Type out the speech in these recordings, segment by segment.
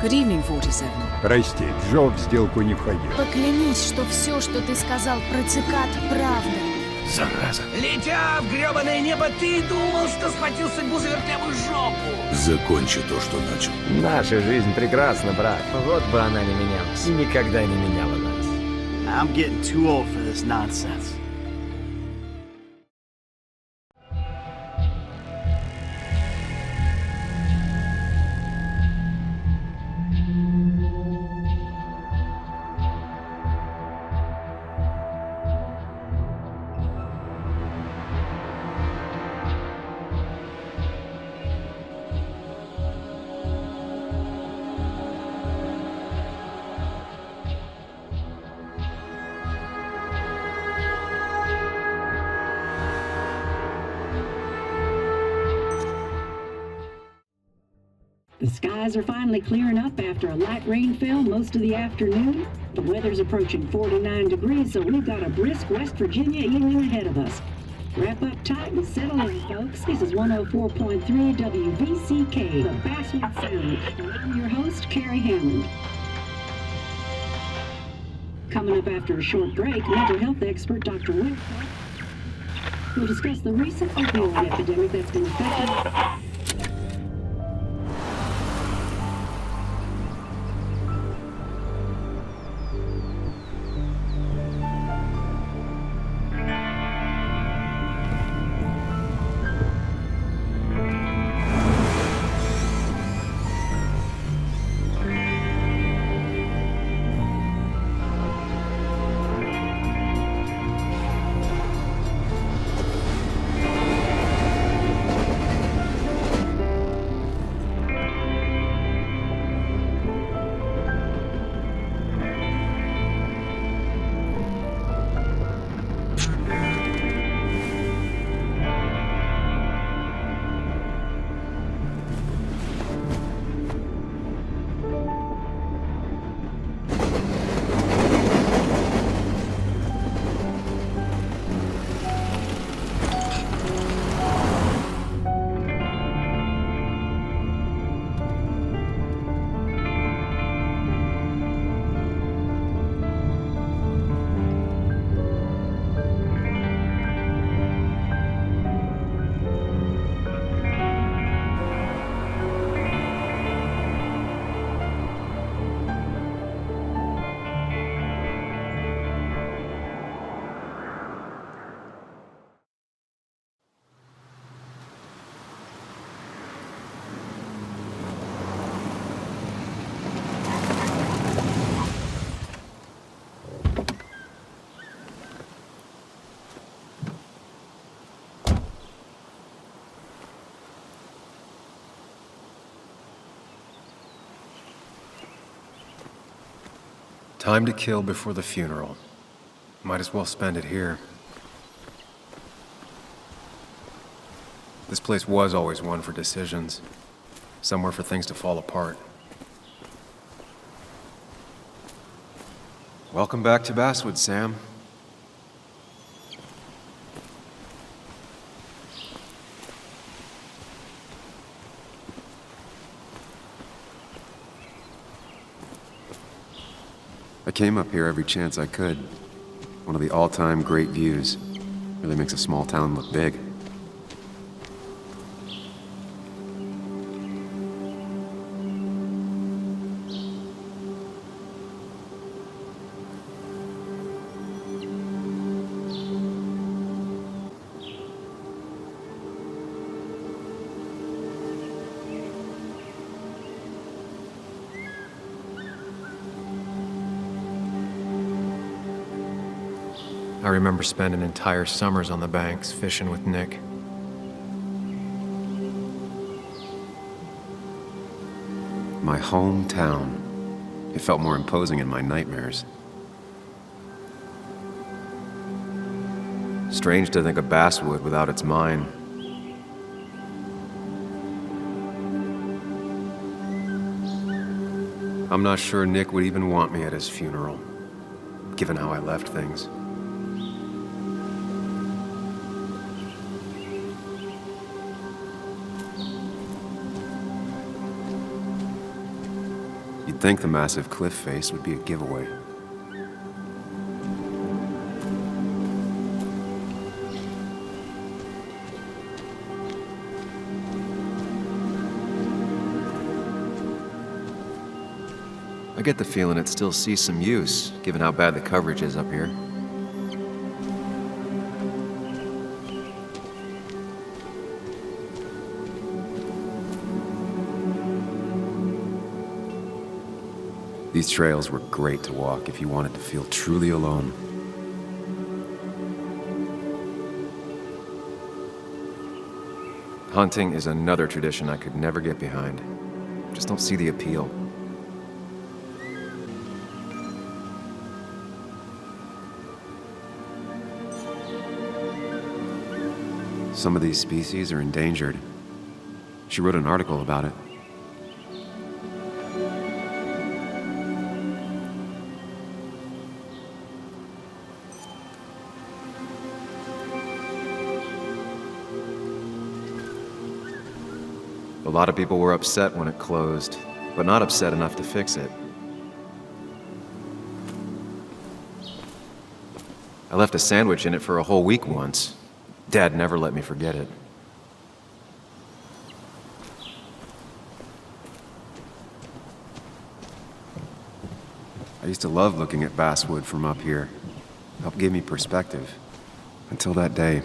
Good evening, 47. Прости, Джо в сделку не входил. Поклянись, что все, что ты сказал про цикад, правда. Зараза. Летя в гребаное небо, ты думал, что схватил судьбу за вертлявую жопу. Закончи то, что начал. Наша жизнь прекрасна, брат. Вот бы она не менялась. Никогда не меняла нас. I'm getting too old for this nonsense. The skies are finally clearing up after a light rain fell most of the afternoon. The weather's approaching 49 degrees, so we've got a brisk West Virginia evening ahead of us. Wrap up tight and settle in, folks. This is 104.3 WVCK, the Baswud Sound, and I'm your host, Carrie Hammond. Coming up after a short break, mental health expert Dr. Wilcox will discuss the recent opioid epidemic that's been affecting... Time to kill before the funeral. Might as well spend it here. This place was always one for decisions. Somewhere for things to fall apart. Welcome back to Baswud, Sam. I came up here every chance I could. One of the all-time great views. Really makes a small town look big. I remember spending entire summers on the banks, fishing with Nick. My hometown. It felt more imposing in my nightmares. Strange to think of Baswud without its mine. I'm not sure Nick would even want me at his funeral, given how I left things. You'd think the massive cliff face would be a giveaway. I get the feeling it still sees some use, given how bad the coverage is up here. These trails were great to walk if you wanted to feel truly alone. Hunting is another tradition I could never get behind. Just don't see the appeal. Some of these species are endangered. She wrote an article about it. A lot of people were upset when it closed, but not upset enough to fix it. I left a sandwich in it for a whole week once. Dad never let me forget it. I used to love looking at basswood from up here. It helped give me perspective. Until that day.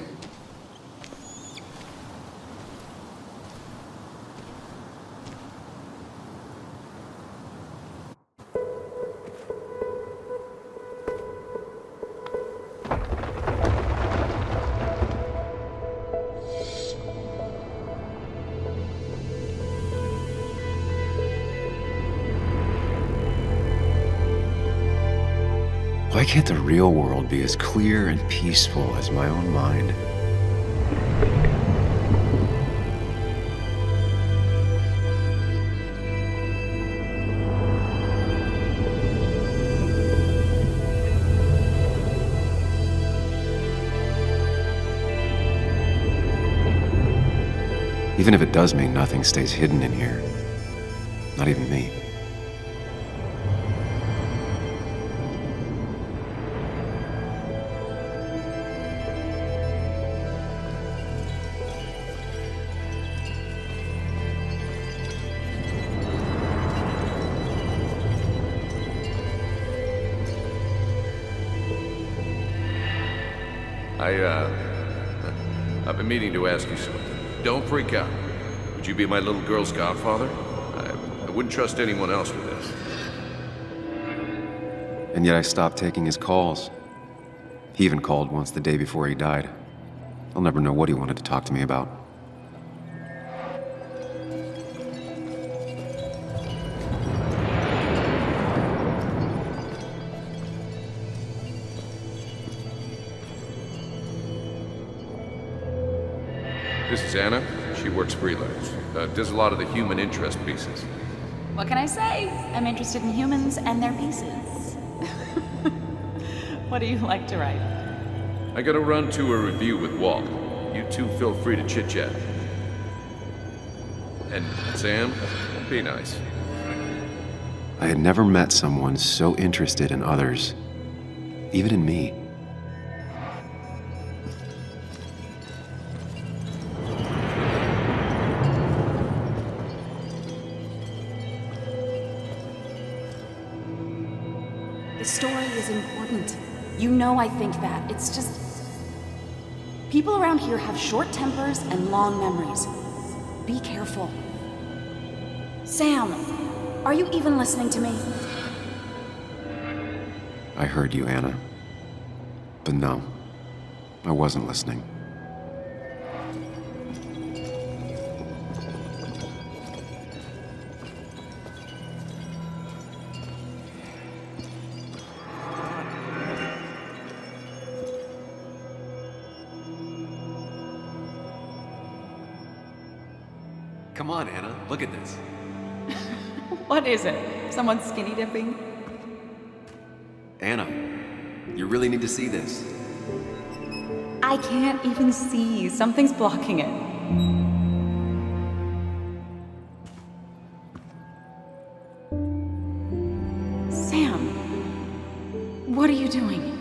Why can't the real world be as clear and peaceful as my own mind? Even if it does mean nothing stays hidden in here. Not even me. I've been meaning to ask you something. Don't freak out. Would you be my little girl's godfather? I wouldn't trust anyone else with this. And yet I stopped taking his calls. He even called once the day before he died. I'll never know what he wanted to talk to me about. This is Anna. She works freelance. Does a lot of the human interest pieces. What can I say? I'm interested in humans and their pieces. What do you like to write? I gotta run to a review with Walt. You two feel free to chit-chat. And Sam, be nice. I had never met someone so interested in others, even in me. The story is important. You know I think that. It's just... people around here have short tempers and long memories. Be careful. Sam, are you even listening to me? I heard you, Anna. But no, I wasn't listening. Come on, Anna, look at this. What is it? Someone skinny dipping? Anna, you really need to see this. I can't even see. Something's blocking it. Sam, what are you doing?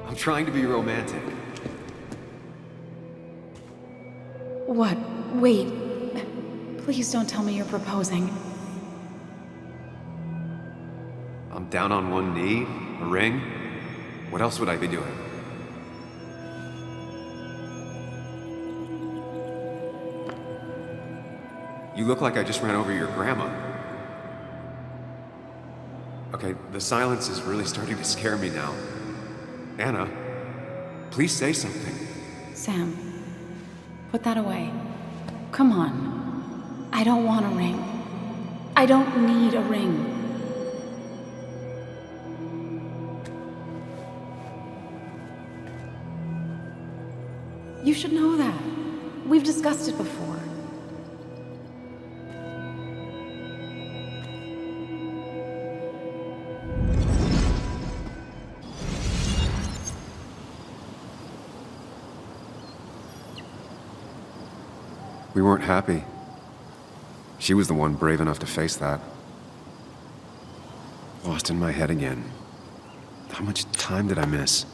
I'm trying to be romantic. What? Wait. Please don't tell me you're proposing. I'm down on one knee, a ring. What else would I be doing? You look like I just ran over your grandma. Okay, the silence is really starting to scare me now. Anna, please say something. Sam, put that away. Come on. I don't want a ring. I don't need a ring. You should know that. We've discussed it before. We weren't happy. She was the one brave enough to face that. Lost in my head again. How much time did I miss?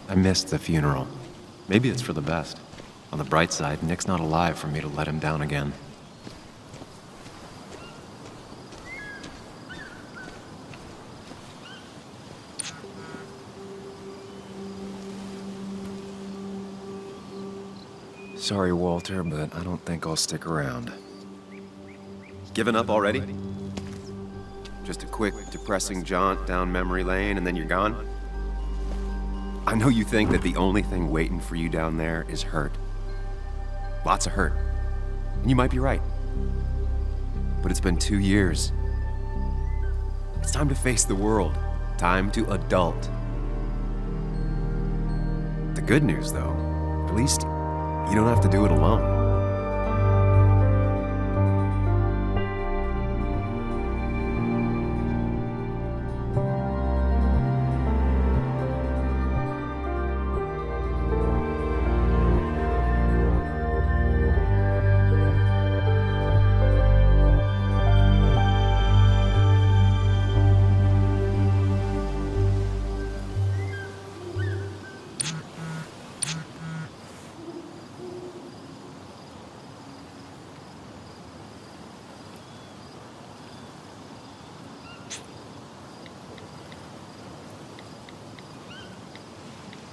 I missed the funeral. Maybe it's for the best. On the bright side, Nick's not alive for me to let him down again. Sorry, Walter, but I don't think I'll stick around. Given up already? Just a quick, depressing jaunt down memory lane and then you're gone? I know you think that the only thing waiting for you down there is hurt. Lots of hurt. And you might be right. But it's been 2 years. It's time to face the world. Time to adult. The good news, though, at least you don't have to do it alone.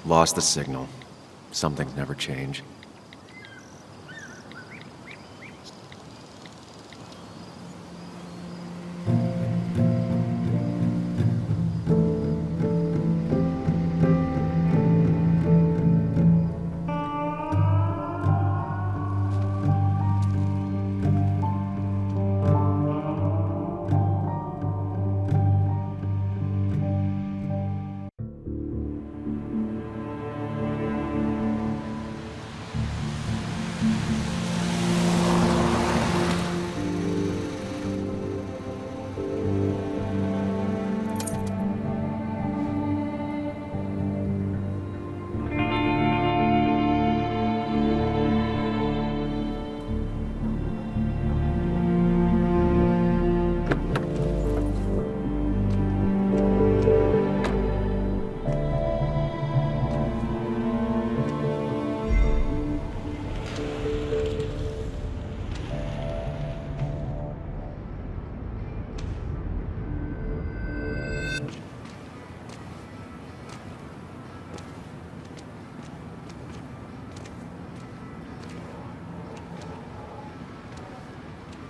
Lost the signal. Some things never change.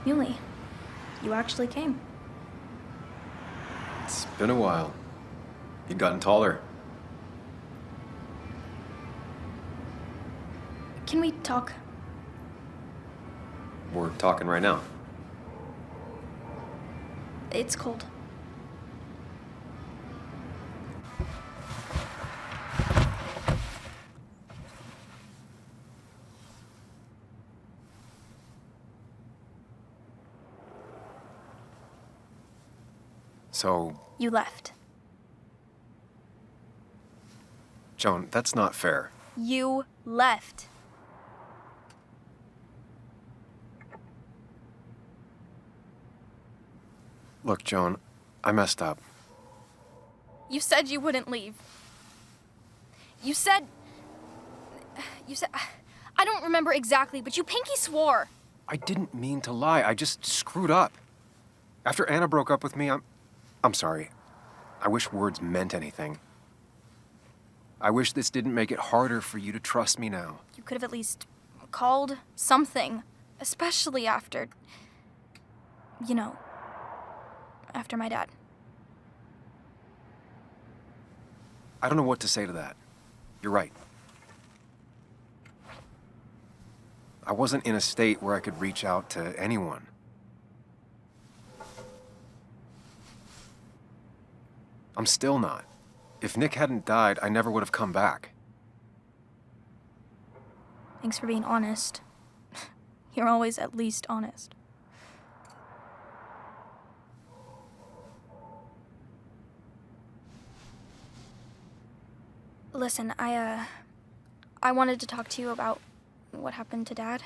Yuli, you actually came. It's been a while. You've gotten taller. Can we talk? We're talking right now. It's cold. So, You left. Joan, that's not fair. You left. Look, Joan, I messed up. You said you wouldn't leave. You said... I don't remember exactly, but you pinky swore. I didn't mean to lie. I just screwed up. After Anna broke up with me, I'm sorry. I wish words meant anything. I wish this didn't make it harder for you to trust me now. You could have at least called something, especially after... You know, after my dad. I don't know what to say to that. You're right. I wasn't in a state where I could reach out to anyone. I'm still not. If Nick hadn't died, I never would have come back. Thanks for being honest. You're always at least honest. Listen, I wanted to talk to you about what happened to Dad.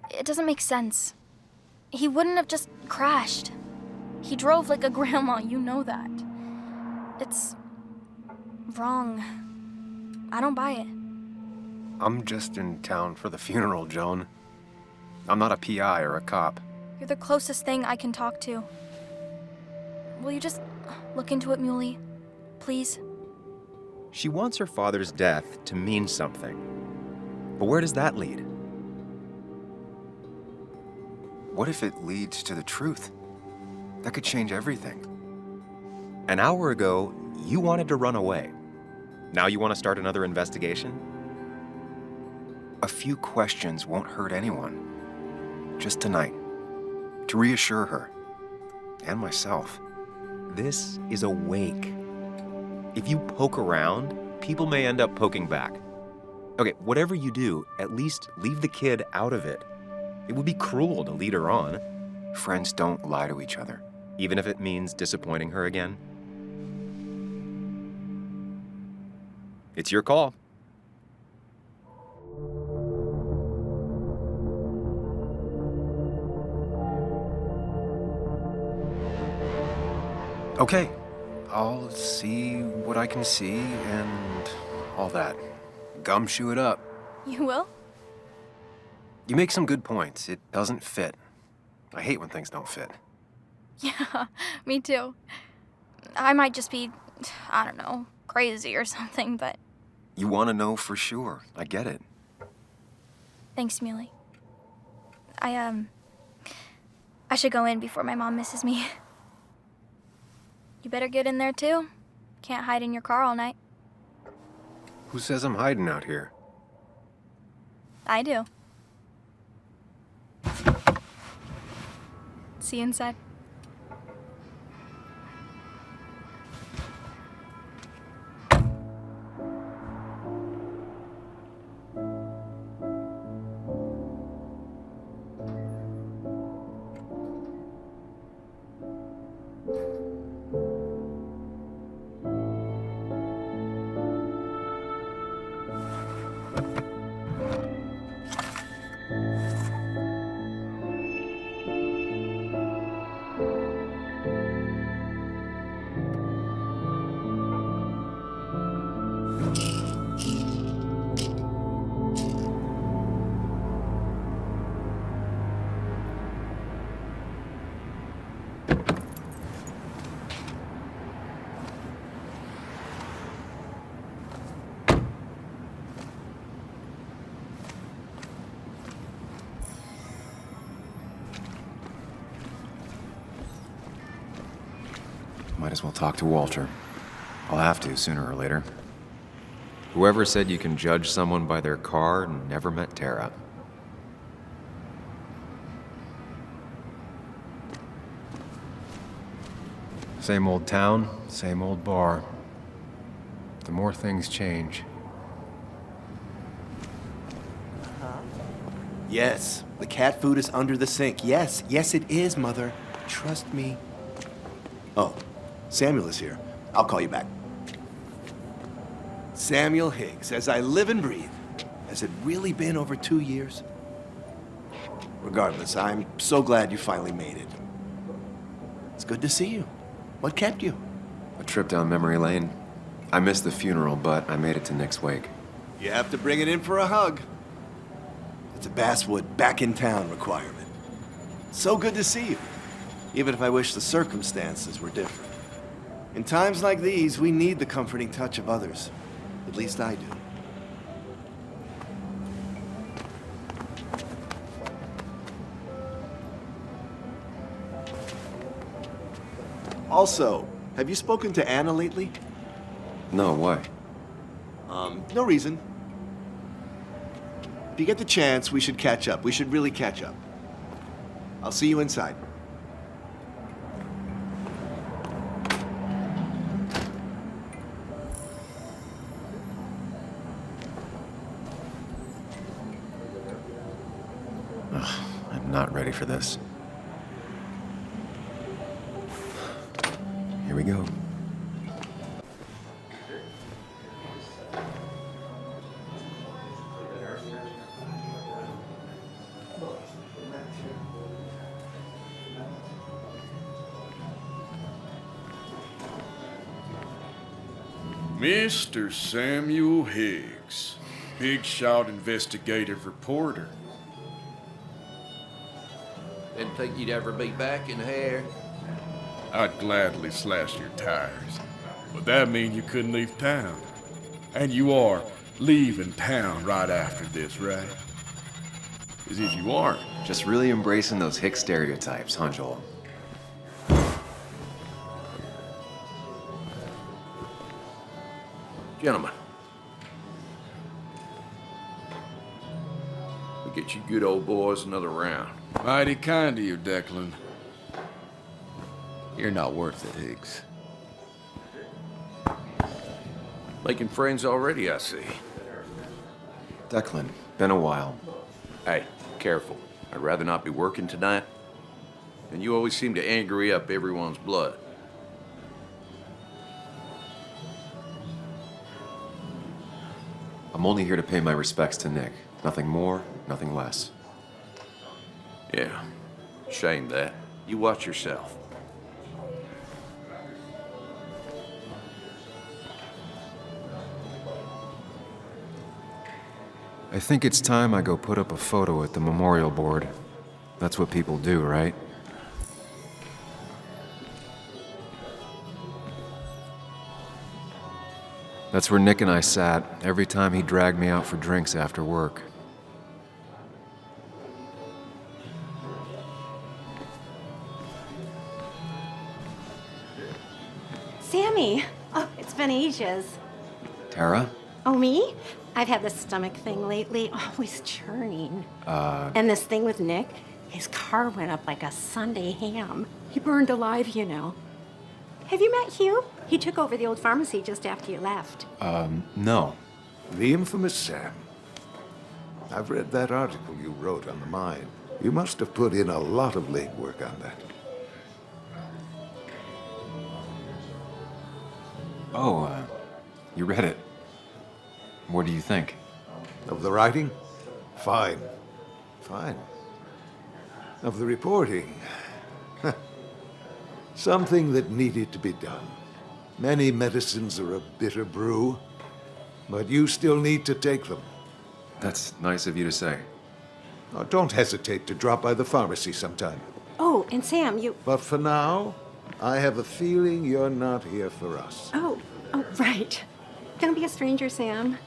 It doesn't make sense. He wouldn't have just crashed. He drove like a grandma, you know that. It's wrong. I don't buy it. I'm just in town for the funeral, Joan. I'm not a PI or a cop. You're the closest thing I can talk to. Will you just look into it, Muley? Please? She wants her father's death to mean something. But where does that lead? What if it leads to the truth? That could change everything. An hour ago, you wanted to run away. Now you want to start another investigation? A few questions won't hurt anyone. Just tonight. To reassure her. And myself. This is a wake. If you poke around, people may end up poking back. Okay, whatever you do, at least leave the kid out of it. It would be cruel to lead her on. Friends don't lie to each other. Even if it means disappointing her again. It's your call. Okay. I'll see what I can see and all that. Gumshoe it up. You will? You make some good points. It doesn't fit. I hate when things don't fit. Yeah, me too. I might just be, I don't know, crazy or something, but... You want to know for sure. I get it. Thanks, Muley. I should go in before my mom misses me. You better get in there, too. Can't hide in your car all night. Who says I'm hiding out here? I do. See you inside. Might as well talk to Walter. I'll have to sooner or later. Whoever said you can judge someone by their car never met Tara. Same old town, same old bar. The more things change. Yes, the cat food is under the sink. Yes, yes it is, Mother. trust me? Oh, Samuel is here. I'll call you back. Samuel Higgs, as I live and breathe. Has it really been over 2 years? Regardless, I'm so glad you finally made it. It's good to see you. What kept you? A trip down memory lane. I missed the funeral, but I made it to Nick's wake. You have to bring it in for a hug. It's a Basswood back in town requirement. So good to see you, even if I wish the circumstances were different. In times like these, we need the comforting touch of others. At least I do. Also, have you spoken to Anna lately? No, why? No reason. If you get the chance, we should catch up. We should really catch up. I'll see you inside. I'm not ready for this. Here we go. Mr. Samuel Higgs, big shot investigative reporter. Didn't think you'd ever be back in here. I'd gladly slash your tires, but that mean you couldn't leave town. And you are leaving town right after this, right? As if you aren't. Just really embracing those Hick stereotypes, huh, Joel? Gentlemen, we get you good old boys another round. Mighty kind of you, Declan. You're not worth it, Higgs. Making friends already, I see. Declan, been a while. Hey, careful. I'd rather not be working tonight. And you always seem to angry up everyone's blood. I'm only here to pay my respects to Nick. Nothing more, nothing less. Yeah, shame that. You watch yourself. I think it's time I go put up a photo at the memorial board. That's what people do, right? That's where Nick and I sat every time he dragged me out for drinks after work. Sammy! Oh, it's been ages. Tara? Oh, me? I've had this stomach thing lately, always churning. And this thing with Nick, his car went up like a Sunday ham. He burned alive, you know. Have you met Hugh? He took over the old pharmacy just after you left. No. The infamous Sam. I've read that article you wrote on the mine. You must have put in a lot of legwork on that. Oh, you read it. What do you think? Of the writing? Fine. Fine. Of the reporting? Something that needed to be done. Many medicines are a bitter brew, but you still need to take them. That's nice of you to say. Oh, don't hesitate to drop by the pharmacy sometime. Oh, and Sam, you... But for now, I have a feeling you're not here for us. Oh, right. Don't be a stranger, Sam.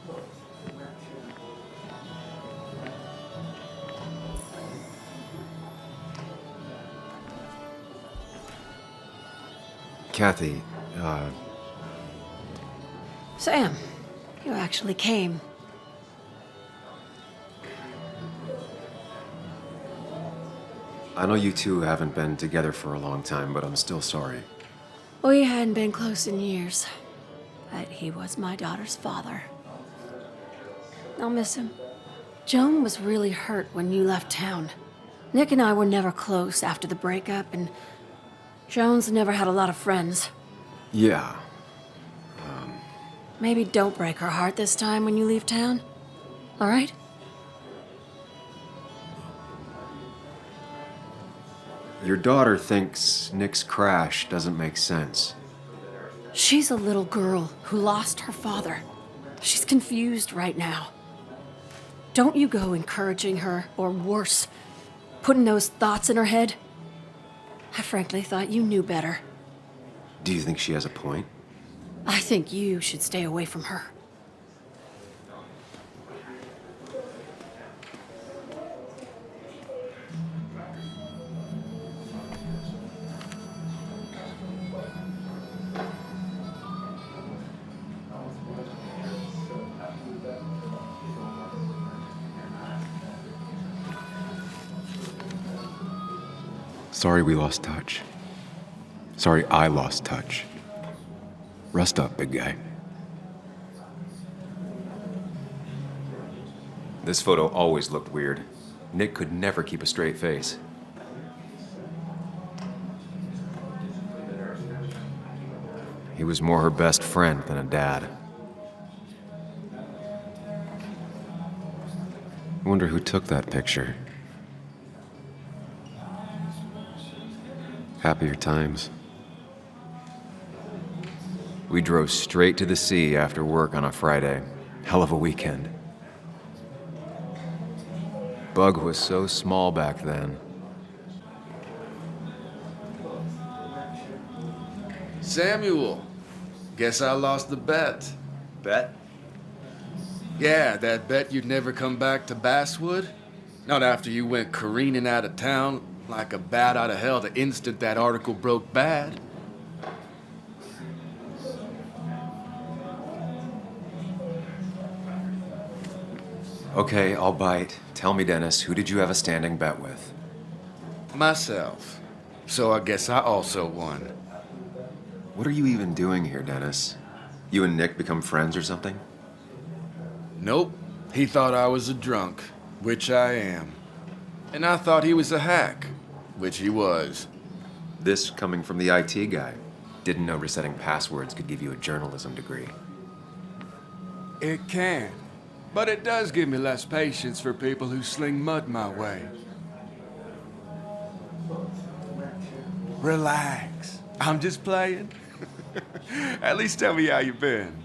Kathy, Sam, you actually came. I know you two haven't been together for a long time, but I'm still sorry. We hadn't been close in years, but he was my daughter's father. I'll miss him. Joan was really hurt when you left town. Nick and I were never close after the breakup, and Jones never had a lot of friends. Yeah. Maybe don't break her heart this time when you leave town. All right? Your daughter thinks Nick's crash doesn't make sense. She's a little girl who lost her father. She's confused right now. Don't you go encouraging her, or worse, putting those thoughts in her head. I frankly thought you knew better. Do you think she has a point? I think you should stay away from her. Sorry we lost touch. Sorry I lost touch. Rest up, big guy. This photo always looked weird. Nick could never keep a straight face. He was more her best friend than a dad. I wonder who took that picture. Happier times. We drove straight to the sea after work on a Friday. Hell of a weekend. Bug was so small back then. Samuel, guess I lost the bet. Bet? Yeah, that bet you'd never come back to Basswood. Not after you went careening out of town like a bat out of hell the instant that article broke bad. Okay, I'll bite. Tell me, Dennis, who did you have a standing bet with? Myself. So I guess I also won. What are you even doing here, Dennis? You and Nick become friends or something? Nope. He thought I was a drunk, which I am. And I thought he was a hack, which he was. This coming from the IT guy. Didn't know resetting passwords could give you a journalism degree. It can. But it does give me less patience for people who sling mud my way. Relax. I'm just playing. At least tell me how you been.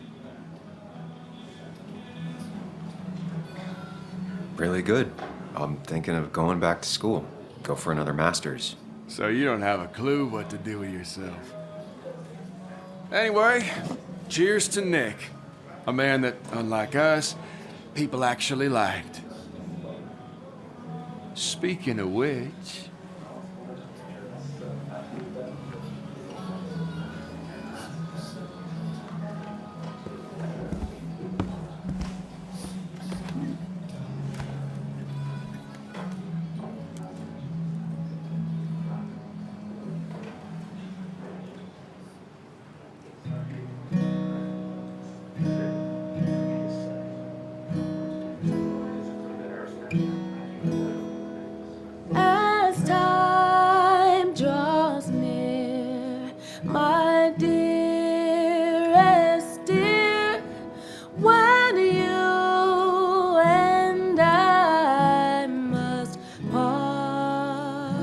Really good. I'm thinking of going back to school. Go for another master's. So you don't have a clue what to do with yourself. Anyway, cheers to Nick. A man that, unlike us, people actually liked. Speaking of which... As time draws near, my dearest dear, when you and I must part,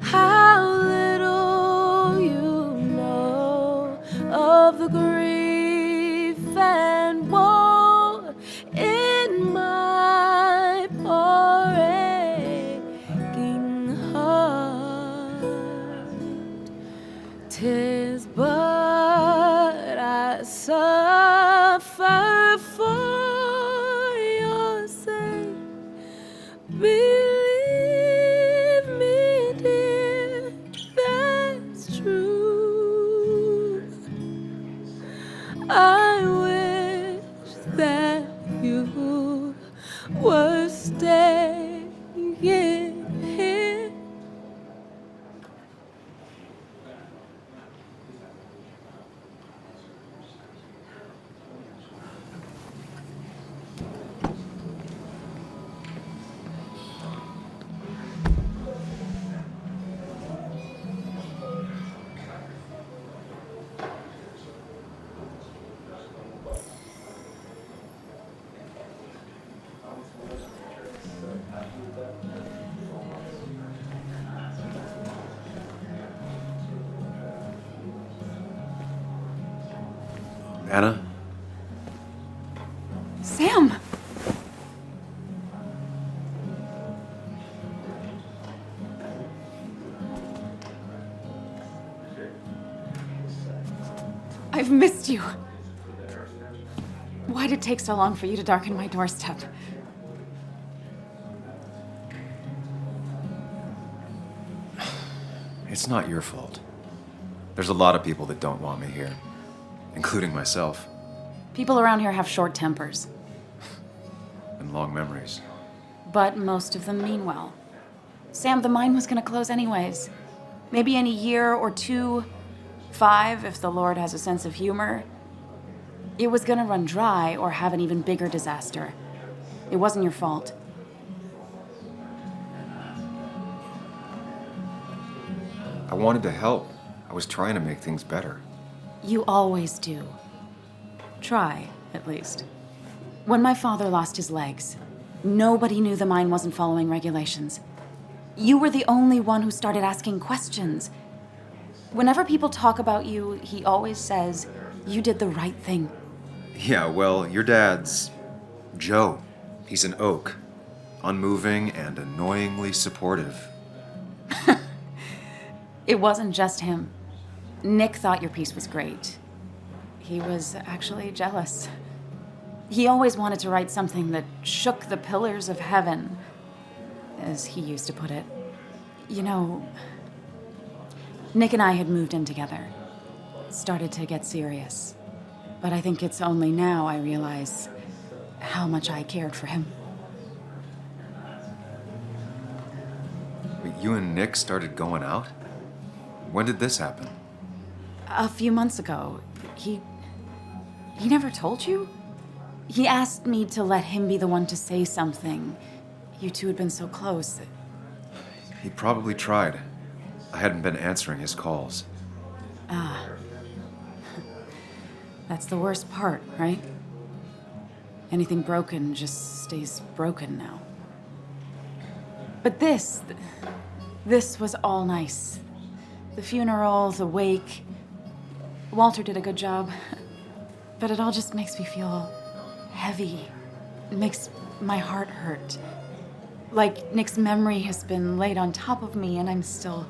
how little you know of the grief and woe in my poor aching heart. 'Tis but I suffer for your sake. Believe me, dear, that's true. I wish that you were staying here. Anna? Sam! I've missed you. Why'd it take so long for you to darken my doorstep? It's not your fault. There's a lot of people that don't want me here, including myself. People around here have short tempers, And long memories. but most of them mean well. Sam, the mine was gonna close anyways. Maybe in a year or 2, 5, if the Lord has a sense of humor. It was gonna run dry or have an even bigger disaster. It wasn't your fault. I wanted to help. I was trying to make things better. You always do. Try, at least. When my father lost his legs, nobody knew the mine wasn't following regulations. You were the only one who started asking questions. Whenever people talk about you, he always says, you did the right thing. Yeah, well, your dad's Joe. He's an oak. Unmoving and annoyingly supportive. It wasn't just him. Nick thought your piece was great. He was actually jealous. He always wanted to write something that shook the pillars of heaven, as he used to put it. You know, Nick and I had moved in together. It started to get serious. But I think it's only now I realize how much I cared for him. Wait, you and Nick started going out? When did this happen? A few months ago, he never told you? He asked me to let him be the one to say something. You two had been so close. He probably tried. I hadn't been answering his calls. Ah. That's the worst part, right? Anything broken just stays broken now. But this was all nice. The funeral, the wake. Walter did a good job. But it all just makes me feel heavy. It makes my heart hurt. Like Nick's memory has been laid on top of me and I'm still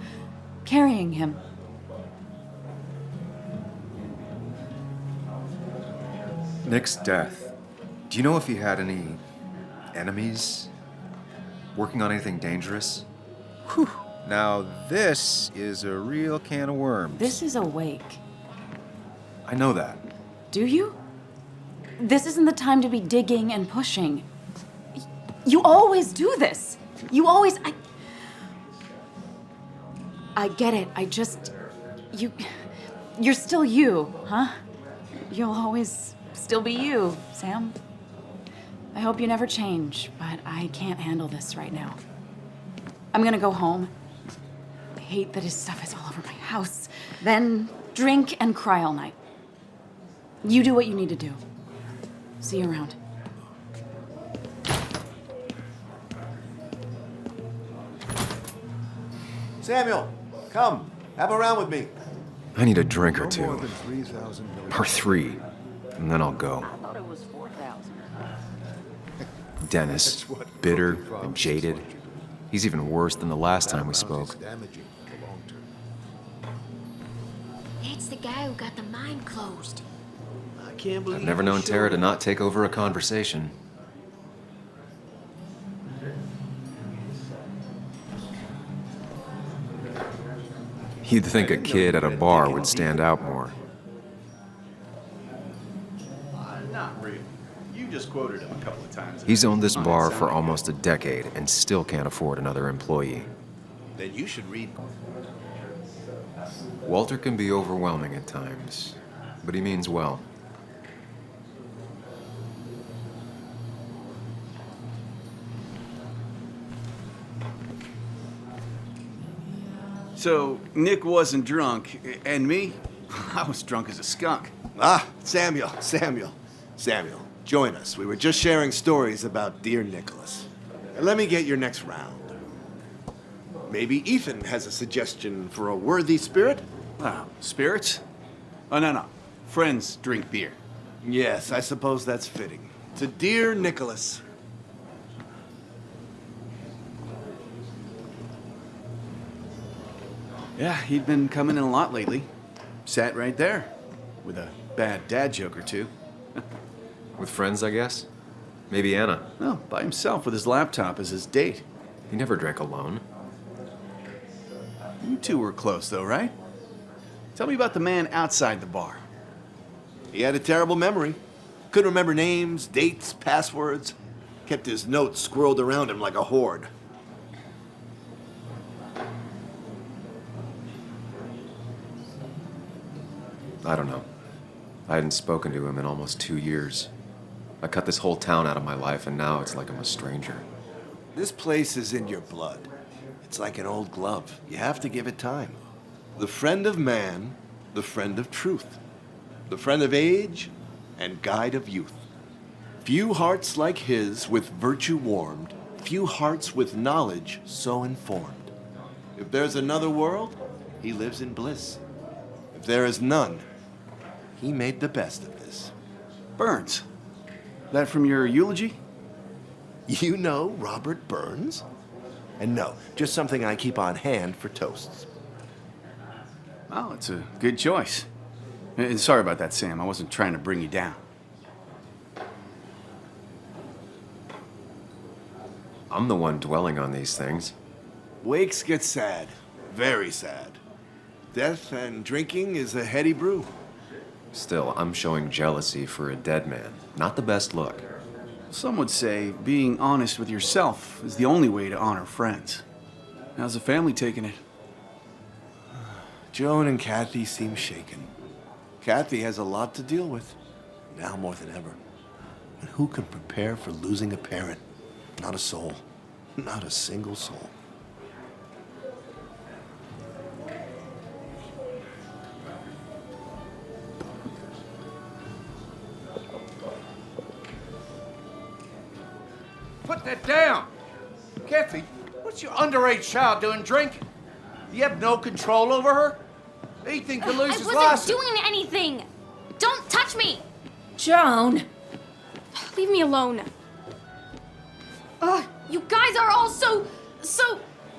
carrying him. Nick's death. Do you know if he had any enemies? Working on anything dangerous? Whew. Now this is a real can of worms. This is a wake. I know that. Do you? This isn't the time to be digging and pushing. You always do this. You always... I get it. I just... You're still you, huh? You'll always still be you, Sam. I hope you never change, but I can't handle this right now. I'm gonna go home. I hate that his stuff is all over my house. Then drink and cry all night. You do what you need to do. See you around. Samuel, come. Have a round with me. I need a drink or two. Or 3. And then I'll go. I thought it was 4,000. Dennis, bitter and jaded. He's even worse than the last time we spoke. It's the guy who got the mine closed. I can't believe I've never known Tara to not take over a conversation. You'd think a kid at a bar would stand out more. Not really. You just quoted him a couple of times. He's owned this bar for almost a decade and still can't afford another employee. Then you should read. Walter can be overwhelming at times, but he means well. So, Nick wasn't drunk, and me? I was drunk as a skunk. Ah, Samuel, join us. We were just sharing stories about dear Nicholas. And let me get your next round. Maybe Ethan has a suggestion for a worthy spirit? Wow, spirits? Oh, no. Friends drink beer. Yes, I suppose that's fitting. To dear Nicholas. Yeah, he'd been coming in a lot lately. Sat right there, with a bad dad joke or two. With friends, I guess? Maybe Anna. No, by himself with his laptop as his date. He never drank alone. You two were close, though, right? Tell me about the man outside the bar. He had a terrible memory. Couldn't remember names, dates, passwords. Kept his notes squirreled around him like a hoard. I don't know. I hadn't spoken to him in almost 2 years. I cut this whole town out of my life, and now it's like I'm a stranger. This place is in your blood. It's like an old glove. You have to give it time. The friend of man, the friend of truth. The friend of age, and guide of youth. Few hearts like his with virtue warmed, few hearts with knowledge so informed. If there's another world, he lives in bliss. If there is none, he made the best of this. Burns. That from your eulogy? You know Robert Burns? And no, just something I keep on hand for toasts. Well, it's a good choice. And sorry about that, Sam. I wasn't trying to bring you down. I'm the one dwelling on these things. Wakes get sad. Very sad. Death and drinking is a heady brew. Still, I'm showing jealousy for a dead man. Not the best look. Some would say being honest with yourself is the only way to honor friends. How's the family taking it? Joan and Kathy seem shaken. Kathy has a lot to deal with, now more than ever. And who can prepare for losing a parent? Not a soul. Not a single soul. Put that down! Kathy, what's your underage child doing drinking? You have no control over her? Anything could lose his I license. wasn't doing anything! Don't touch me! Joan! Leave me alone. Ugh, you guys are all so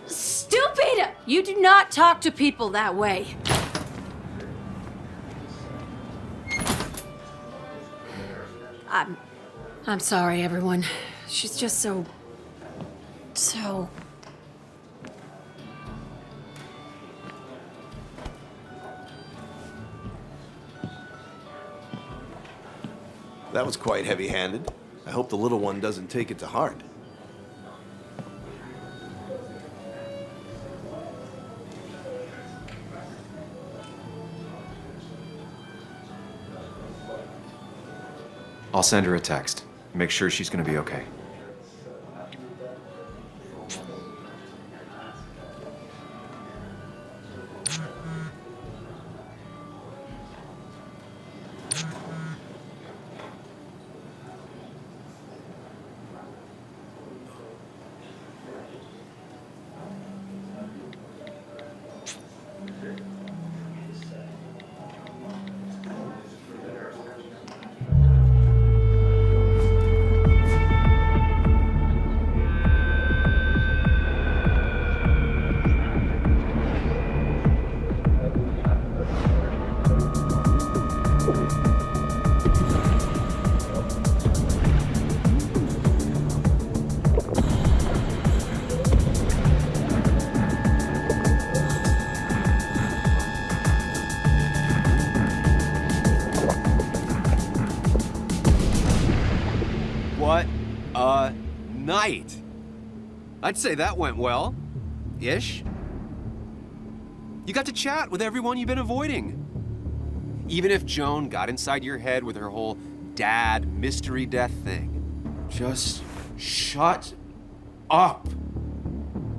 stupid! You do not talk to people that way. I'm sorry, everyone. She's just so... That was quite heavy-handed. I hope the little one doesn't take it to heart. I'll send her a text. Make sure she's gonna be okay. What a night! I'd say that went well. Ish. You got to chat with everyone you've been avoiding. Even if Joan got inside your head with her whole dad mystery death thing. Just shut up.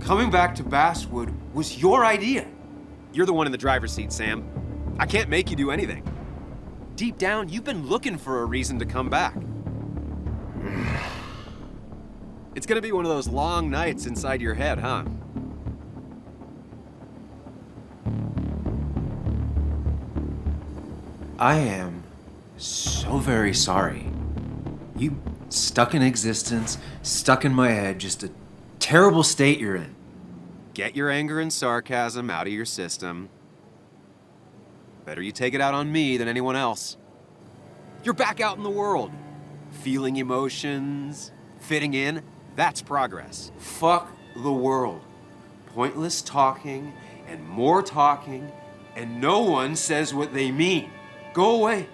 Coming back to Basswood was your idea. You're the one in the driver's seat, Sam. I can't make you do anything. Deep down, you've been looking for a reason to come back. It's gonna be one of those long nights inside your head, huh? I am so so very sorry. You stuck in existence, stuck in my head, just a terrible state you're in. Get your anger and sarcasm out of your system. Better you take it out on me than anyone else. You're back out in the world. Feeling emotions, fitting in, that's progress. Fuck the world. Pointless talking and more talking, and no one says what they mean. Go away.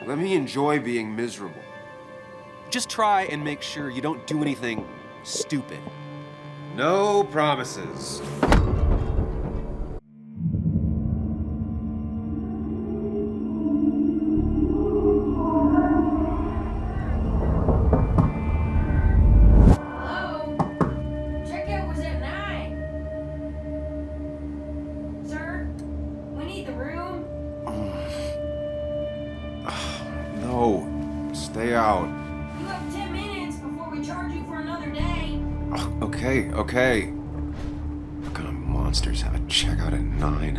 Let me enjoy being miserable. Just try and make sure you don't do anything stupid. No promises. Stay out. You have 10 minutes before we charge you for another day. Oh, okay. What kind of monsters have a checkout at 9?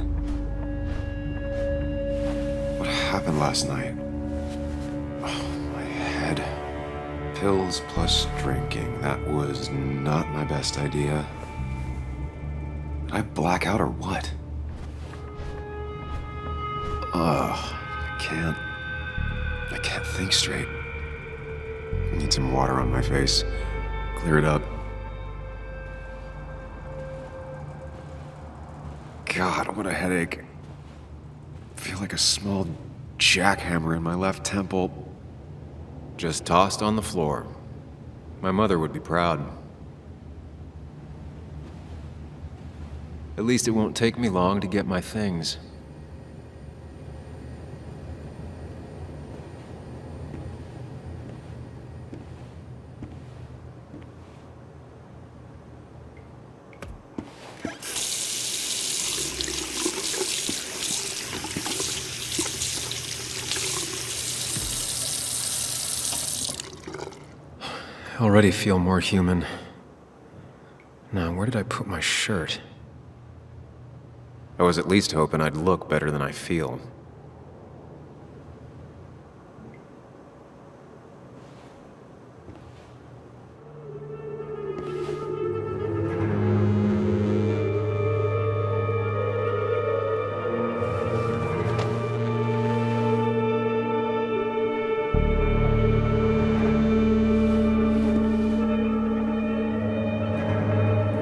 What happened last night? Oh, my head. Pills plus drinking. That was not my best idea. Did I black out or what? I can't think straight. I need some water on my face. Clear it up. God, what a headache. I feel like a small jackhammer in my left temple. Just tossed on the floor. My mother would be proud. At least it won't take me long to get my things. I already feel more human. Now, where did I put my shirt? I was at least hoping I'd look better than I feel.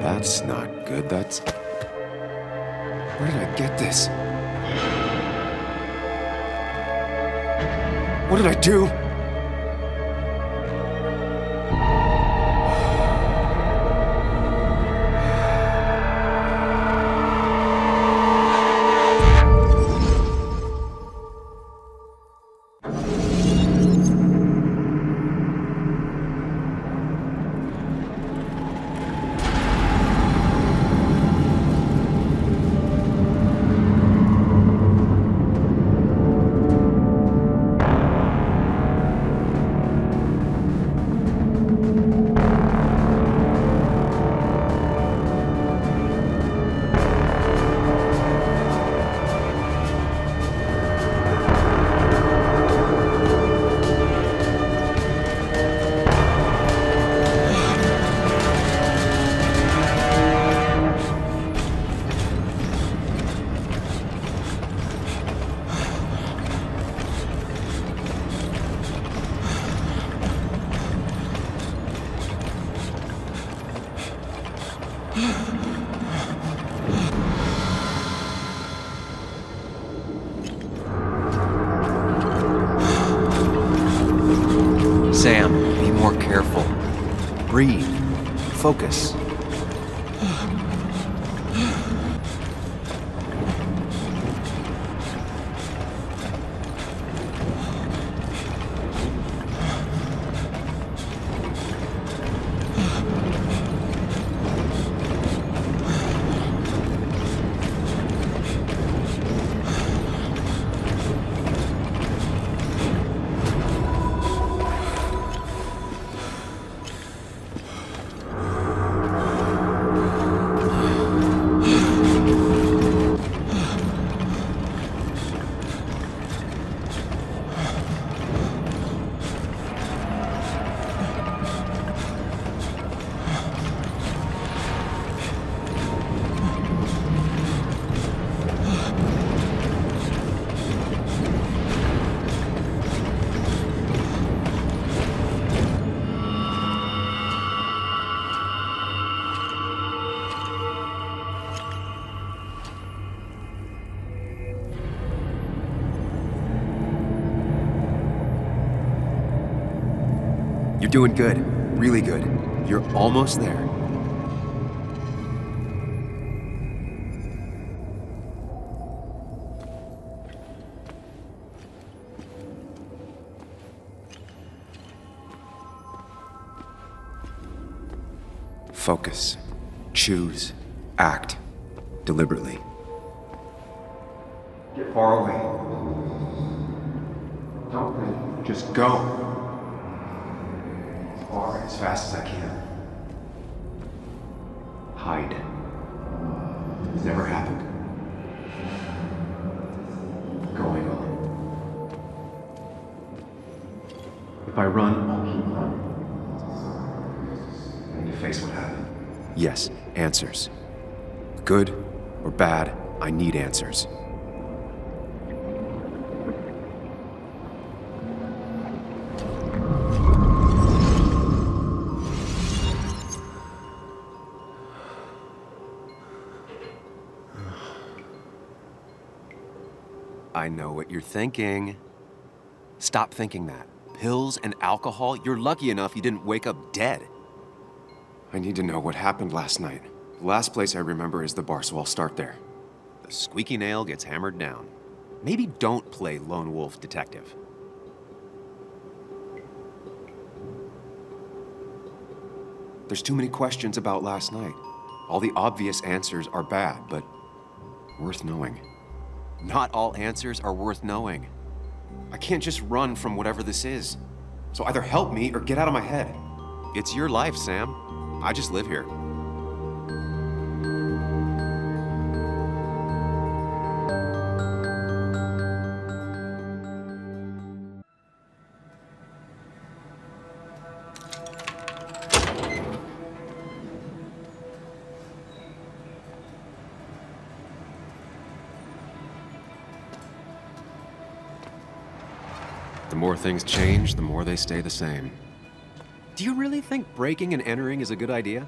That's not good. That's... Where did I get this? What did I do? Sam, be more careful. Breathe. Focus. doing good. Really good. You're almost there. Focus. Choose. Act. Deliberately. Get far away. Don't think. Just go. As far, as fast as I can. Hide. It's never happened. Going on. If I run, I'll keep running. I need to face what happened. Yes, answers. Good or bad, I need answers. I know what you're thinking. Stop thinking that. Pills and alcohol, you're lucky enough you didn't wake up dead. I need to know what happened last night. The last place I remember is the bar, so I'll start there. The squeaky nail gets hammered down. Maybe don't play lone wolf detective. There's too many questions about last night. All the obvious answers are bad, but worth knowing. Not all answers are worth knowing. I can't just run from whatever this is. So either help me or get out of my head. It's your life, Sam. I just live here. The more things change, the more they stay the same. Do you really think breaking and entering is a good idea?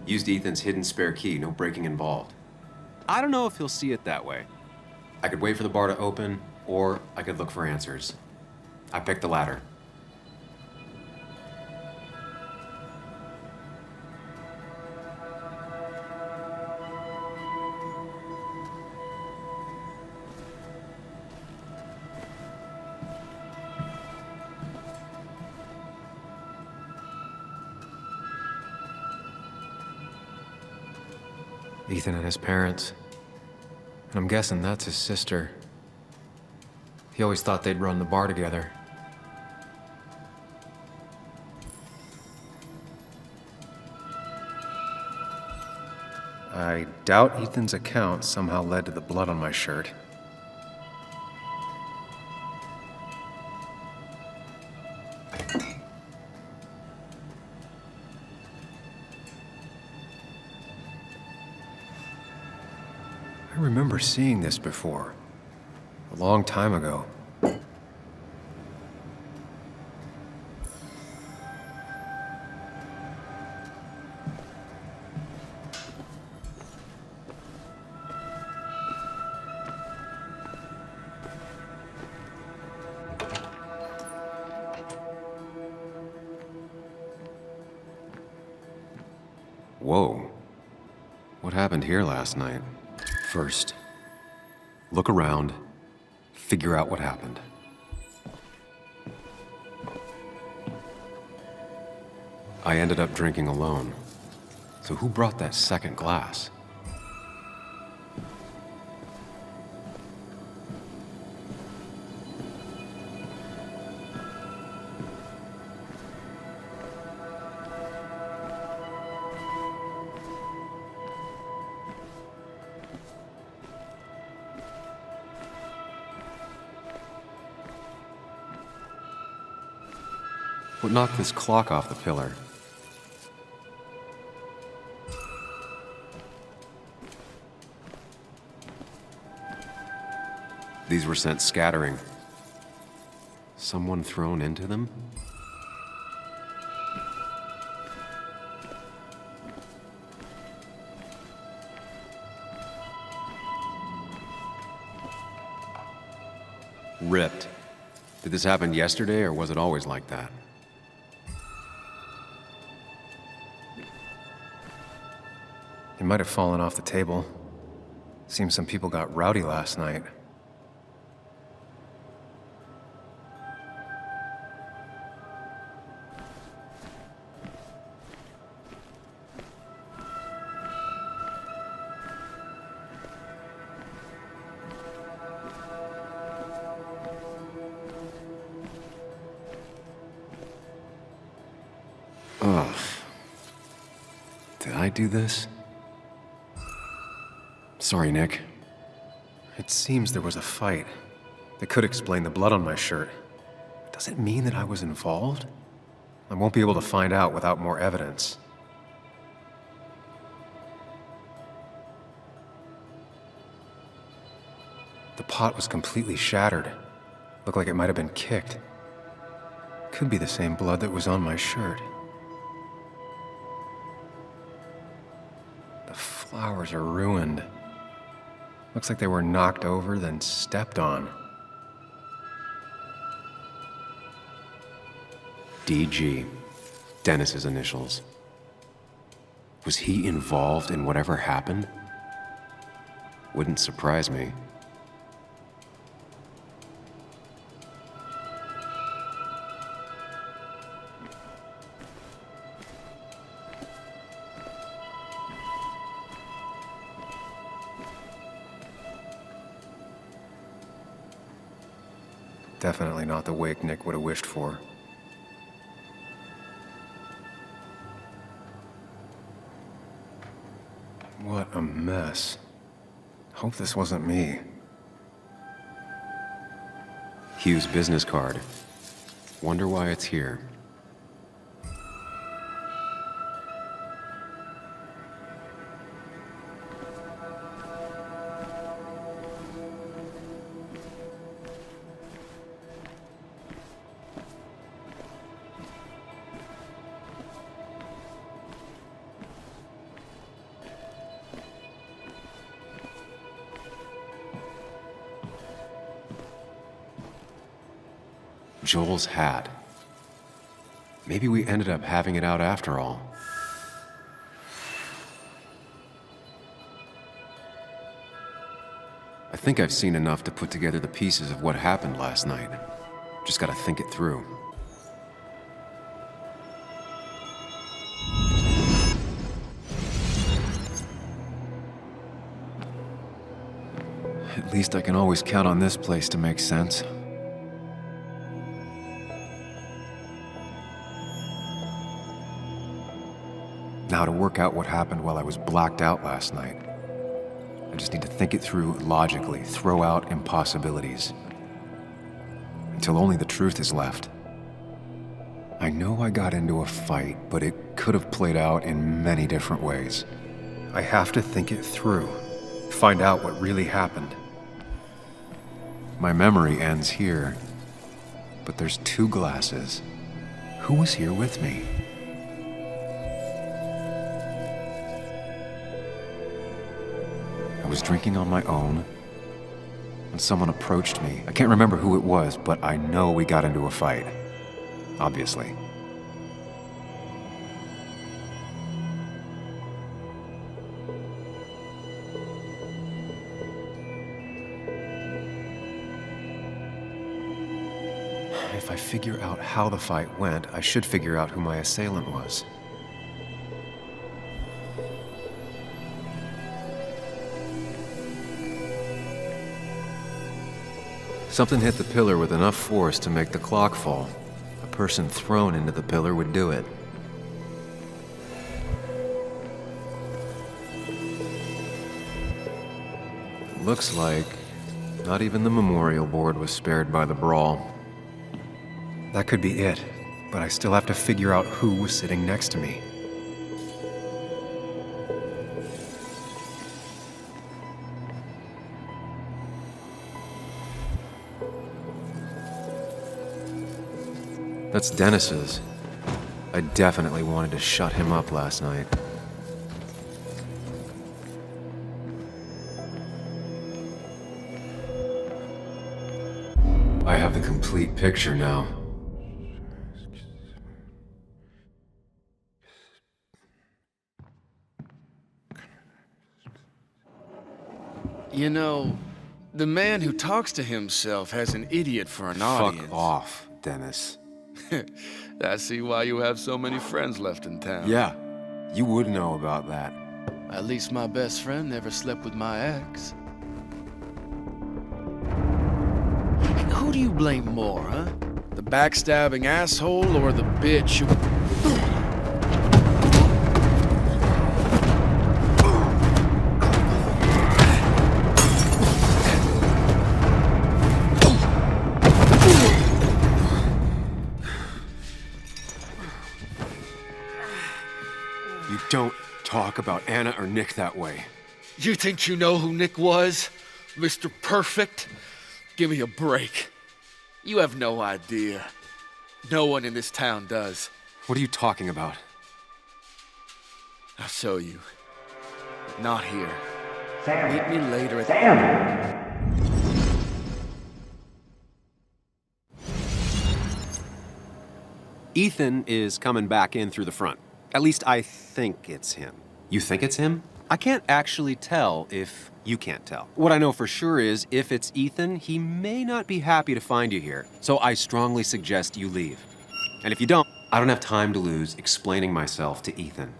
Used Ethan's hidden spare key, no breaking involved. I don't know if he'll see it that way. I could wait for the bar to open, or I could look for answers. I picked the latter. Ethan and his parents. And I'm guessing that's his sister. He always thought they'd run the bar together. I doubt Ethan's account somehow led to the blood on my shirt. I remember seeing this before, a long time ago. Whoa. What happened here last night? First, look around, figure out what happened. I ended up drinking alone. So who brought that second glass? What knocked this clock off the pillar? These were sent scattering. Someone thrown into them? Ripped. Did this happen yesterday, or was it always like that? He might have fallen off the table. Seems some people got rowdy last night. Ugh. Did I do this? Sorry, Nick. It seems there was a fight. That could explain the blood on my shirt. Does it mean that I was involved? I won't be able to find out without more evidence. The pot was completely shattered. Looked like it might have been kicked. Could be the same blood that was on my shirt. The flowers are ruined. Looks like they were knocked over, then stepped on. DG. Dennis's initials. Was he involved in whatever happened? Wouldn't surprise me. Definitely not the wake Nick would have wished for. What a mess. Hope this wasn't me. Hugh's business card. Wonder why it's here. Joel's hat. Maybe we ended up having it out after all. I think I've seen enough to put together the pieces of what happened last night. Just gotta think it through. At least I can always count on this place to make sense. Now to work out what happened while I was blacked out last night. I just need to think it through logically, throw out impossibilities. Until only the truth is left. I know I got into a fight, but it could have played out in many different ways. I have to think it through, find out what really happened. My memory ends here, but there's two glasses. Who was here with me? I was drinking on my own, and someone approached me. I can't remember who it was, but I know we got into a fight. Obviously. If I figure out how the fight went, I should figure out who my assailant was. Something hit the pillar with enough force to make the clock fall. A person thrown into the pillar would do it. Looks like not even the memorial board was spared by the brawl. That could be it, but I still have to figure out who was sitting next to me. That's Dennis's. I definitely wanted to shut him up last night. I have the complete picture now. You know, the man who talks to himself has an idiot for an audience. Fuck off, Dennis. I see why you have so many friends left in town. Yeah, you would know about that. At least my best friend never slept with my ex. Who do you blame more, huh? The backstabbing asshole or the bitch who... You don't talk about Anna or Nick that way. You think you know who Nick was? Mr. Perfect? Give me a break. You have no idea. No one in this town does. What are you talking about? I'll show you. Not here. Meet me later at Ethan is coming back in through the front. At least I think it's him. You think it's him? I can't actually tell if you can't tell. What I know for sure is, if it's Ethan, he may not be happy to find you here. So I strongly suggest you leave. And if you don't, I don't have time to lose explaining myself to Ethan.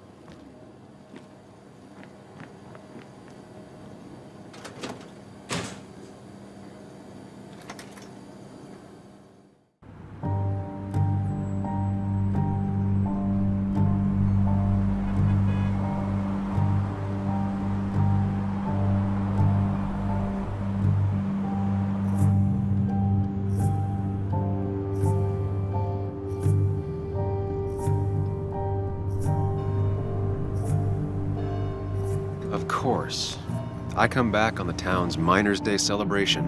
Of course. I come back on the town's Miners' Day celebration.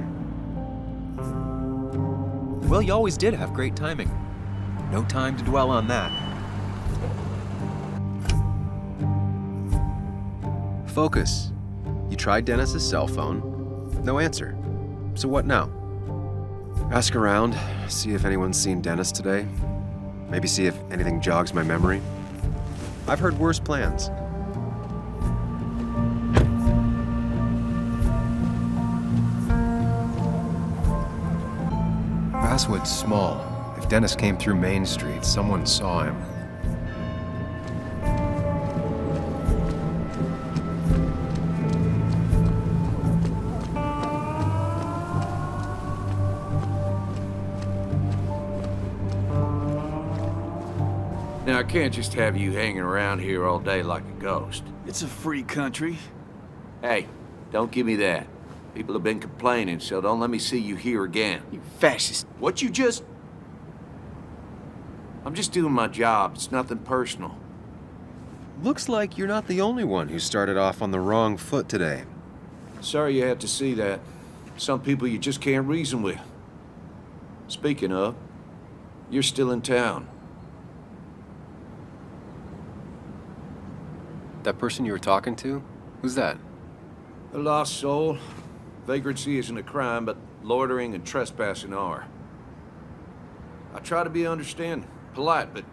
Well, you always did have great timing. No time to dwell on that. Focus. You tried Dennis's cell phone. No answer. So what now? Ask around, see if anyone's seen Dennis today. Maybe see if anything jogs my memory. I've heard worse plans. Baswood's small. If Dennis came through Main Street, someone saw him. Now, I can't just have you hanging around here all day like a ghost. It's a free country. Hey, don't give me that. People have been complaining, so don't let me see you here again. You fascist. What you just... I'm just doing my job. It's nothing personal. Looks like you're not the only one who started off on the wrong foot today. Sorry you had to see that. Some people you just can't reason with. Speaking of, you're still in town. That person you were talking to? Who's that? A lost soul. Vagrancy isn't a crime, but loitering and trespassing are. I try to be understanding, polite, but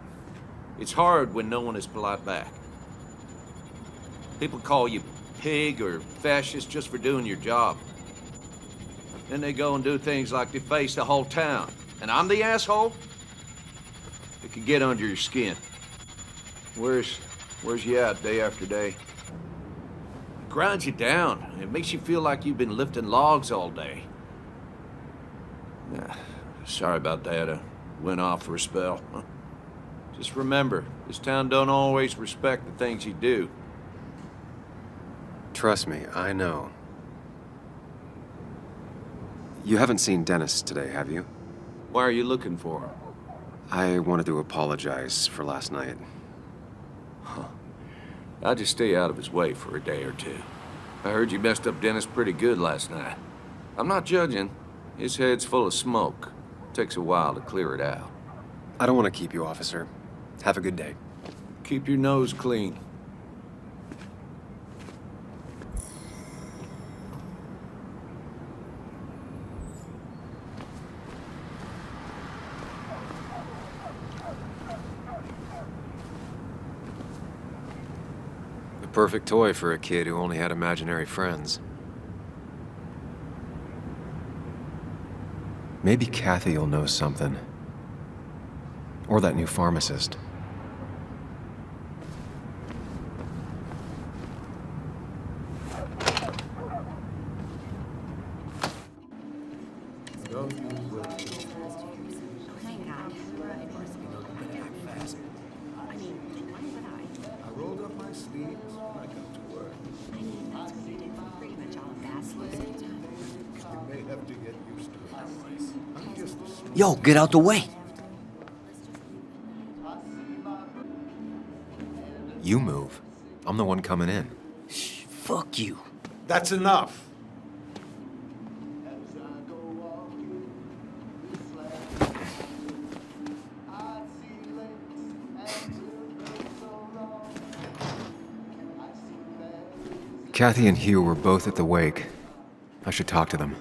it's hard when no one is polite back. People call you pig or fascist just for doing your job. Then they go and do things like deface the whole town. And I'm the asshole? It can get under your skin. Where's you at day after day? Grinds you down. It makes you feel like you've been lifting logs all day. Sorry about that. I went off for a spell. Just remember, this town don't always respect the things you do. Trust me, I know. You haven't seen Dennis today, have you? Why are you looking for him? I wanted to apologize for last night. I'll just stay out of his way for a day or two. I heard you messed up Dennis pretty good last night. I'm not judging. His head's full of smoke. Takes a while to clear it out. I don't want to keep you, officer. Have a good day. Keep your nose clean. Perfect toy for a kid who only had imaginary friends. Maybe Kathy will know something. Or that new pharmacist. Yo, get out the way. You move. I'm the one coming in. Fuck you. That's enough. Kathy and Hugh were both at the wake. I should talk to them.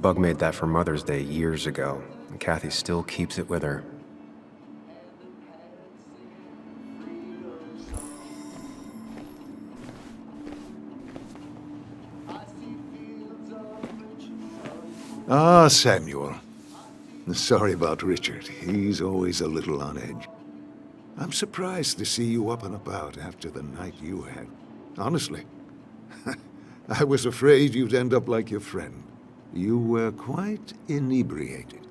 Bug made that for Mother's Day years ago, and Kathy still keeps it with her. Ah, Samuel. Sorry about Richard. He's always a little on edge. I'm surprised to see you up and about after the night you had. Honestly. I was afraid you'd end up like your friend. You were quite inebriated.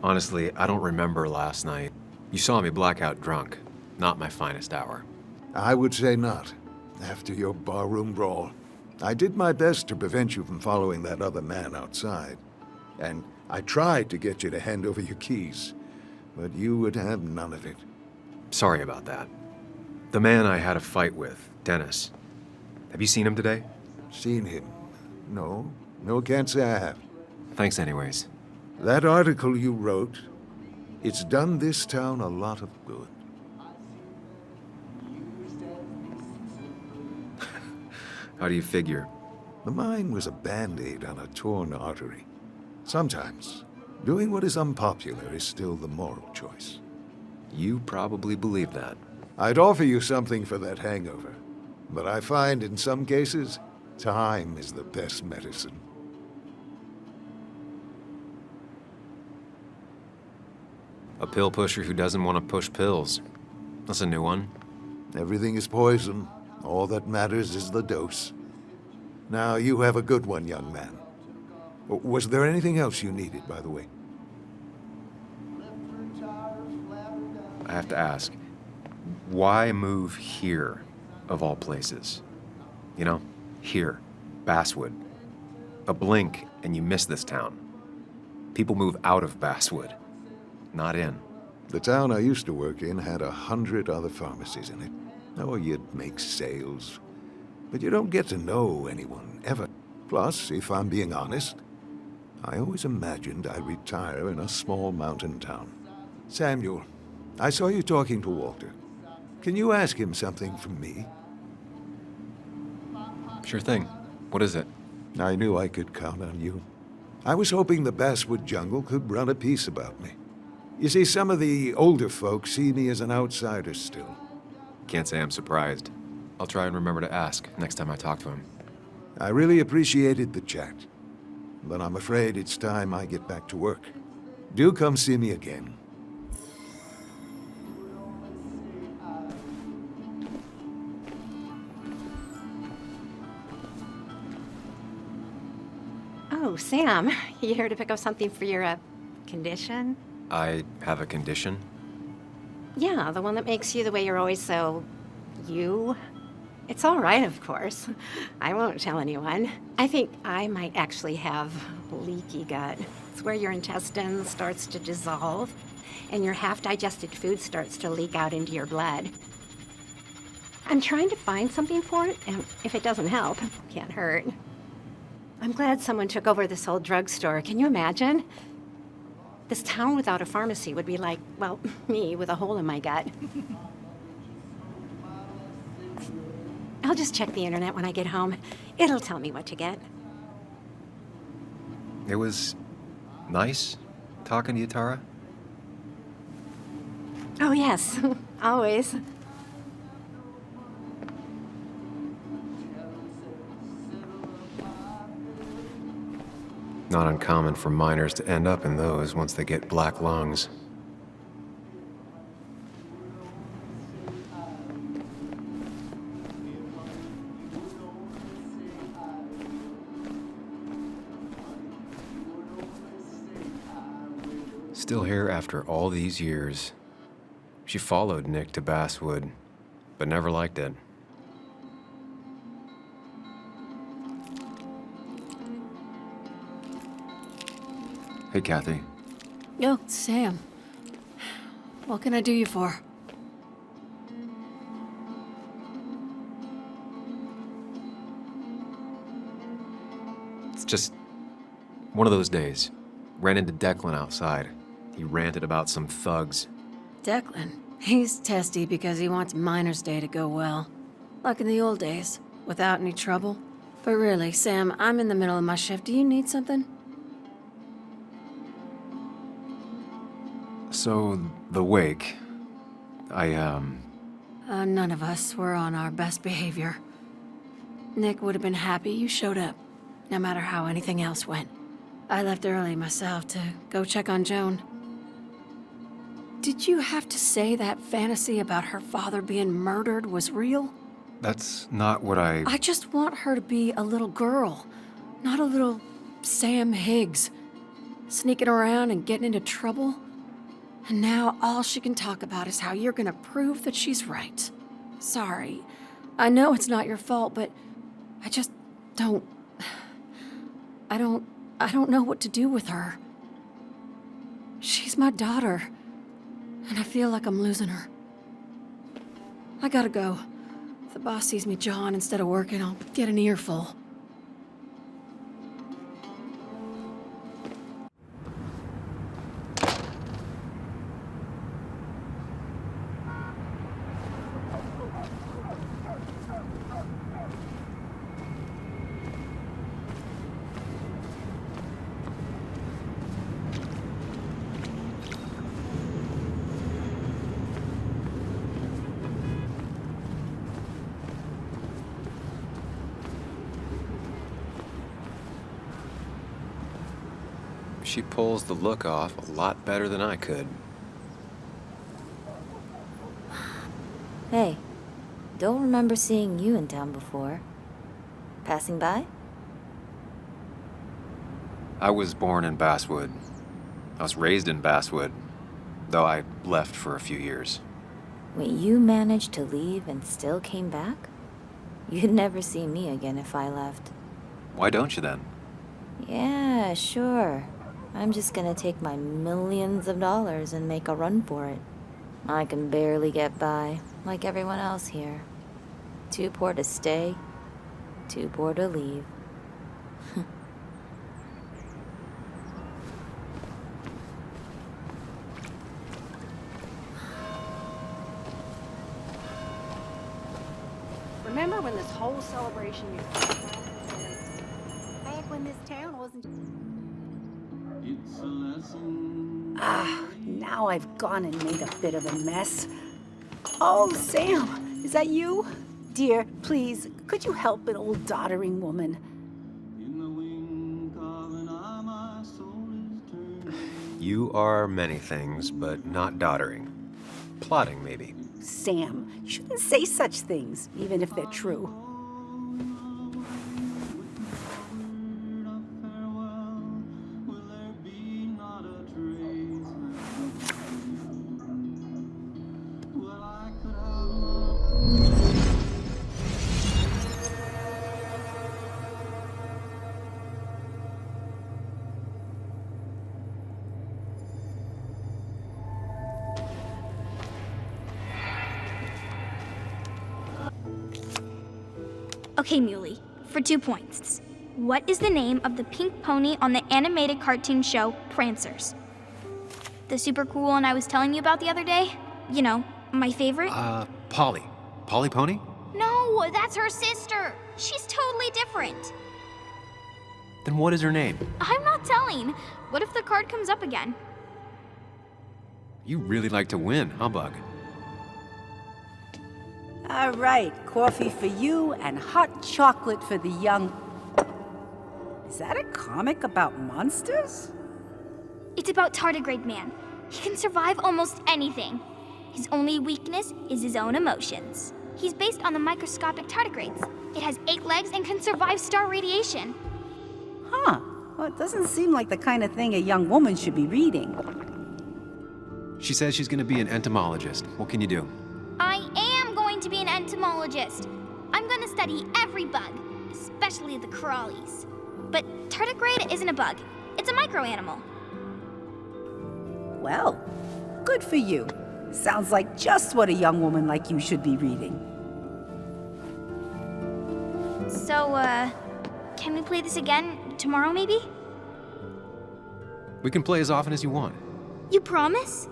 Honestly, I don't remember last night. You saw me blackout drunk. Not my finest hour. I would say not. After your barroom brawl. I did my best to prevent you from following that other man outside. And I tried to get you to hand over your keys. But you would have none of it. Sorry about that. The man I had a fight with, Dennis. Have you seen him today? Seen him? No. No, can't say I have. Thanks anyways. That article you wrote, it's done this town a lot of good. How do you figure? The mine was a band-aid on a torn artery. Sometimes, doing what is unpopular is still the moral choice. You probably believe that. I'd offer you something for that hangover, but I find in some cases, time is the best medicine. A pill pusher who doesn't want to push pills. That's a new one. Everything is poison. All that matters is the dose. Now, you have a good one, young man. Was there anything else you needed, by the way? I have to ask, why move here, of all places? You know, here, Basswood. A blink and you miss this town. People move out of Basswood, not in. The town I used to work in had 100 other pharmacies in it. Oh, you'd make sales. But you don't get to know anyone, ever. Plus, if I'm being honest, I always imagined I'd retire in a small mountain town. Samuel, I saw you talking to Walter. Can you ask him something from me? Sure thing. What is it? I knew I could count on you. I was hoping the Basswood jungle could run a piece about me. You see, some of the older folks see me as an outsider still. Can't say I'm surprised. I'll try and remember to ask next time I talk to him. I really appreciated the chat, but I'm afraid it's time I get back to work. Do come see me again. Oh, Sam, you here to pick up something for your, condition? I have a condition? Yeah, the one that makes you the way you're always so... you? It's all right, of course. I won't tell anyone. I think I might actually have leaky gut. It's where your intestine starts to dissolve, and your half-digested food starts to leak out into your blood. I'm trying to find something for it, and if it doesn't help, it can't hurt. I'm glad someone took over this old drugstore. Can you imagine? This town without a pharmacy would be like, well, me with a hole in my gut. I'll just check the internet when I get home. It'll tell me what to get. It was nice talking to you, Tara. Oh, yes. Always. Not uncommon for miners to end up in those once they get black lungs. Still here after all these years. She followed Nick to Basswood, but never liked it. Hey, Kathy. Oh, Sam. What can I do you for? It's just one of those days. Ran into Declan outside. He ranted about some thugs. Declan. He's testy because he wants Miner's Day to go well. Like in the old days, without any trouble. But really, Sam, I'm in the middle of my shift. Do you need something? So, the wake. None of us were on our best behavior. Nick would have been happy you showed up, no matter how anything else went. I left early myself to go check on Joan. Did you have to say that fantasy about her father being murdered was real? That's not what I just want her to be a little girl, not a little Sam Higgs, sneaking around and getting into trouble. And now all she can talk about is how you're gonna prove that she's right. Sorry. I know it's not your fault, but I just don't... I don't know what to do with her. She's my daughter, and I feel like I'm losing her. I gotta go. If the boss sees me jawing instead of working, I'll get an earful. She pulls the look off a lot better than I could. Hey, don't remember seeing you in town before. Passing by? I was born in Basswood. I was raised in Basswood, though I left for a few years. Wait, you managed to leave and still came back? You'd never see me again if I left. Why don't you then? Yeah, sure. I'm just gonna take my millions of dollars and make a run for it. I can barely get by, like everyone else here. Too poor to stay, too poor to leave. Remember when this whole celebration back when this town wasn't... now I've gone and made a bit of a mess. Oh, Sam, is that you? Dear, please, could you help an old doddering woman? You are many things, but not doddering. Plotting, maybe. Sam, you shouldn't say such things, even if they're true. Okay, Muley, for 2 points. What is the name of the pink pony on the animated cartoon show Prancers? The super cool one I was telling you about the other day? You know, my favorite? Polly. Polly Pony? No, that's her sister. She's totally different. Then what is her name? I'm not telling. What if the card comes up again? You really like to win, huh, Bug? All right, coffee for you and hot chocolate for the young... Is that a comic about monsters? It's about Tardigrade Man. He can survive almost anything. His only weakness is his own emotions. He's based on the microscopic tardigrades. It has 8 legs and can survive star radiation. Huh. Well, it doesn't seem like the kind of thing a young woman should be reading. She says she's gonna be an entomologist. What can you do? I am going to be an entomologist. I'm going to study every bug, especially the crawlies. But tardigrade isn't a bug. It's a microanimal. Well, good for you. Sounds like just what a young woman like you should be reading. So, can we play this again tomorrow, maybe? We can play as often as you want. You promise?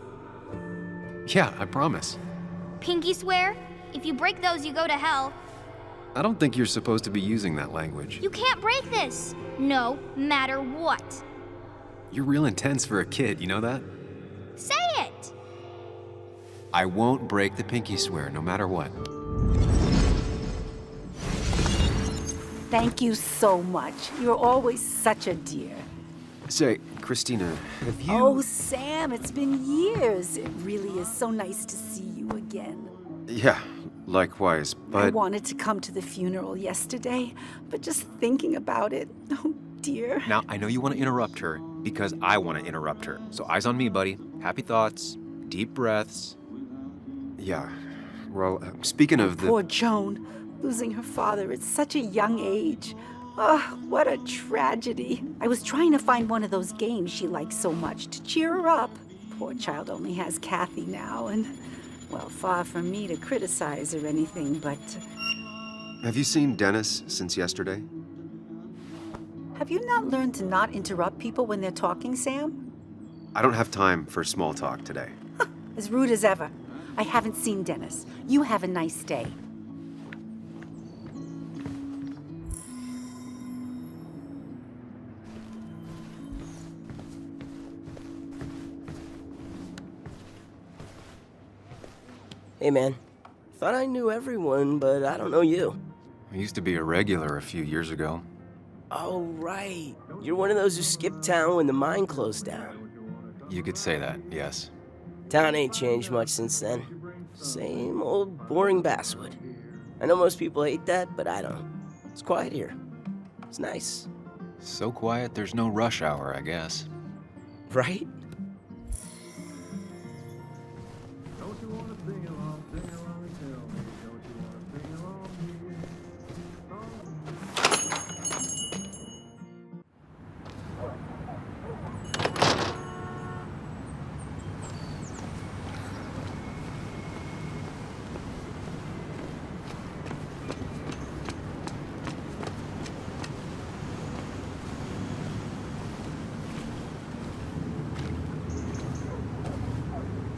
Yeah, I promise. Pinky swear? If you break those, you go to hell. I don't think you're supposed to be using that language. You can't break this. No matter what. You're real intense for a kid, you know that? Say it! I won't break the pinky swear, no matter what. Thank you so much. You're always such a dear. Say, Christina, have you... Oh, Sam, it's been years. It really is so nice to see you again. Yeah, likewise, but... I wanted to come to the funeral yesterday, but just thinking about it, oh dear. Now, I know you want to interrupt her, because I want to interrupt her. So eyes on me, buddy. Happy thoughts, deep breaths. Yeah, well, speaking of the... Poor Joan, losing her father at such a young age. Oh, what a tragedy. I was trying to find one of those games she likes so much to cheer her up. Poor child only has Kathy now, and, well, far from me to criticize or anything, but... Have you seen Dennis since yesterday? Have you not learned to not interrupt people when they're talking, Sam? I don't have time for small talk today. As rude as ever. I haven't seen Dennis. You have a nice day. Hey, man. Thought I knew everyone, but I don't know you. I used to be a regular a few years ago. Oh, right. You're one of those who skipped town when the mine closed down. You could say that, yes. Town ain't changed much since then. Same old boring Basswood. I know most people hate that, but I don't. It's quiet here. It's nice. So quiet, there's no rush hour, I guess. Right?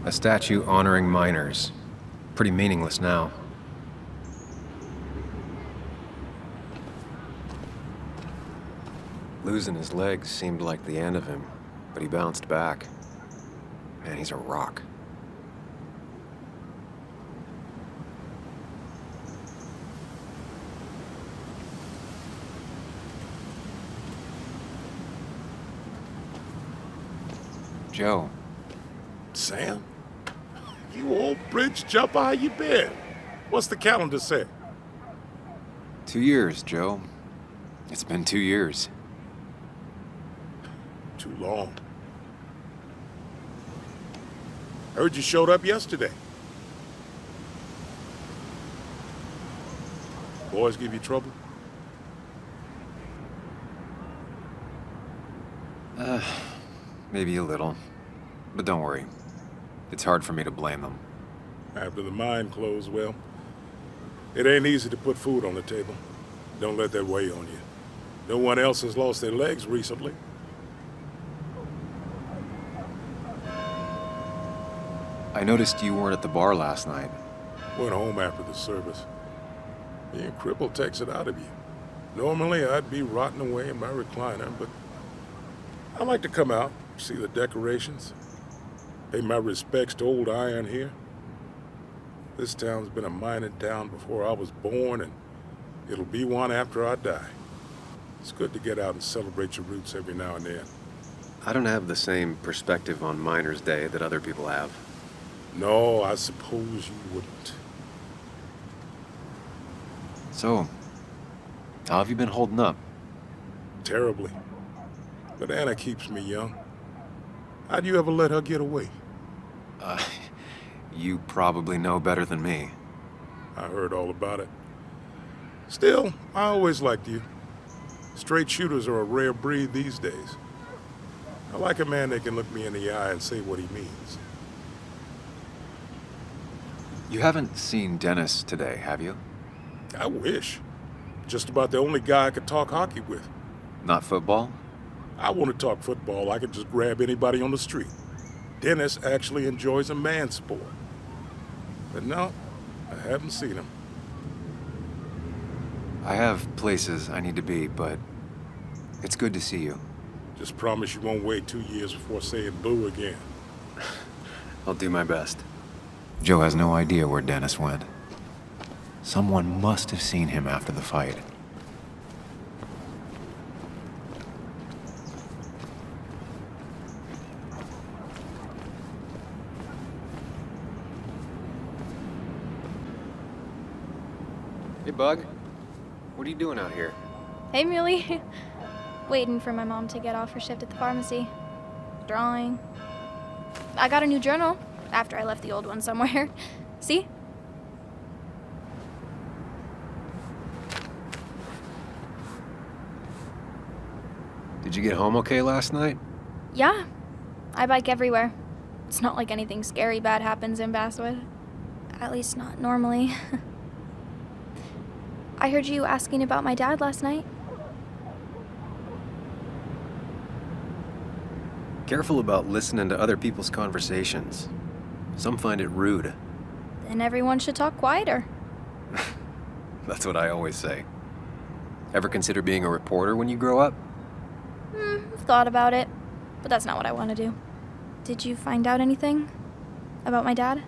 A statue honoring miners. Pretty meaningless now. Losing his legs seemed like the end of him, but he bounced back. Man, he's a rock. Joe. Sam? You old bridge jumper, how you been? What's the calendar say? 2 years, Joe. It's been 2 years. Too long. Heard you showed up yesterday. Boys give you trouble? Maybe a little. But don't worry. It's hard for me to blame them. After the mine closed, well, it ain't easy to put food on the table. Don't let that weigh on you. No one else has lost their legs recently. I noticed you weren't at the bar last night. Went home after the service. Being crippled takes it out of you. Normally, I'd be rotting away in my recliner, but I like to come out, see the decorations, pay my respects to old iron here. This town's been a mining town before I was born, and it'll be one after I die. It's good to get out and celebrate your roots every now and then. I don't have the same perspective on Miner's Day that other people have. No, I suppose you wouldn't. So, how have you been holding up? Terribly. But Anna keeps me young. How'd you ever let her get away? You probably know better than me. I heard all about it. Still, I always liked you. Straight shooters are a rare breed these days. I like a man that can look me in the eye and say what he means. You haven't seen Dennis today, have you? I wish. Just about the only guy I could talk hockey with. Not football? I want to talk football. I can just grab anybody on the street. Dennis actually enjoys a man sport. But no, I haven't seen him. I have places I need to be, but it's good to see you. Just promise you won't wait 2 years before saying boo again. I'll do my best. Joe has no idea where Dennis went. Someone must have seen him after the fight. Hey, Bug. What are you doing out here? Hey, Muley. Waiting for my mom to get off her shift at the pharmacy. Drawing. I got a new journal after I left the old one somewhere. See? Did you get home okay last night? Yeah. I bike everywhere. It's not like anything scary bad happens in Basswood. At least not normally. I heard you asking about my dad last night. Careful about listening to other people's conversations. Some find it rude. Then everyone should talk quieter. That's what I always say. Ever consider being a reporter when you grow up? I've thought about it, but that's not what I want to do. Did you find out anything about my dad?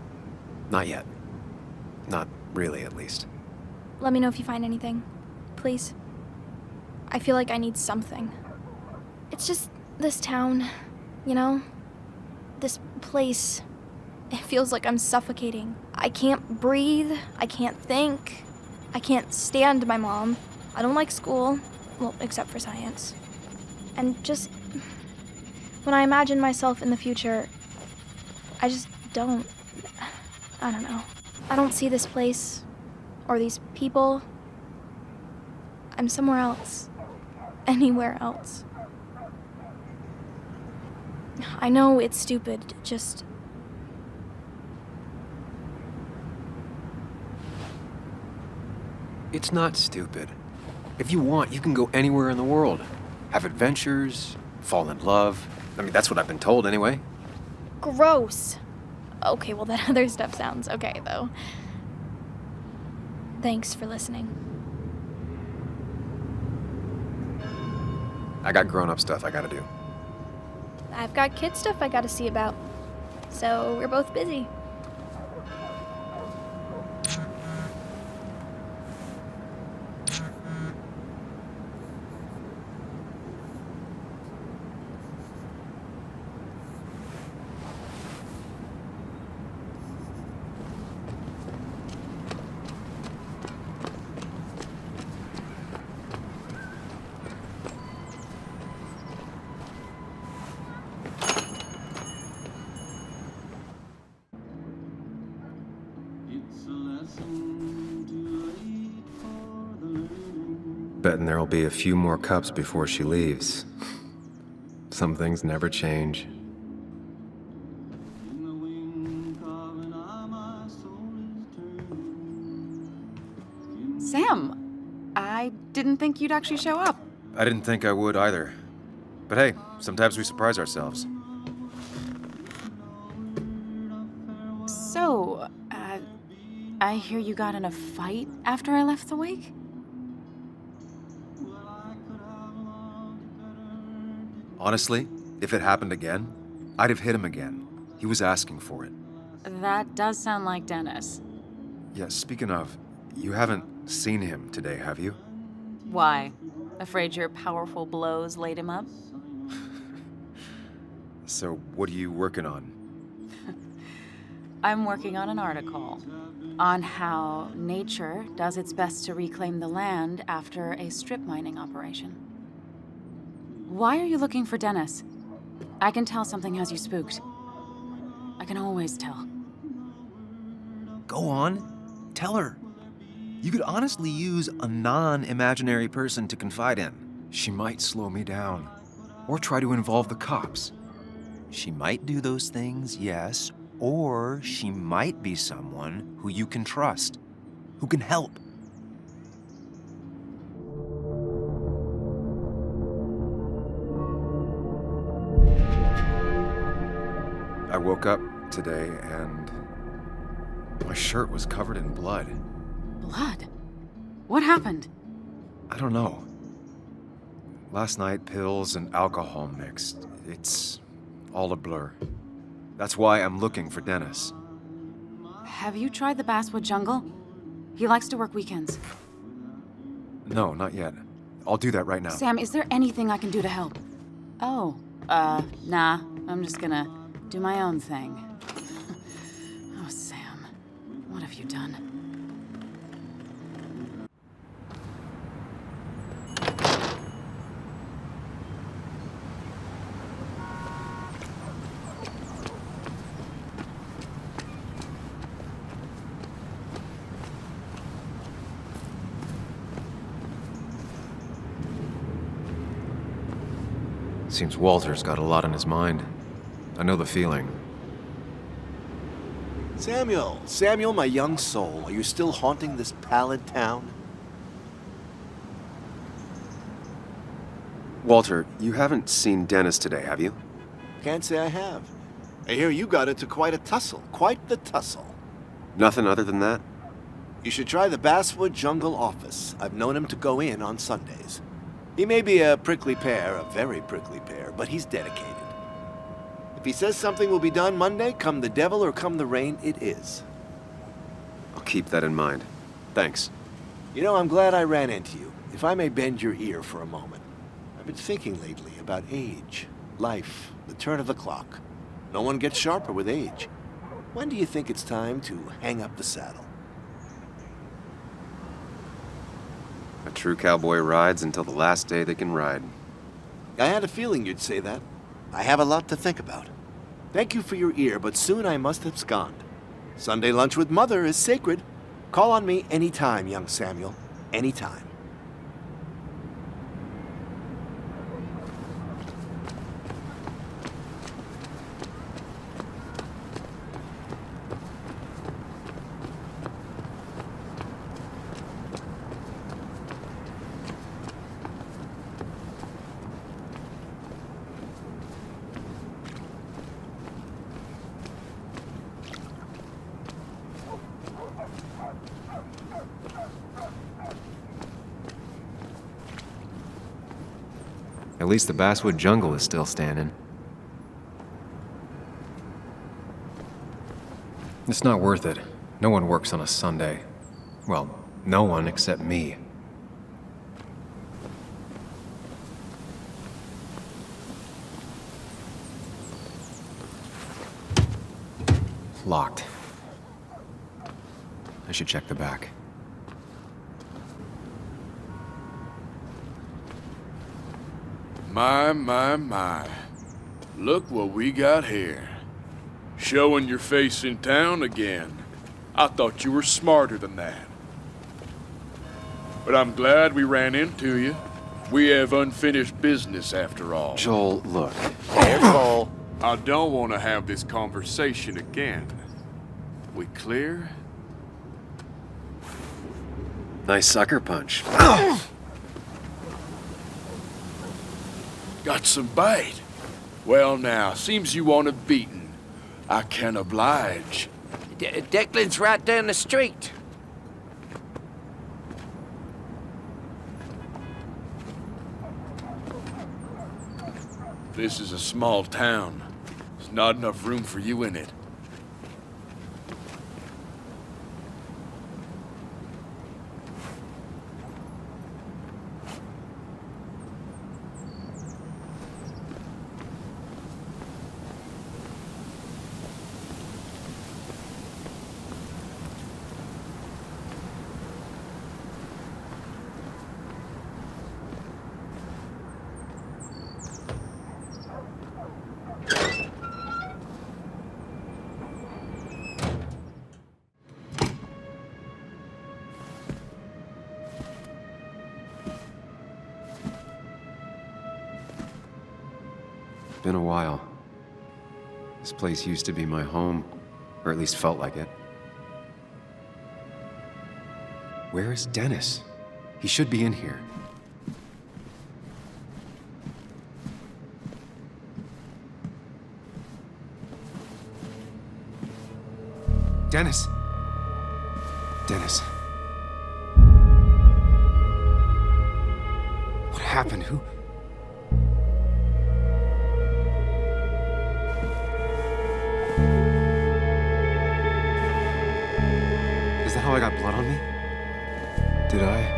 Not yet. Not really, at least. Let me know if you find anything, please. I feel like I need something. It's just this town, you know? This place. It feels like I'm suffocating. I can't breathe. I can't think. I can't stand my mom. I don't like school. Well, except for science. And just when I imagine myself in the future, I just don't. I don't know. I don't see this place or these people. I'm somewhere else. Anywhere else. I know it's stupid, just... It's not stupid. If you want, you can go anywhere in the world. Have adventures, fall in love. I mean, that's what I've been told anyway. Gross. Okay, well, that other stuff sounds okay, though. Thanks for listening. I got grown-up stuff I gotta do. I've got kid stuff I gotta see about. So we're both busy. Betting there'll be a few more cups before she leaves. Some things never change. Sam, I didn't think you'd actually show up. I didn't think I would either. But hey, sometimes we surprise ourselves. So, I hear you got in a fight after I left the wake? Honestly, if it happened again, I'd have hit him again. He was asking for it. That does sound like Dennis. Yeah, speaking of, you haven't seen him today, have you? Why? Afraid your powerful blows laid him up? So, what are you working on? I'm working on an article on how nature does its best to reclaim the land after a strip mining operation. Why are you looking for Dennis? I can tell something has you spooked. I can always tell. Go on, tell her. You could honestly use a non-imaginary person to confide in. She might slow me down, or try to involve the cops. She might do those things, yes, or she might be someone who you can trust, who can help. I woke up today and my shirt was covered in blood. Blood? What happened? I don't know. Last night, pills and alcohol mixed. It's all a blur. That's why I'm looking for Dennis. Have you tried the Basswood jungle? He likes to work weekends. No, not yet. I'll do that right now. Sam, is there anything I can do to help? Oh, nah. I'm just gonna do my own thing. Oh, Sam. What have you done? Seems Walter's got a lot on his mind. I know the feeling. Samuel, my young soul, are you still haunting this pallid town? Walter, you haven't seen Dennis today, have you? Can't say I have. I hear you got into quite a tussle. Quite the tussle. Nothing other than that? You should try the Basswood Jungle office. I've known him to go in on Sundays. He may be a prickly pear, a very prickly pear, but he's dedicated. If he says something will be done Monday, come the devil or come the rain, it is. I'll keep that in mind. Thanks. You know, I'm glad I ran into you. If I may bend your ear for a moment. I've been thinking lately about age, life, the turn of the clock. No one gets sharper with age. When do you think it's time to hang up the saddle? A true cowboy rides until the last day they can ride. I had a feeling you'd say that. I have a lot to think about. Thank you for your ear, but soon I must abscond. Sunday lunch with Mother is sacred. Call on me anytime, young Samuel. Anytime. At least the Basswood jungle is still standing. It's not worth it. No one works on a Sunday. Well, no one except me. Locked. I should check the back. My. Look what we got here. Showing your face in town again. I thought you were smarter than that. But I'm glad we ran into you. We have unfinished business after all. Joel, look. Careful. I don't want to have this conversation again. We clear? Nice sucker punch. Got some bite. Well now, seems you want a beating. I can oblige. Declan's right down the street. This is a small town. There's not enough room for you in it. been a while. This place used to be my home, or at least felt like it. Where is Dennis? He should be in here. Dennis! Dennis. What happened? Who? Is that how I got blood on me? Did I?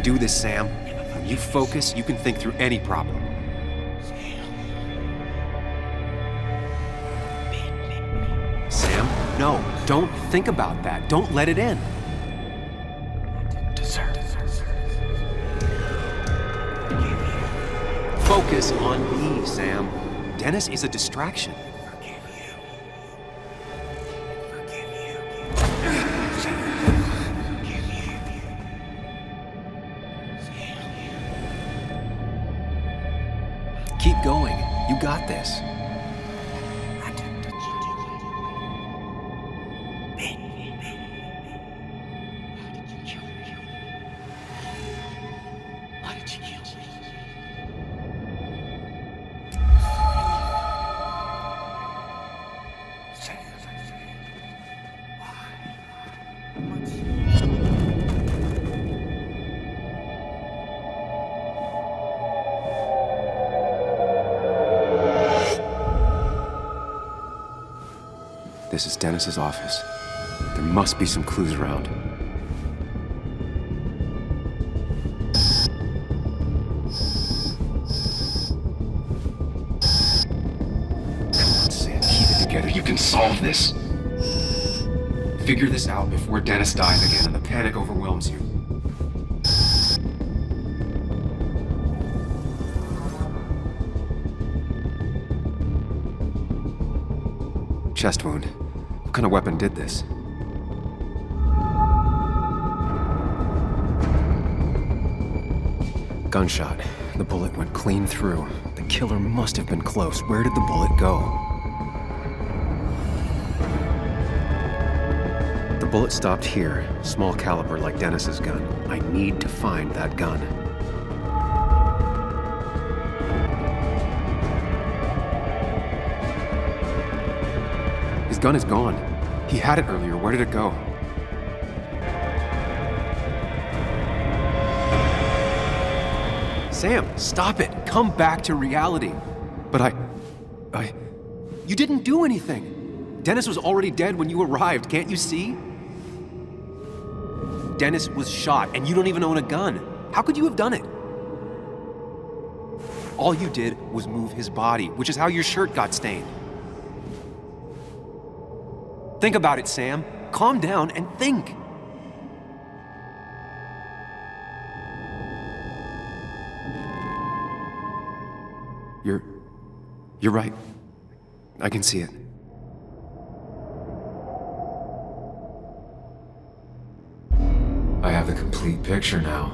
Do this, Sam. When you focus, you can think through any problem. Sam, no, don't think about that. Don't let it in. Focus on me, Sam. Dennis is a distraction. Keep going. You got this. This is Dennis's office. There must be some clues around. Come on, Sam, keep it together. You can solve this. Figure this out before Dennis dies again and the panic overwhelms you. Chest wound. What kind of weapon did this? Gunshot. The bullet went clean through. The killer must have been close. Where did the bullet go? The bullet stopped here. Small caliber like Dennis's gun. I need to find that gun. His gun is gone. He had it earlier. Where did it go? Sam, stop it. Come back to reality. But You didn't do anything. Dennis was already dead when you arrived. Can't you see? Dennis was shot, and you don't even own a gun. How could you have done it? All you did was move his body, which is how your shirt got stained. Think about it, Sam. Calm down and think. You're right. I can see it. I have the complete picture now.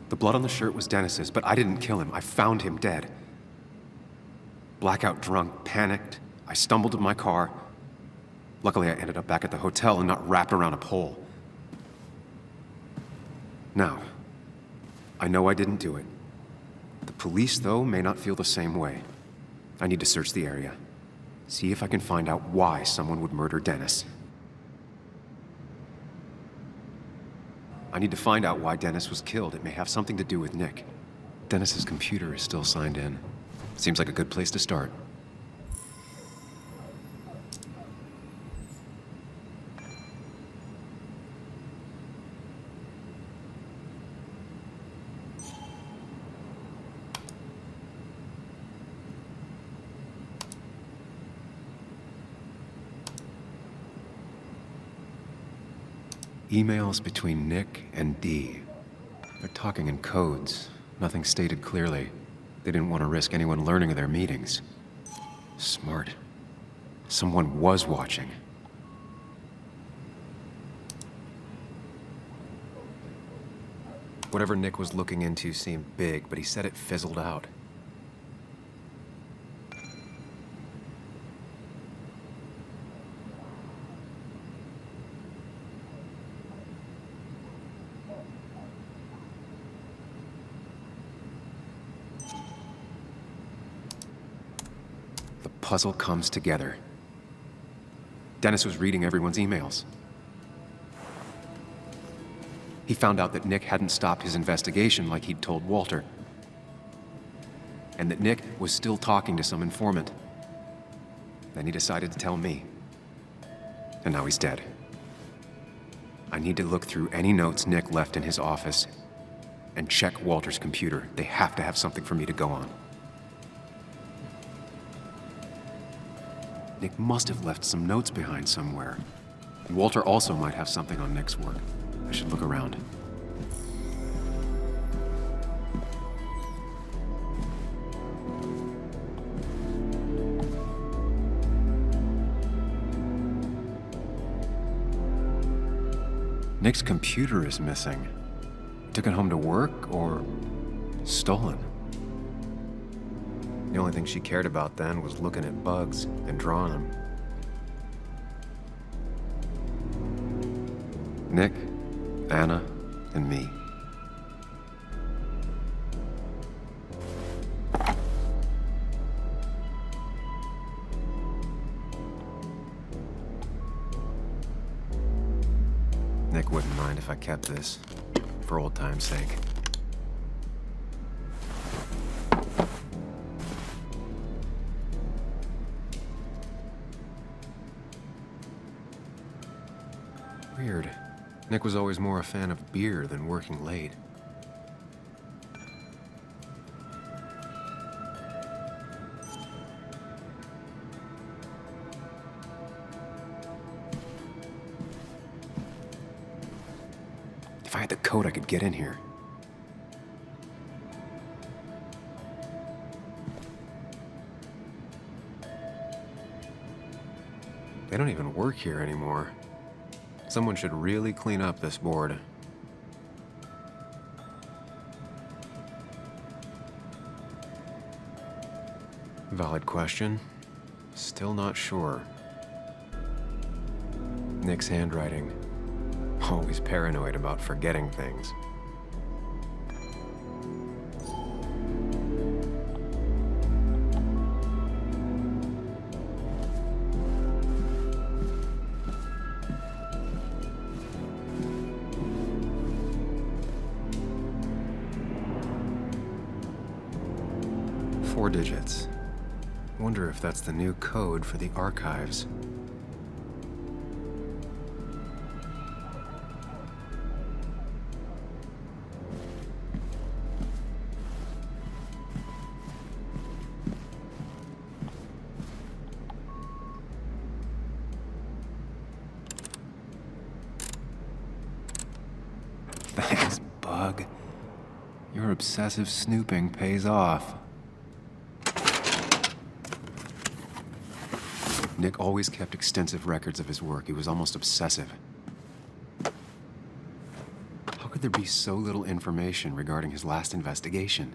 The blood on the shirt was Dennis's, but I didn't kill him. I found him dead. Blackout drunk, panicked. I stumbled to my car. Luckily, I ended up back at the hotel and not wrapped around a pole. Now, I know I didn't do it. The police, though, may not feel the same way. I need to search the area. See if I can find out why someone would murder Dennis. I need to find out why Dennis was killed. It may have something to do with Nick. Dennis's computer is still signed in. Seems like a good place to start. Emails between Nick and Dee. They're talking in codes. Nothing stated clearly. They didn't want to risk anyone learning of their meetings. Smart. Someone was watching. Whatever Nick was looking into seemed big, but he said it fizzled out. Puzzle comes together. Dennis was reading everyone's emails. He found out that Nick hadn't stopped his investigation like he'd told Walter. And that Nick was still talking to some informant. Then he decided to tell me. And now he's dead. I need to look through any notes Nick left in his office and check Walter's computer. They have to have something for me to go on. Nick must have left some notes behind somewhere. Walter also might have something on Nick's work. I should look around. Nick's computer is missing. Took it home to work or stolen? The only thing she cared about then was looking at bugs and drawing them. Nick, Anna, and me. Nick wouldn't mind if I kept this, for old time's sake. Weird. Nick was always more a fan of beer than working late. If I had the code, I could get in here. They don't even work here anymore. Someone should really clean up this board. Valid question. Still not sure. Nick's handwriting. Always paranoid about forgetting things. Four digits. Wonder if that's the new code for the archives. Thanks, Bug. Your obsessive snooping pays off. Nick always kept extensive records of his work. He was almost obsessive. How could could there be so little information regarding his last investigation?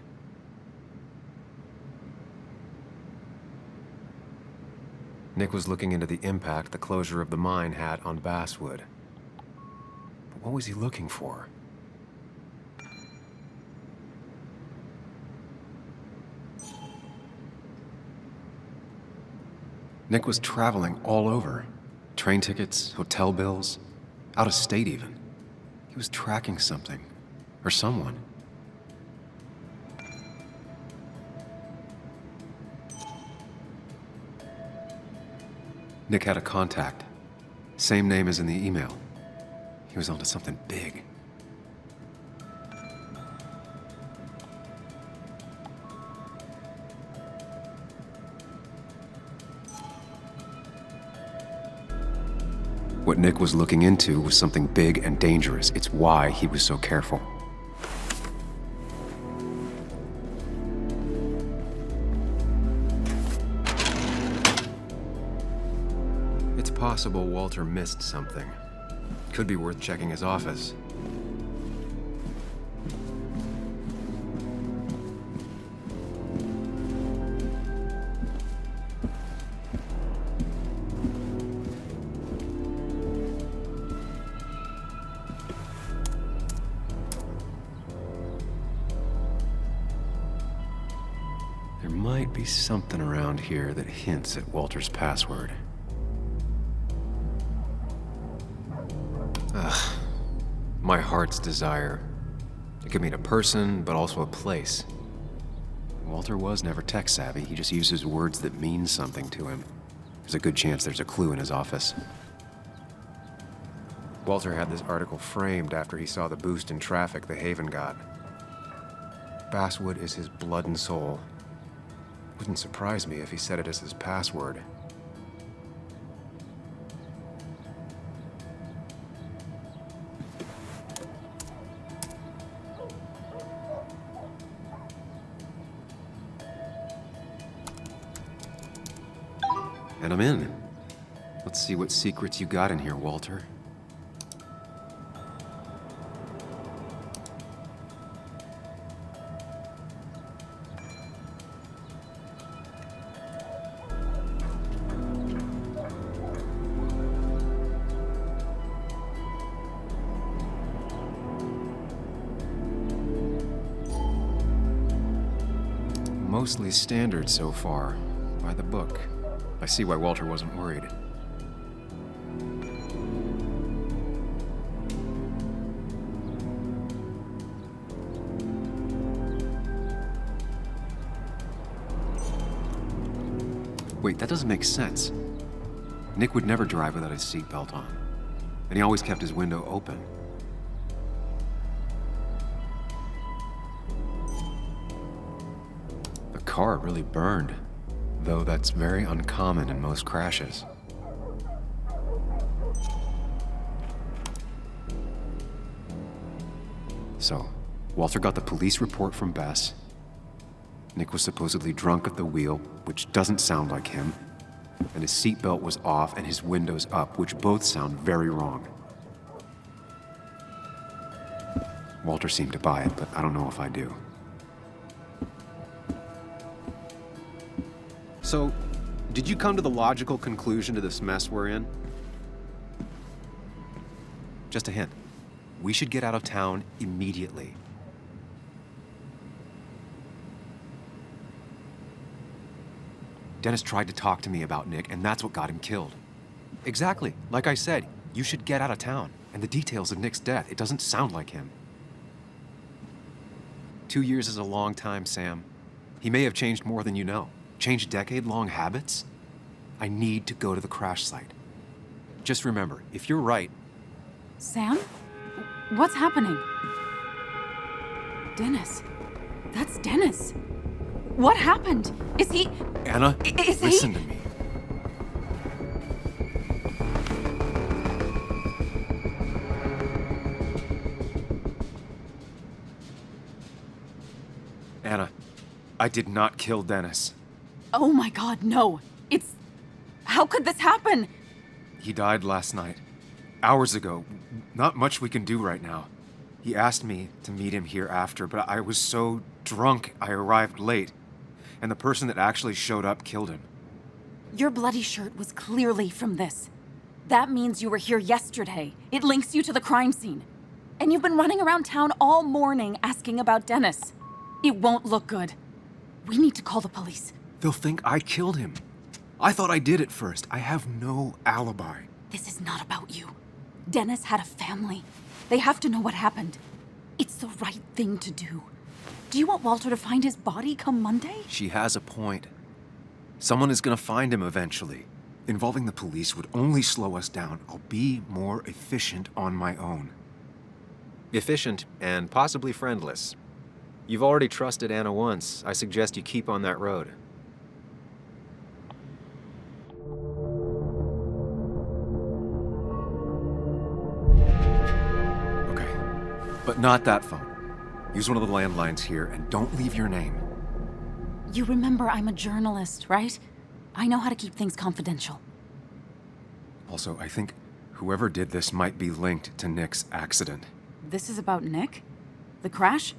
Nick was looking into the impact the closure of the mine had on Basswood. But what was he looking for? Nick was traveling all over. Train tickets, hotel bills, out of state even. He was tracking something, or someone. Nick had a contact. Same name as in the email. He was onto something big. What Nick was looking into was something big and dangerous. It's why he was so careful. It's possible Walter missed something. Could be worth checking his office. There might be something around here that hints at Walter's password. Ugh. My heart's desire. It could mean a person, but also a place. Walter was never tech-savvy. He just uses words that mean something to him. There's a good chance there's a clue in his office. Walter had this article framed after he saw the boost in traffic the Haven got. Basswood is his blood and soul. Wouldn't surprise me if he said it as his password. And I'm in. Let's see what secrets you got in here, Walter. Mostly standard so far, by the book. I see why Walter wasn't worried. Wait, that doesn't make sense. Nick would never drive without his seatbelt on, and he always kept his window open. The car really burned, though that's very uncommon in most crashes. So, Walter got the police report from Bess. Nick was supposedly drunk at the wheel, which doesn't sound like him, and his seatbelt was off and his windows up, which both sound very wrong. Walter seemed to buy it, but I don't know if I do. So, did you come to the logical conclusion to this mess we're in? Just a hint. We should get out of town immediately. Dennis tried to talk to me about Nick, and that's what got him killed. Exactly. Like I said, you should get out of town. And the details of Nick's death, it doesn't sound like him. 2 years is a long time, Sam. He may have changed more than you know. Changed decade-long habits? I need to go to the crash site. Just remember, if you're right... Sam? What's happening? Dennis. That's Dennis. What happened? Is he... Anna, is listen to me. Anna, I did not kill Dennis. Oh my God, no. It's... How could this happen? He died last night. Hours ago. Not much we can do right now. He asked me to meet him here after, but I was so drunk I arrived late. And the person that actually showed up killed him. Your bloody shirt was clearly from this. That means you were here yesterday. It links you to the crime scene. And you've been running around town all morning asking about Dennis. It won't look good. We need to call the police. They'll think I killed him. I thought I did at first. I have no alibi. This is not about you. Dennis had a family. They have to know what happened. It's the right thing to do. Do you want Walter to find his body come Monday? She has a point. Someone is gonna find him eventually. Involving the police would only slow us down. I'll be more efficient on my own. Efficient and possibly friendless. You've already trusted Anna once. I suggest you keep on that road. Okay, but not that phone. Use one of the landlines here and don't leave your name. You remember I'm a journalist, right? I know how to keep things confidential. Also, I think whoever did this might be linked to Nick's accident. This is about Nick? The crash?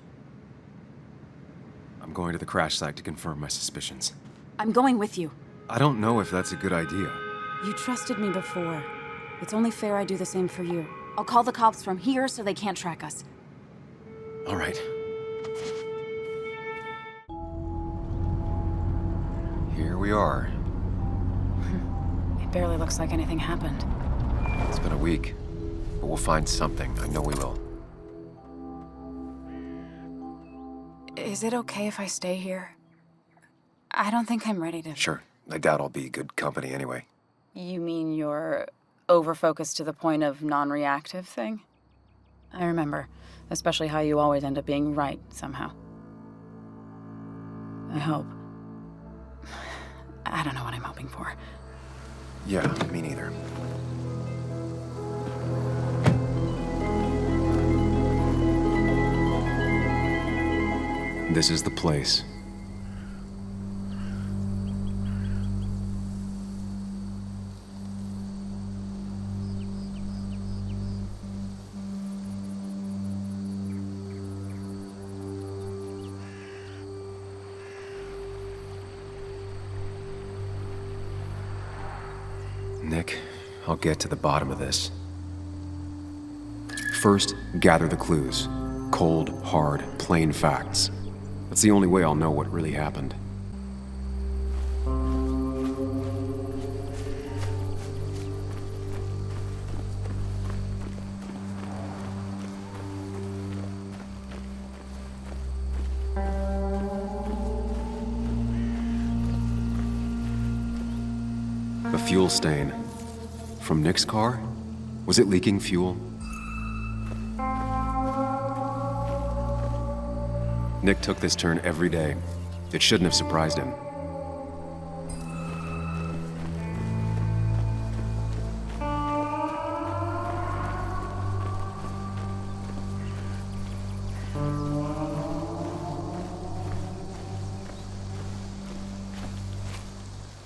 I'm going to the crash site to confirm my suspicions. I'm going with you. I don't know if that's a good idea. You trusted me before. It's only fair I do the same for you. I'll call the cops from here so they can't track us. All right. Here we are. It barely looks like anything happened. It's been a week, but we'll find something. I know we will. Is it okay if I stay here? I don't think I'm ready to... Sure. I doubt I'll be good company anyway. You mean you're over-focused to the point of non-reactive thing? I remember, especially how you always end up being right somehow. I hope. I don't know what I'm hoping for. Yeah, me neither. This is the place. Nick, I'll get to the bottom of this. First, gather the clues. Cold, hard, plain facts. That's the only way I'll know what really happened. A fuel stain. From Nick's car? Was it leaking fuel? Nick took this turn every day. It shouldn't have surprised him.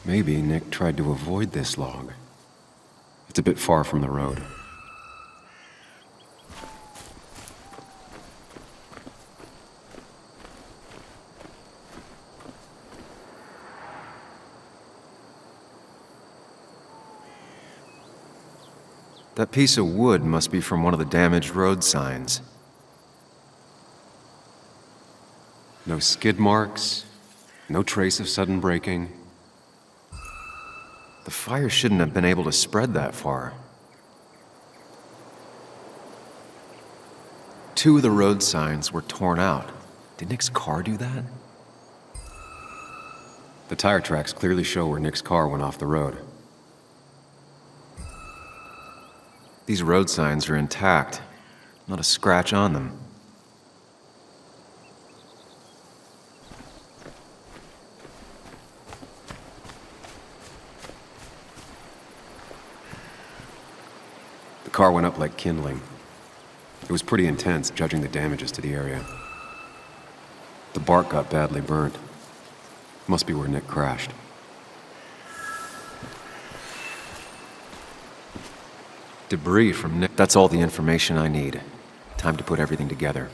Maybe Nick tried to avoid this log. It's a bit far from the road. That piece of wood must be from one of the damaged road signs. No skid marks, no trace of sudden braking. The fire shouldn't have been able to spread that far. Two of the road signs were torn out. Did Nick's car do that? The tire tracks clearly show where Nick's car went off the road. These road signs are intact, not a scratch on them. The car went up like kindling. It was pretty intense, judging the damages to the area. The bark got badly burnt. Must be where Nick crashed. Debris from Nick. That's all the information I need. Time to put everything together.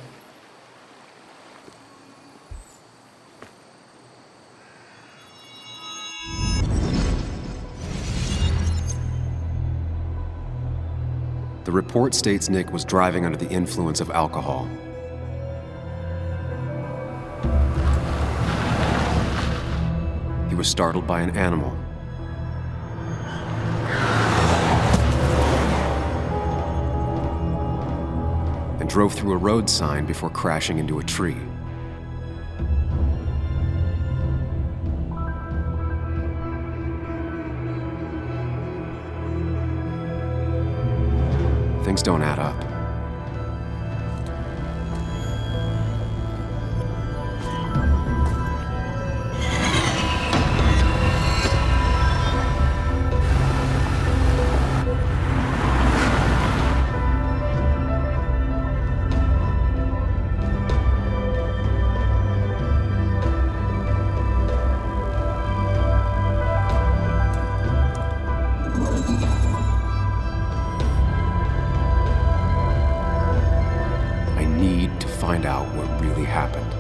The report states Nick was driving under the influence of alcohol. He was startled by an animal. And drove through a road sign before crashing into a tree. Things don't add up. Find out what really happened.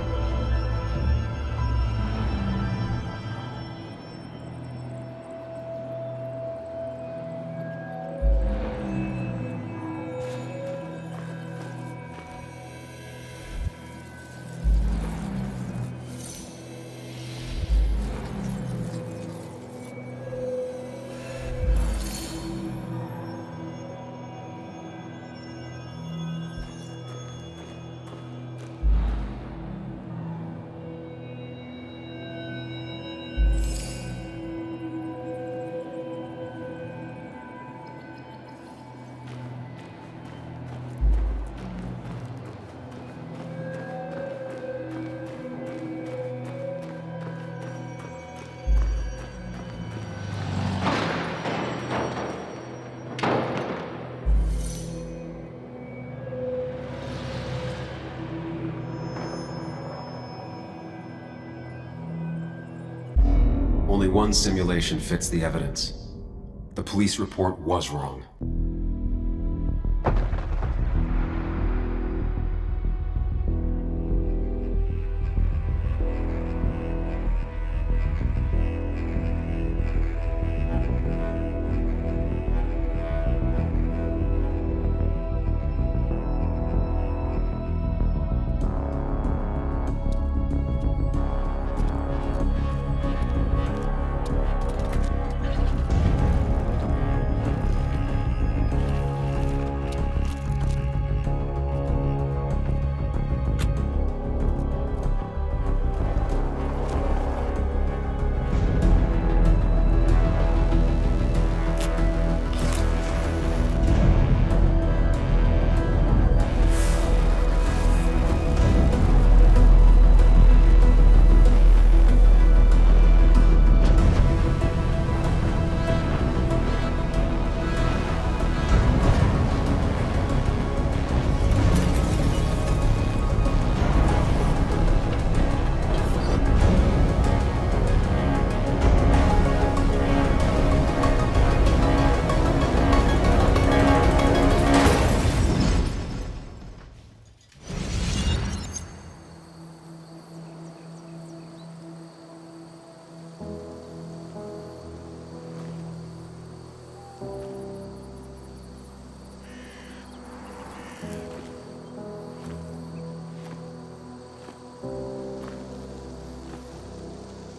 Only one simulation fits the evidence. The police report was wrong.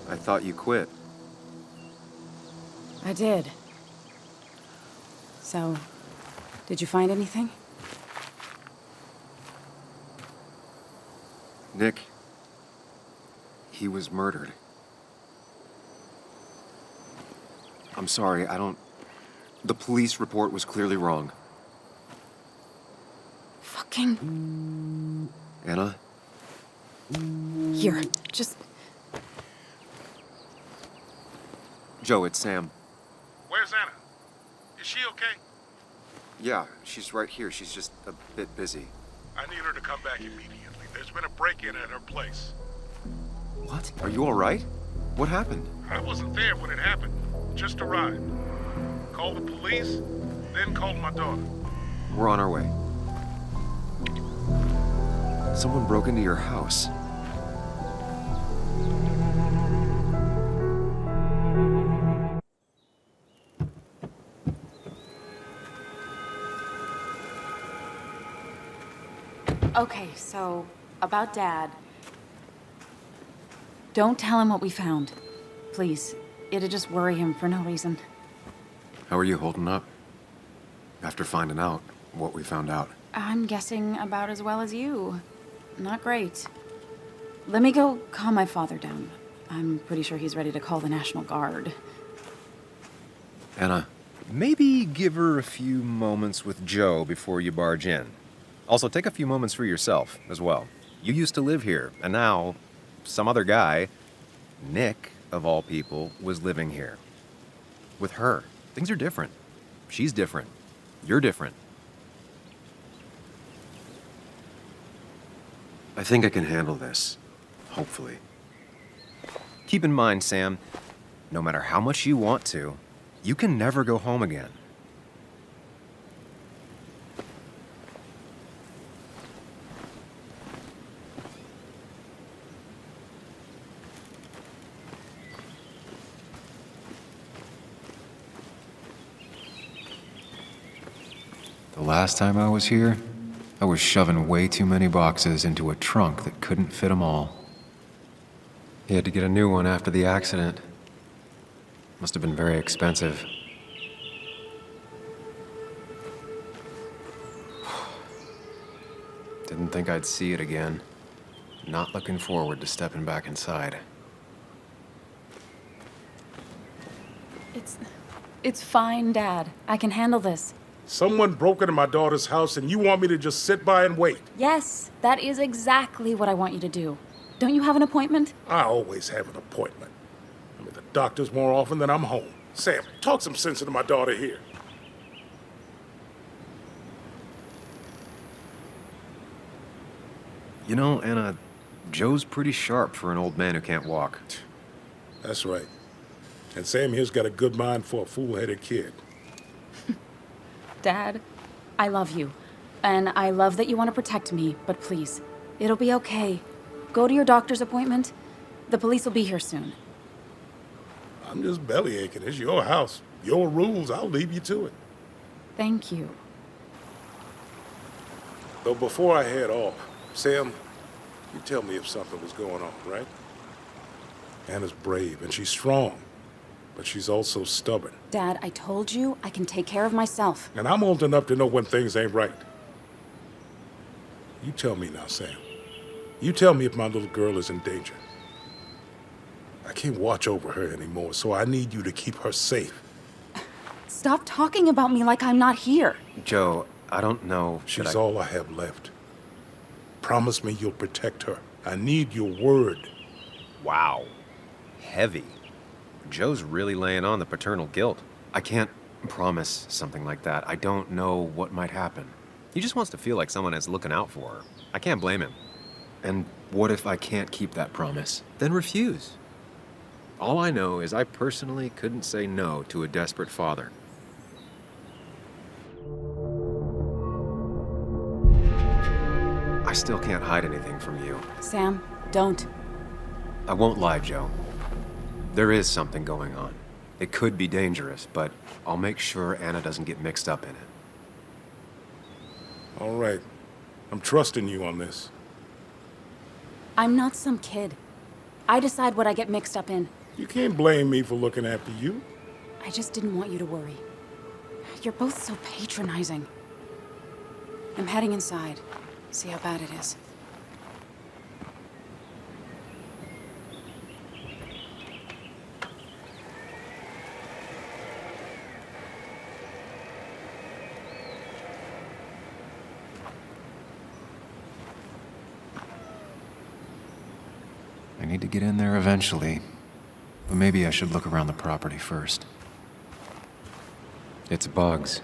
I thought you quit. I did. So, did you find anything? Nick, he was murdered. I'm sorry, the police report was clearly wrong. Fucking... Anna? Here, just... Joe, it's Sam. Where's Anna? Is she okay? Yeah, she's right here. She's just a bit busy. I need her to come back immediately. There's been a break-in at her place. What? Are you all right? What happened? I wasn't there when it happened. Just arrived. Called the police, then called my daughter. We're on our way. Someone broke into your house. Okay, so about Dad. Don't tell him what we found. Please. It'd just worry him for no reason. How are you holding up? After finding out what we found out. I'm guessing about as well as you. Not great. Let me go calm my father down. I'm pretty sure he's ready to call the National Guard. Anna. Maybe give her a few moments with Joe before you barge in. Also, take a few moments for yourself as well. You used to live here, and now some other guy, Nick, of all people, was living here. With her. Things are different. She's different. You're different. I think I can handle this. Hopefully. Keep in mind, Sam, no matter how much you want to, you can never go home again. The last time I was here, I was shoving way too many boxes into a trunk that couldn't fit them all. He had to get a new one after the accident. Must have been very expensive. Didn't think I'd see it again. Not looking forward to stepping back inside. It's fine, Dad. I can handle this. Someone broke into my daughter's house and you want me to just sit by and wait? Yes, that is exactly what I want you to do. Don't you have an appointment? I always have an appointment. I'm at the doctor's more often than I'm home. Sam, talk some sense into my daughter here. You know, Anna, Joe's pretty sharp for an old man who can't walk. That's right. And Sam here's got a good mind for a fool-headed kid. Dad, I love you. And I love that you want to protect me, but please, it'll be okay. Go to your doctor's appointment. The police will be here soon. I'm just bellyaching. It's your house. Your rules. I'll leave you to it. Thank you. Though before I head off, Sam, you tell me if something was going on, right? Anna's brave and she's strong, but she's also stubborn. Dad, I told you I can take care of myself. And I'm old enough to know when things ain't right. You tell me now, Sam. You tell me if my little girl is in danger. I can't watch over her anymore, so I need you to keep her safe. Stop talking about me like I'm not here. Joe, I don't know. She's all I have left. Promise me you'll protect her. I need your word. Wow. Heavy. Joe's really laying on the paternal guilt. I can't promise something like that. I don't know what might happen. He just wants to feel like someone is looking out for her. I can't blame him. And what if I can't keep that promise? Then refuse. All I know is I personally couldn't say no to a desperate father. I still can't hide anything from you. Sam, don't. I won't lie, Joe. There is something going on. It could be dangerous, but I'll make sure Anna doesn't get mixed up in it. All right. I'm trusting you on this. I'm not some kid. I decide what I get mixed up in. You can't blame me for looking after you. I just didn't want you to worry. You're both so patronizing. I'm heading inside. See how bad it is. I need to get in there eventually, but maybe I should look around the property first. It's Bugs.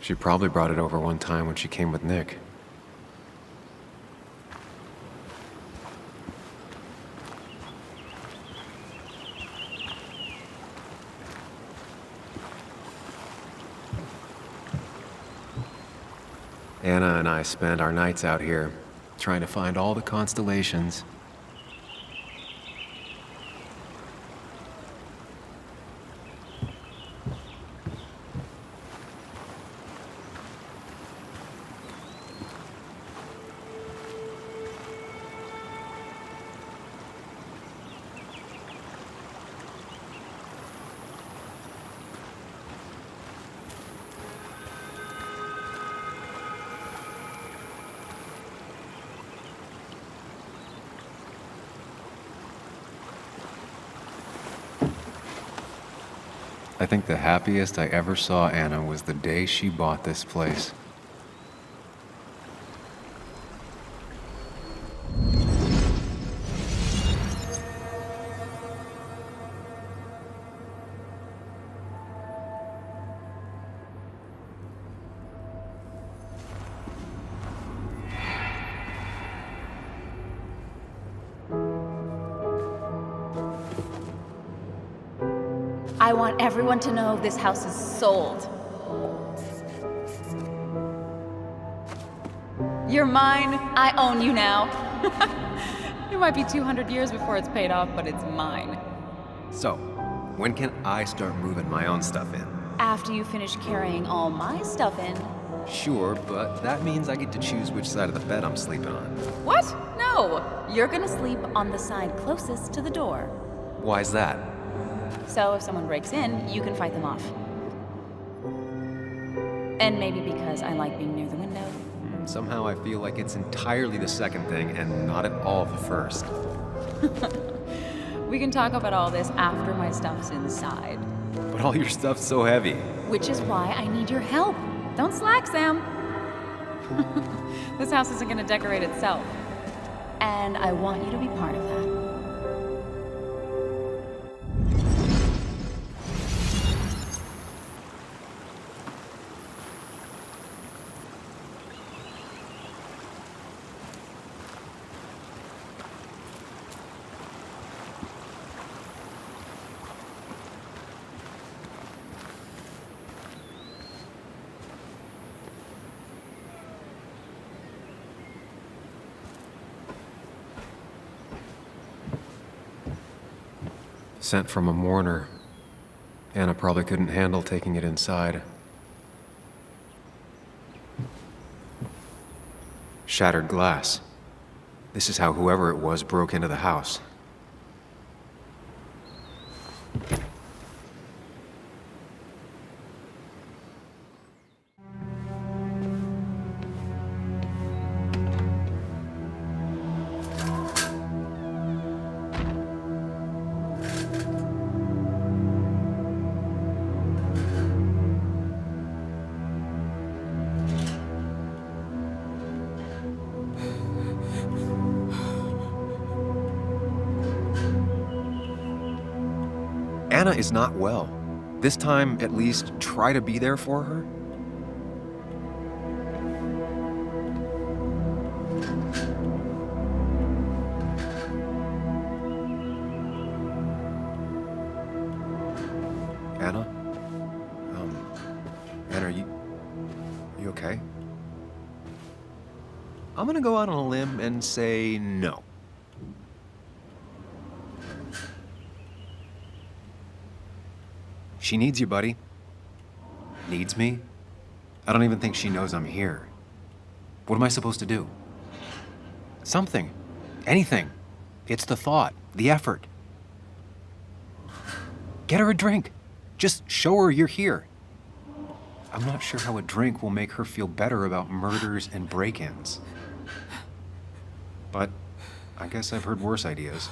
She probably brought it over one time when she came with Nick. Anna and I spend our nights out here, trying to find all the constellations. I think the happiest I ever saw Anna was the day she bought this place. I want everyone to know this house is sold. You're mine. I own you now. It might be 200 years before it's paid off, but it's mine. So, when can I start moving my own stuff in? After you finish carrying all my stuff in. Sure, but that means I get to choose which side of the bed I'm sleeping on. What? No. You're gonna sleep on the side closest to the door. Why's that? So if someone breaks in, you can fight them off. And maybe because I like being near the window. Somehow I feel like it's entirely the second thing and not at all the first. We can talk about all this after my stuff's inside. But all your stuff's so heavy. Which is why I need your help. Don't slack, Sam. This house isn't gonna decorate itself. And I want you to be part of that. Sent from a mourner. Anna probably couldn't handle taking it inside. Shattered glass. This is how whoever it was broke into the house. Anna is not well. This time, at least, try to be there for her. Anna? Anna, are you okay? I'm gonna go out on a limb and say no. She needs you, buddy. Needs me? I don't even think she knows I'm here. What am I supposed to do? Something. Anything. It's the thought, the effort. Get her a drink. Just show her you're here. I'm not sure how a drink will make her feel better about murders and break-ins. But I guess I've heard worse ideas.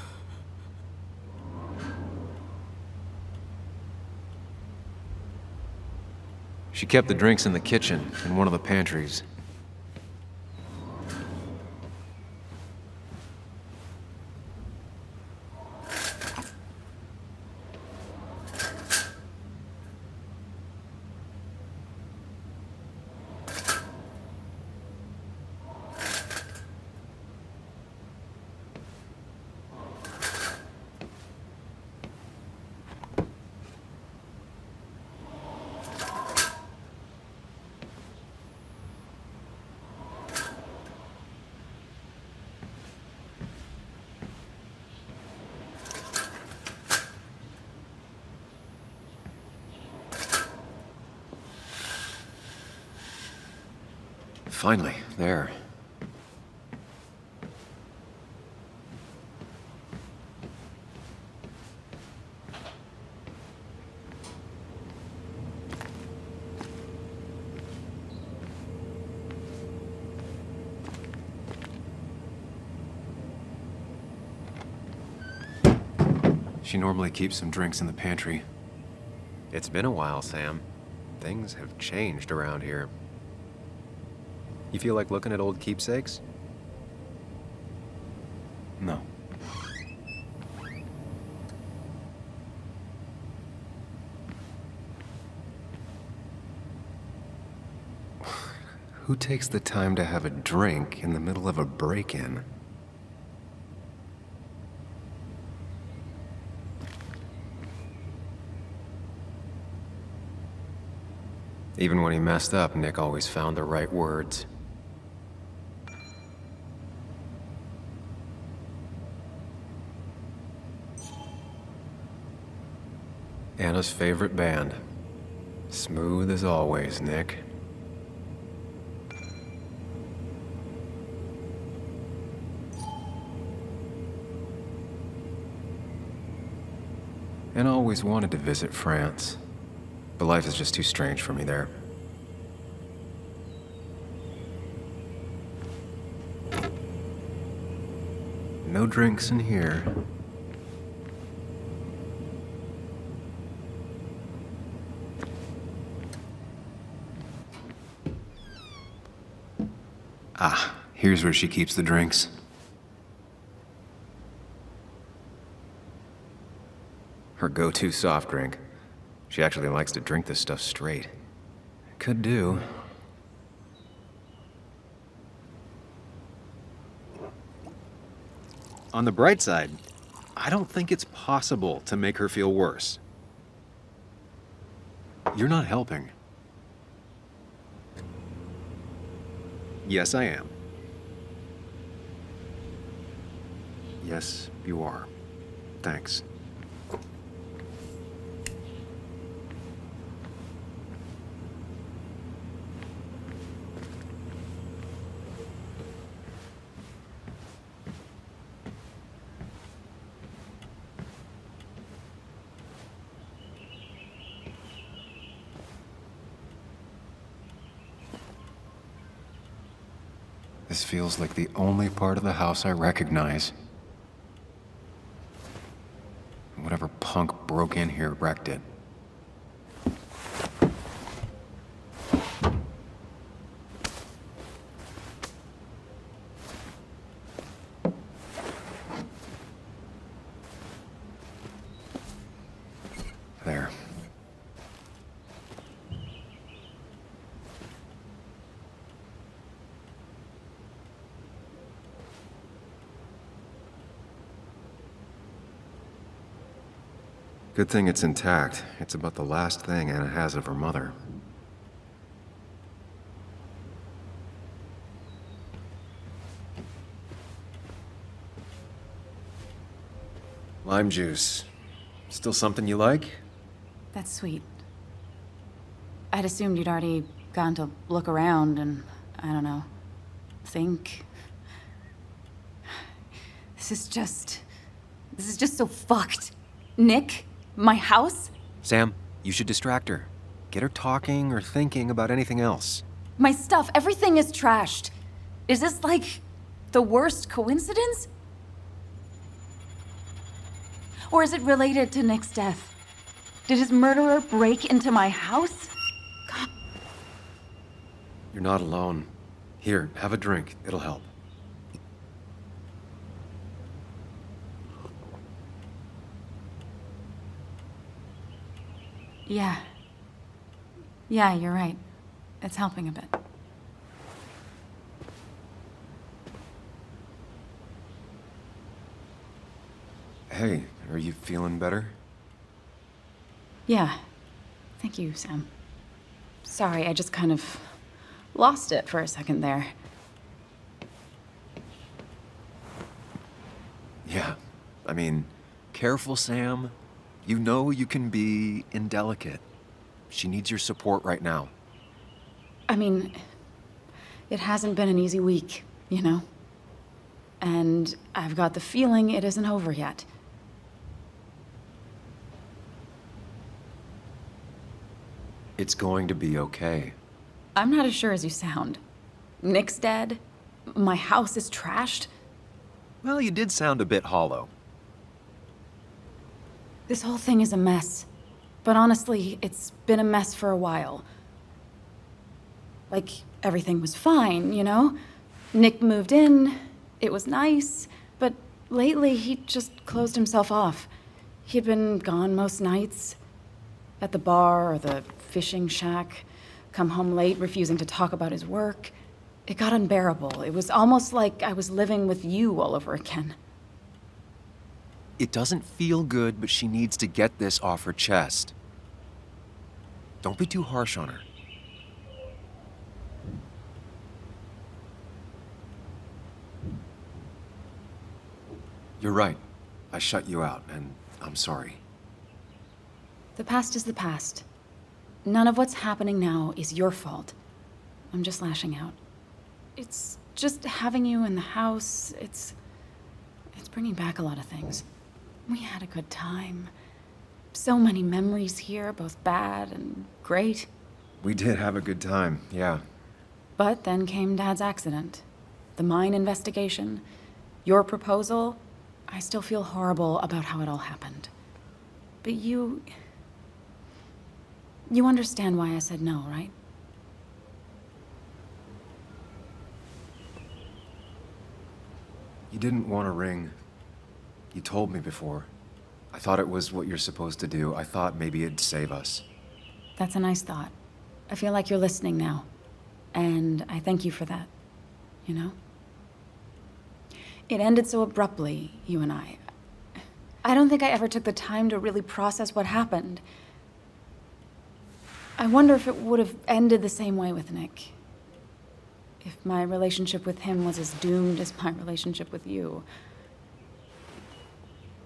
She kept the drinks in the kitchen, in one of the pantries. Finally, there. She normally keeps some drinks in the pantry. It's been a while, Sam. Things have changed around here. You feel like looking at old keepsakes? No. Who takes the time to have a drink in the middle of a break-in? Even when he messed up, Nick always found the right words. Anna's favorite band. Smooth as always, Nick. Anna always wanted to visit France, but life is just too strange for me there. No drinks in here. Ah, here's where she keeps the drinks. Her go-to soft drink. She actually likes to drink this stuff straight. Could do. On the bright side, I don't think it's possible to make her feel worse. You're not helping. Yes, I am. Yes, you are. Thanks. This feels like the only part of the house I recognize. Whatever punk broke in here wrecked it. There. Good thing it's intact. It's about the last thing Anna has of her mother. Lime juice. Still something you like? That's sweet. I'd assumed you'd already gone to look around and, I don't know, think. This is just so fucked. Nick? My house? Sam, you should distract her. Get her talking or thinking about anything else. My stuff, everything is trashed. Is this like the worst coincidence? Or is it related to Nick's death? Did his murderer break into my house? God. You're not alone. Here, have a drink. It'll help. Yeah, you're right. It's helping a bit. Hey, are you feeling better? Yeah. Thank you, Sam. Sorry, I just kind of lost it for a second there. Yeah. I mean, careful, Sam. You know you can be indelicate. She needs your support right now. I mean, It hasn't been an easy week, you know? And I've got the feeling it isn't over yet. It's going to be okay. I'm not as sure as you sound. Nick's dead. My house is trashed. Well, you did sound a bit hollow. This whole thing is a mess. But honestly, it's been a mess for a while. Like, everything was fine, you know? Nick moved in, it was nice, but lately he just closed himself off. He'd been gone most nights. At the bar or the fishing shack, come home late, refusing to talk about his work. It got unbearable. It was almost like I was living with you all over again. It doesn't feel good, but she needs to get this off her chest. Don't be too harsh on her. You're right. I shut you out, and I'm sorry. The past is the past. None of what's happening now is your fault. I'm just lashing out. It's just having you in the house, it's bringing back a lot of things. We had a good time. So many memories here, both bad and great. We did have a good time, yeah. But then came Dad's accident. The mine investigation. Your proposal. I still feel horrible about how it all happened. But you understand why I said no, right? You didn't want a ring. You told me before. I thought it was what you're supposed to do. I thought maybe it'd save us. That's a nice thought. I feel like you're listening now. And I thank you for that. You know? It ended so abruptly, you and I. I don't think I ever took the time to really process what happened. I wonder if it would have ended the same way with Nick. If my relationship with him was as doomed as my relationship with you.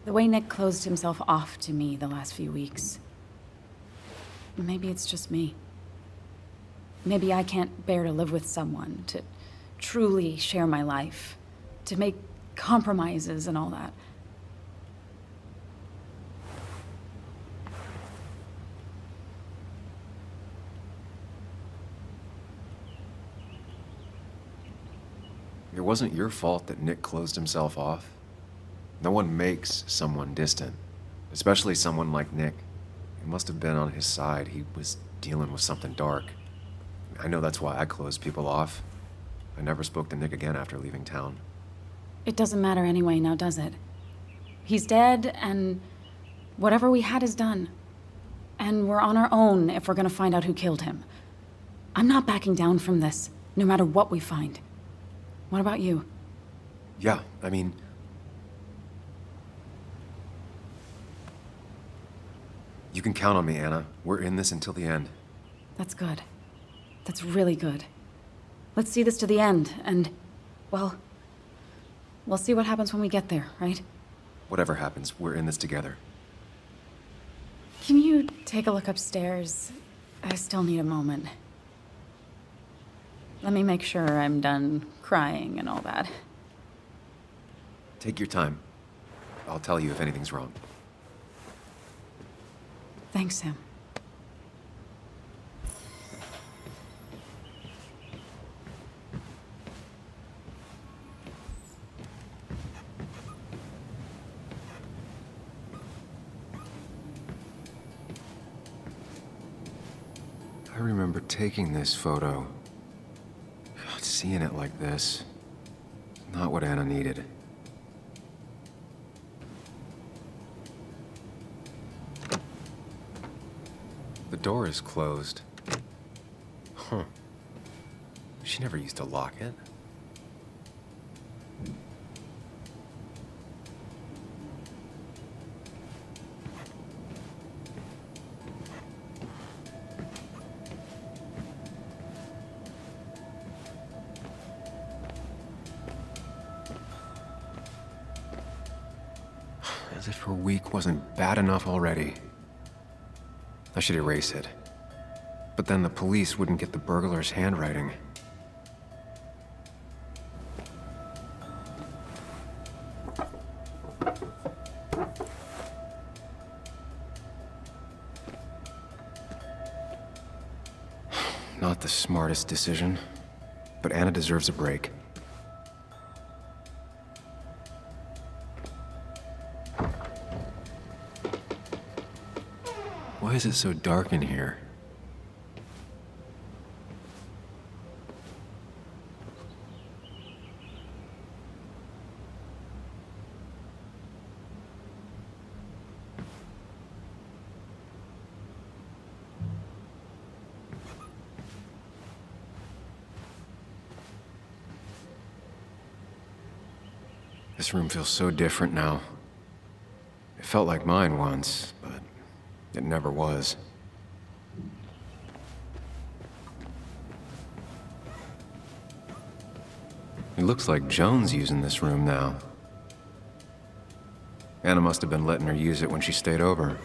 The way Nick closed himself off to me the last few weeks. Maybe it's just me. Maybe I can't bear to live with someone, to truly share my life, to make compromises and all that. It wasn't your fault that Nick closed himself off. No one makes someone distant, especially someone like Nick. It must have been on his side. He was dealing with something dark. I know that's why I closed people off. I never spoke to Nick again after leaving town. It doesn't matter anyway, now does it? He's dead, and whatever we had is done. And we're on our own if we're gonna find out who killed him. I'm not backing down from this, no matter what we find. What about you? Yeah, I mean... You can count on me, Anna. We're in this until the end. That's good. That's really good. Let's see this to the end, and, well, we'll see what happens when we get there, right? Whatever happens, we're in this together. Can you take a look upstairs? I still need a moment. Let me make sure I'm done crying and all that. Take your time. I'll tell you if anything's wrong. Thanks, Sam. I remember taking this photo. God, seeing it like this. Not what Anna needed. The door is closed. Huh. She never used to lock it. As if her week wasn't bad enough already. I should erase it. But then the police wouldn't get the burglar's handwriting. Not the smartest decision, but Anna deserves a break. Why is it so dark in here? This room feels so different now. It felt like mine once, but it never was. It looks like Joan's using this room now. Anna must have been letting her use it when she stayed over.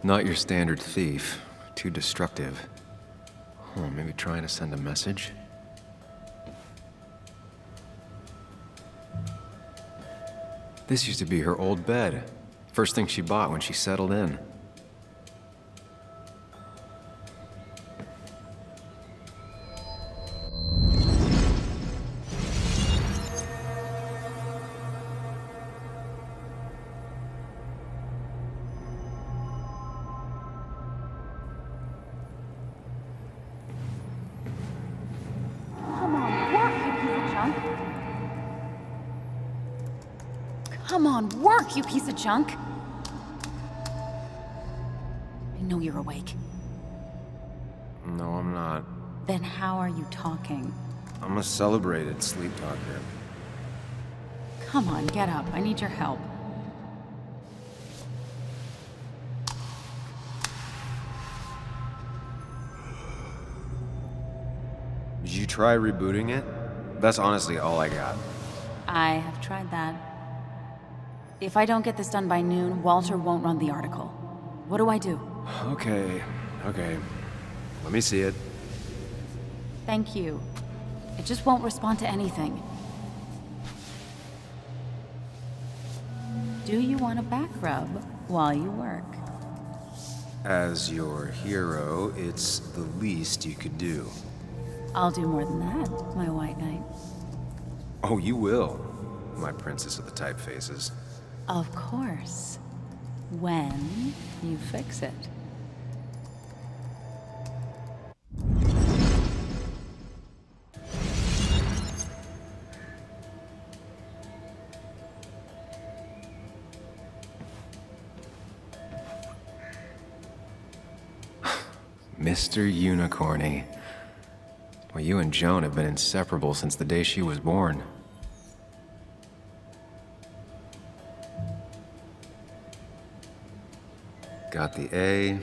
Not your standard thief. Too destructive. Oh, maybe trying to send a message? This used to be her old bed. First thing she bought when she settled in. Come on, work, you piece of junk! I know you're awake. No, I'm not. Then how are you talking? I'm a celebrated sleep talker. Come on, get up. I need your help. Did you try rebooting it? That's honestly all I got. I have tried that. If I don't get this done by noon, Walter won't run the article. What do I do? Okay. Let me see it. Thank you. It just won't respond to anything. Do you want a back rub while you work? As your hero, it's the least you could do. I'll do more than that, my white knight. Oh, you will, my princess of the typefaces. Of course. When you fix it. Mr. Unicorny. Well, you and Joan have been inseparable since the day she was born. Got the A,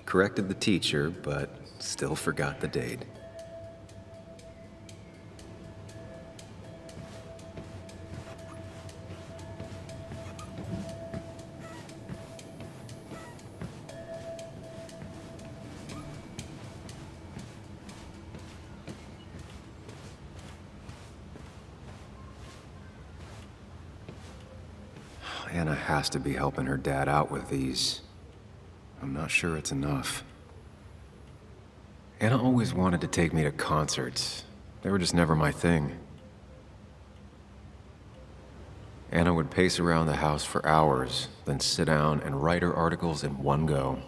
corrected the teacher, but still forgot the date. Anna has to be helping her dad out with these. I'm not sure it's enough. Anna always wanted to take me to concerts. They were just never my thing. Anna would pace around the house for hours, then sit down and write her articles in one go.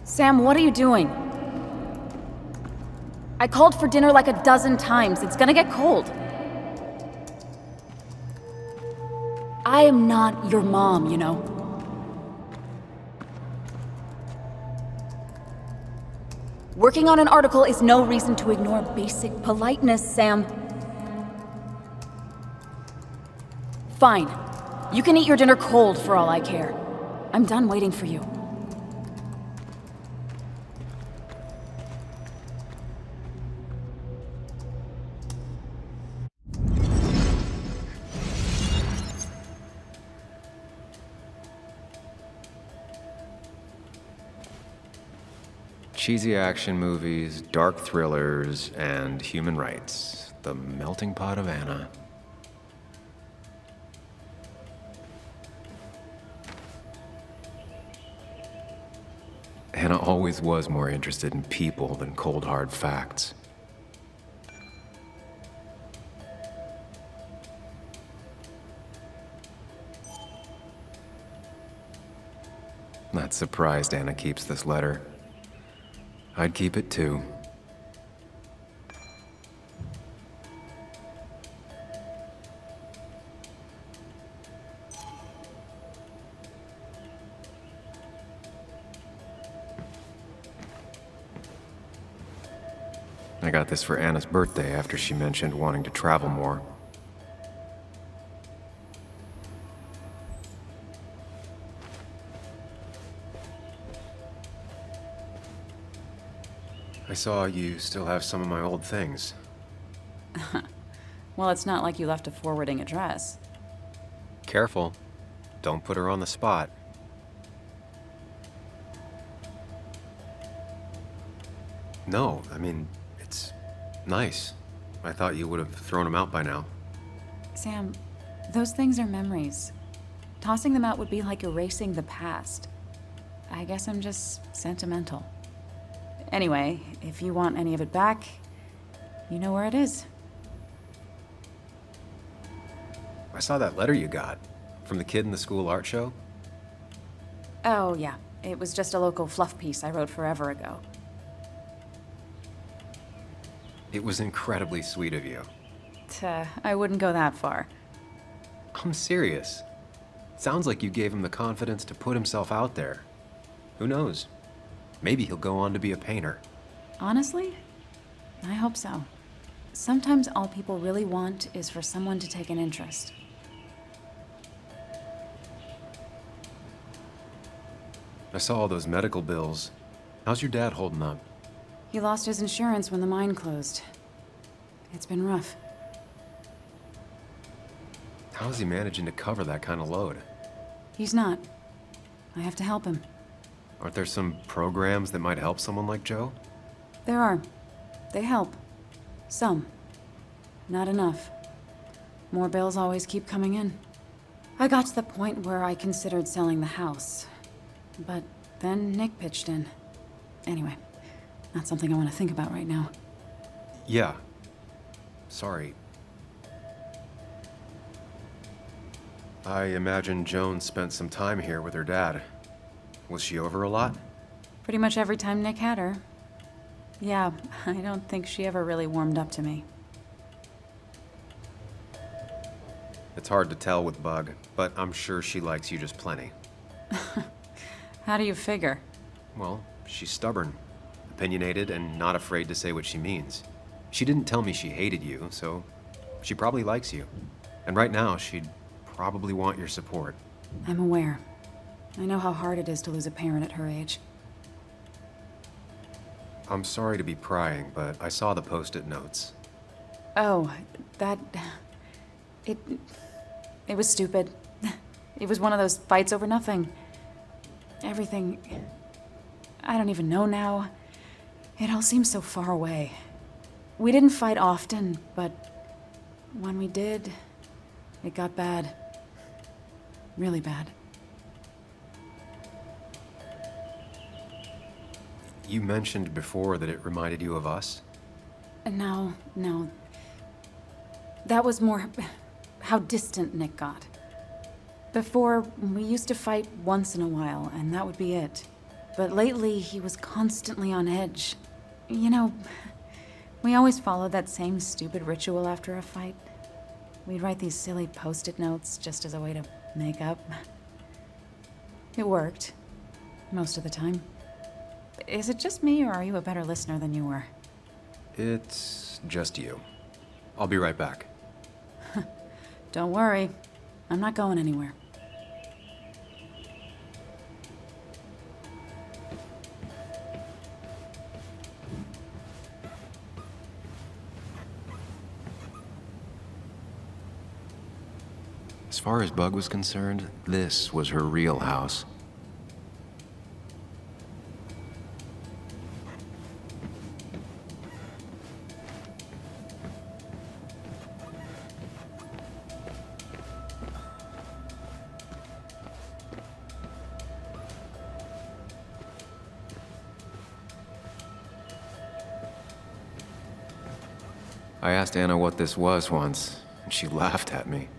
Sam, what are you doing? I called for dinner like a dozen times. It's gonna get cold. I am not your mom, you know. Working on an article is no reason to ignore basic politeness, Sam. Fine. You can eat your dinner cold for all I care. I'm done waiting for you. Cheesy action movies, dark thrillers, and human rights. The melting pot of Anna. Anna always was more interested in people than cold hard facts. Not surprised Anna keeps this letter. I'd keep it too. I got this for Anna's birthday after she mentioned wanting to travel more. I saw you still have some of my old things. Well, it's not like you left a forwarding address. Careful. Don't put her on the spot. No, I mean, it's nice. I thought you would have thrown them out by now. Sam, those things are memories. Tossing them out would be like erasing the past. I guess I'm just sentimental. Anyway, if you want any of it back, you know where it is. I saw that letter you got from the kid in the school art show. Oh, yeah. It was just a local fluff piece I wrote forever ago. It was incredibly sweet of you. I wouldn't go that far. I'm serious. Sounds like you gave him the confidence to put himself out there. Who knows? Maybe he'll go on to be a painter. Honestly, I hope so. Sometimes all people really want is for someone to take an interest. I saw all those medical bills. How's your dad holding up? He lost his insurance when the mine closed. It's been rough. How is he managing to cover that kind of load? He's not. I have to help him. Aren't there some programs that might help someone like Joe? There are. They help. Some. Not enough. More bills always keep coming in. I got to the point where I considered selling the house. But then Nick pitched in. Anyway, not something I want to think about right now. Yeah. Sorry. I imagine Joan spent some time here with her dad. Was she over a lot? Pretty much every time Nick had her. Yeah, I don't think she ever really warmed up to me. It's hard to tell with Bug, but I'm sure she likes you just plenty. How do you figure? Well, she's stubborn, opinionated, and not afraid to say what she means. She didn't tell me she hated you, so she probably likes you. And right now, she'd probably want your support. I'm aware. I know how hard it is to lose a parent at her age. I'm sorry to be prying, but I saw the post-it notes. Oh, that... It was stupid. It was one of those fights over nothing. Everything... I don't even know now. It all seems so far away. We didn't fight often, but when we did, it got bad. Really bad. You mentioned before that it reminded you of us? No. That was more how distant Nick got. Before, we used to fight once in a while, and that would be it. But lately, he was constantly on edge. You know, we always followed that same stupid ritual after a fight. We'd write these silly post-it notes just as a way to make up. It worked. Most of the time. Is it just me, or are you a better listener than you were? It's just you. I'll be right back. Don't worry. I'm not going anywhere. As far as Bug was concerned, this was her real house. I asked Anna what this was once, and she laughed at me.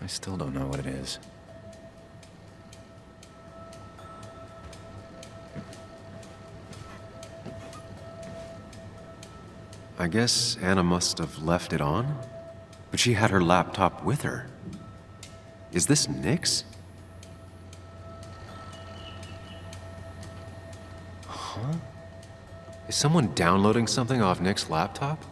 I still don't know what it is. I guess Anna must have left it on, but she had her laptop with her. Is this Nick's? Huh? Is someone downloading something off Nick's laptop?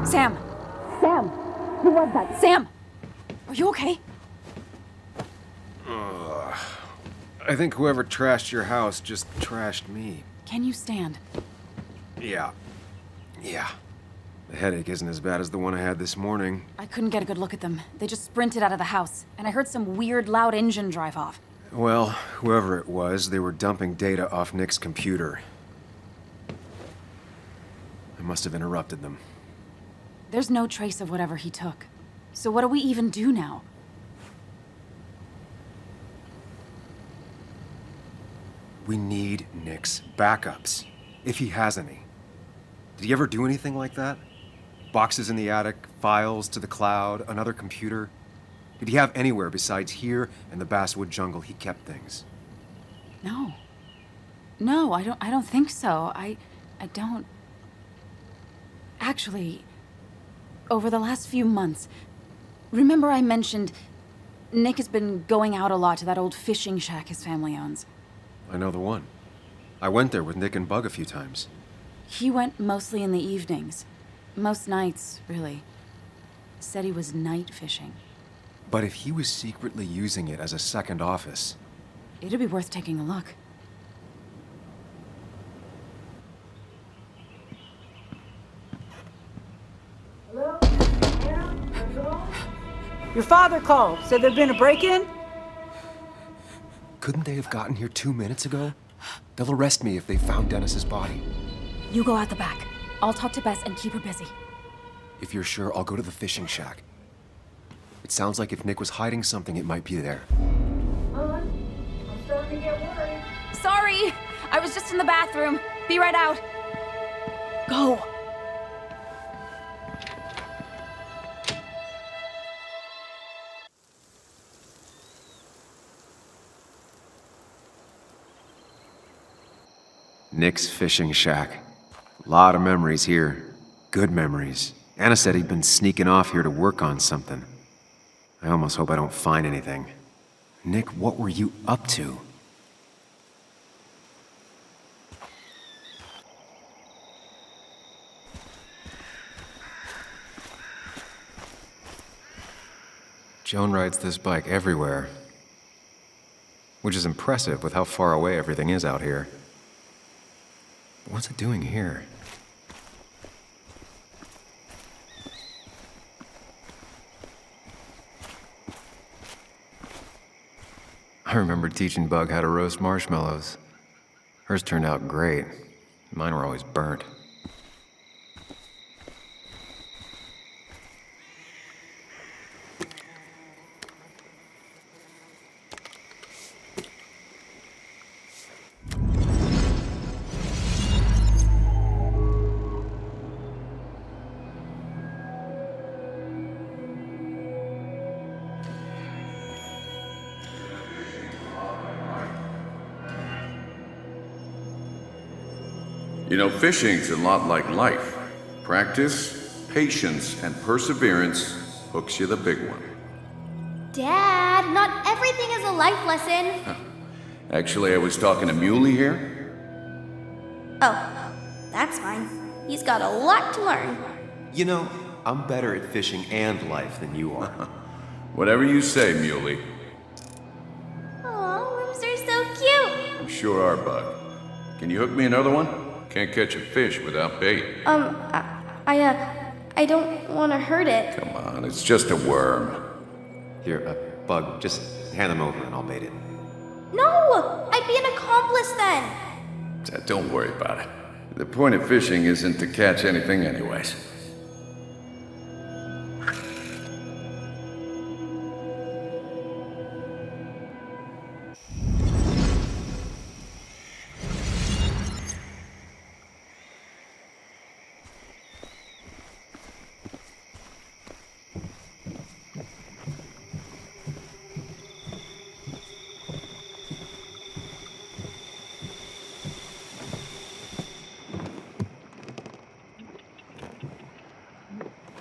Sam! Sam! Who was that? Sam! Are you okay? I think whoever trashed your house just trashed me. Can you stand? Yeah. The headache isn't as bad as the one I had this morning. I couldn't get a good look at them. They just sprinted out of the house, and I heard some weird, loud engine drive off. Well, whoever it was, they were dumping data off Nick's computer. I must have interrupted them. There's no trace of whatever he took. So what do we even do now? We need Nick's backups, if he has any. Did he ever do anything like that? Boxes in the attic, files to the cloud, another computer? Did he have anywhere besides here and the Basswood jungle he kept things? No. No, I don't think so. I don't... Actually, over the last few months, remember I mentioned Nick has been going out a lot to that old fishing shack his family owns. I know the one. I went there with Nick and Bug a few times. He went mostly in the evenings. Most nights, really. Said he was night fishing. But if he was secretly using it as a second office... It'd be worth taking a look. Hello? Your father called. Said there'd been a break-in? Couldn't they have gotten here 2 minutes ago? They'll arrest me if they found Dennis's body. You go out the back. I'll talk to Bess and keep her busy. If you're sure, I'll go to the fishing shack. It sounds like if Nick was hiding something, it might be there. I'm starting to get worried. Sorry! I was just in the bathroom. Be right out. Go! Nick's fishing shack. Lot of memories here. Good memories. Anna said he'd been sneaking off here to work on something. I almost hope I don't find anything. Nick, what were you up to? Joan rides this bike everywhere. Which is impressive with how far away everything is out here. What's it doing here? I remember teaching Bug how to roast marshmallows. Hers turned out great. Mine were always burnt. You know, fishing's a lot like life. Practice, patience, and perseverance hooks you the big one. Dad, not everything is a life lesson. Actually, I was talking to Muley here. Oh, that's fine. He's got a lot to learn. You know, I'm better at fishing and life than you are. Whatever you say, Muley. Aw, worms are so cute. You sure are, Bug. Can you hook me another one? Can't catch a fish without bait. I don't want to hurt it. Come on, it's just a worm. Here, Bug, just hand them over and I'll bait it. No! I'd be an accomplice then. Don't worry about it. The point of fishing isn't to catch anything anyways.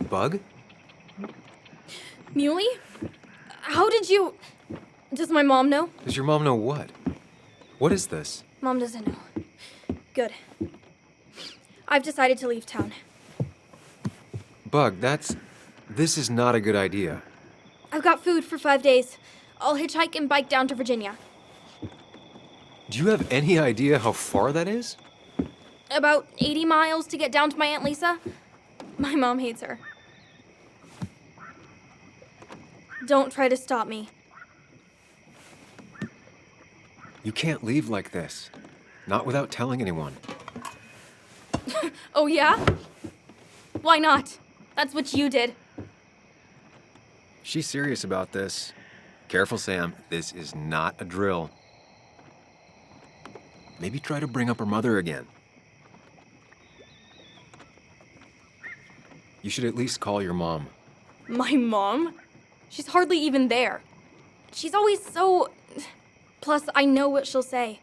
Bug? Muley? How did you... Does my mom know? Does your mom know what? What is this? Mom doesn't know. Good. I've decided to leave town. Bug, this is not a good idea. I've got food for 5 days. I'll hitchhike and bike down to Virginia. Do you have any idea how far that is? About 80 miles to get down to my Aunt Lisa. My mom hates her. Don't try to stop me. You can't leave like this. Not without telling anyone. Oh, yeah? Why not? That's what you did. She's serious about this. Careful, Sam. This is not a drill. Maybe try to bring up her mother again. You should at least call your mom. My mom? She's hardly even there. She's always so... Plus, I know what she'll say.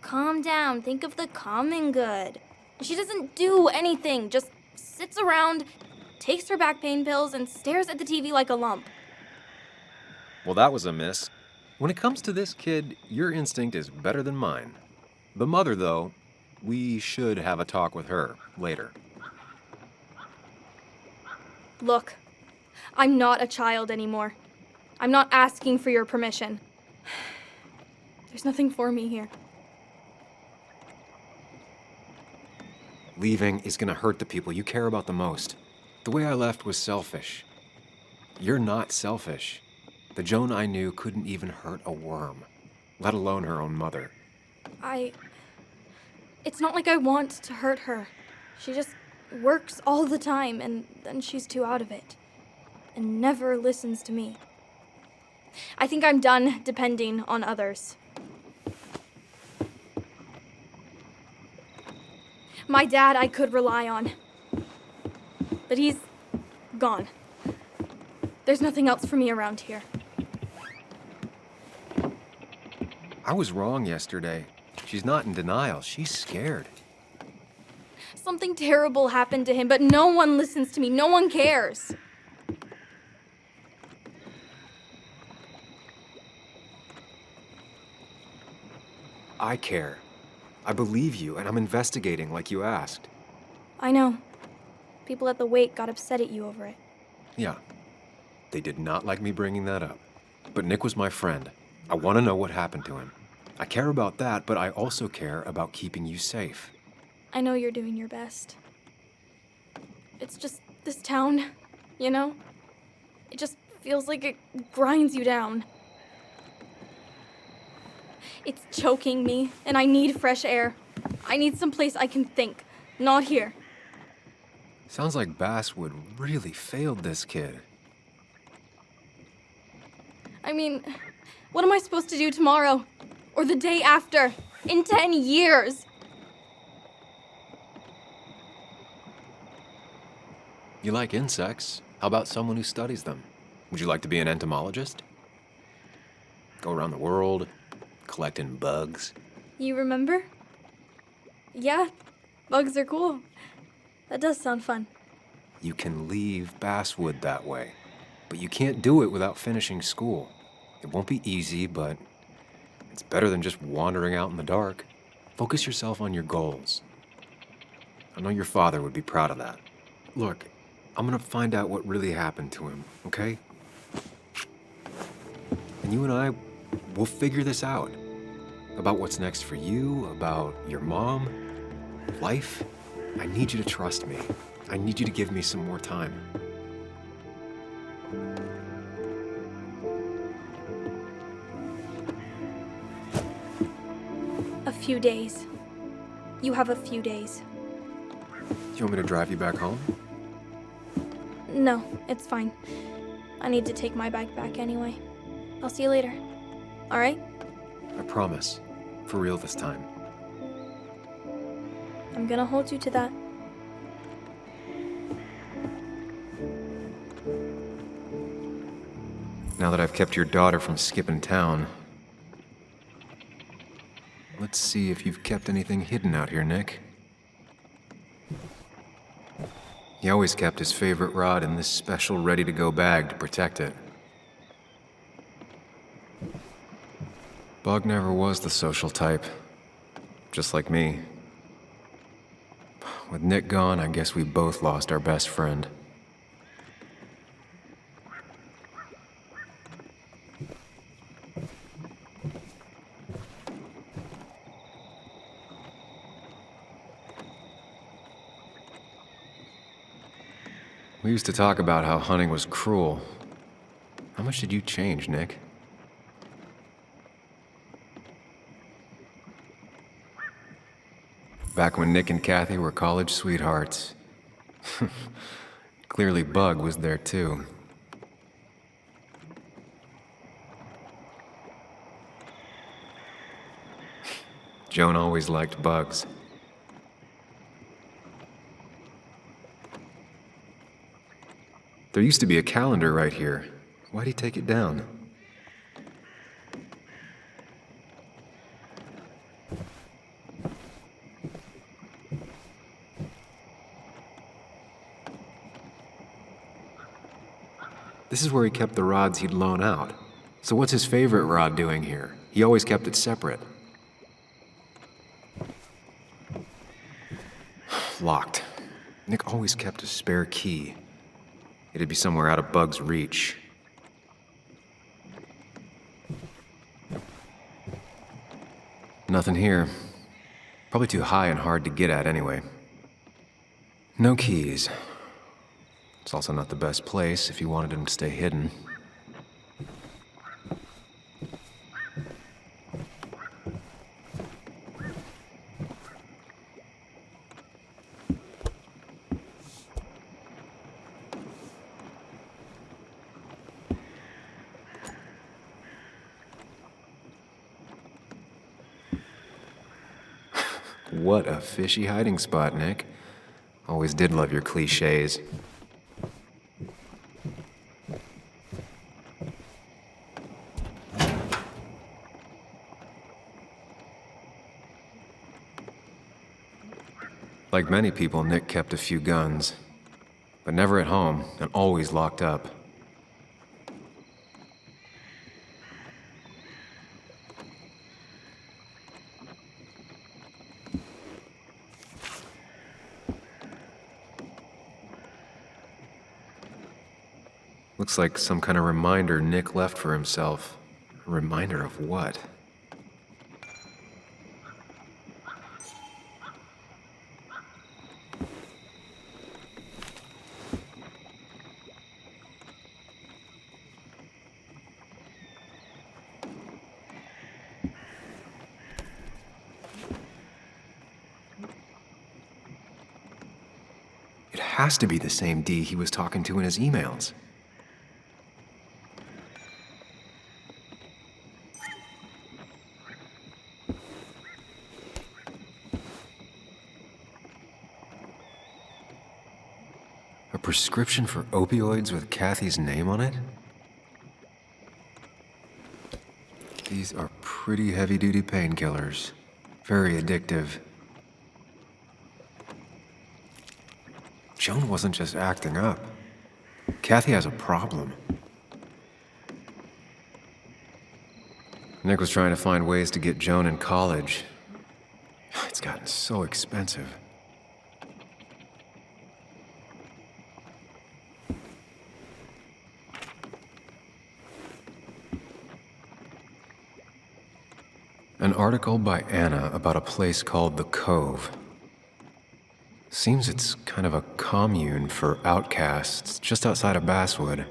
Calm down, think of the common good. She doesn't do anything, just sits around, takes her back pain pills, and stares at the TV like a lump. Well, that was a miss. When it comes to this kid, your instinct is better than mine. The mother, though, we should have a talk with her later. Look, I'm not a child anymore. I'm not asking for your permission. There's nothing for me here. Leaving is gonna hurt the people you care about the most. The way I left was selfish. You're not selfish. The Joan I knew couldn't even hurt a worm, let alone her own mother. It's not like I want to hurt her. She just works all the time, and then she's too out of it. And never listens to me. I think I'm done depending on others. My dad I could rely on. But he's gone. There's nothing else for me around here. I was wrong yesterday. She's not in denial. She's scared. Something terrible happened to him, but no one listens to me. No one cares. I care. I believe you, and I'm investigating like you asked. I know. People at the wake got upset at you over it. Yeah. They did not like me bringing that up. But Nick was my friend. I want to know what happened to him. I care about that, but I also care about keeping you safe. I know you're doing your best. It's just this town, you know? It just feels like it grinds you down. It's choking me, and I need fresh air. I need someplace I can think, not here. Sounds like Basswood really failed this kid. I mean, what am I supposed to do tomorrow? Or the day after? In 10 years? You like insects. How about someone who studies them? Would you like to be an entomologist? Go around the world, collecting bugs. You remember? Yeah, Bugs are cool. That does sound fun. You can leave Basswood that way, but you can't do it without finishing school. It won't be easy, but it's better than just wandering out in the dark. Focus yourself on your goals. I know your father would be proud of that. Look, I'm gonna find out what really happened to him, okay? And you and I, we'll figure this out. About what's next for you, about your mom, life. I need you to trust me. I need you to give me some more time. A few days. You have a few days. Do you want me to drive you back home? No, it's fine. I need to take my bike back anyway. I'll see you later. All right? I promise. For real this time. I'm gonna hold you to that. Now that I've kept your daughter from skipping town, let's see if you've kept anything hidden out here, Nick. He always kept his favorite rod in this special ready-to-go bag to protect it. Bug never was the social type, just like me. With Nick gone, I guess we both lost our best friend. We used to talk about how hunting was cruel. How much did you change, Nick? Back when Nick and Kathy were college sweethearts. Clearly Bug was there too. Joan always liked bugs. There used to be a calendar right here. Why'd he take it down? This is where he kept the rods he'd loan out. So what's his favorite rod doing here? He always kept it separate. Locked. Nick always kept a spare key. It'd be somewhere out of Bug's reach. Nothing here. Probably too high and hard to get at anyway. No keys. It's also not the best place if you wanted him to stay hidden. What a fishy hiding spot, Nick. Always did love your cliches. Like many people, Nick kept a few guns, but never at home and always locked up. Looks like some kind of reminder Nick left for himself. A reminder of what? It has to be the same D he was talking to in his emails. A prescription for opioids with Kathy's name on it? These are pretty heavy-duty painkillers. Very addictive. Joan wasn't just acting up. Kathy has a problem. Nick was trying to find ways to get Joan in college. It's gotten so expensive. An article by Anna about a place called The Cove. Seems it's kind of a commune for outcasts just outside of Basswood.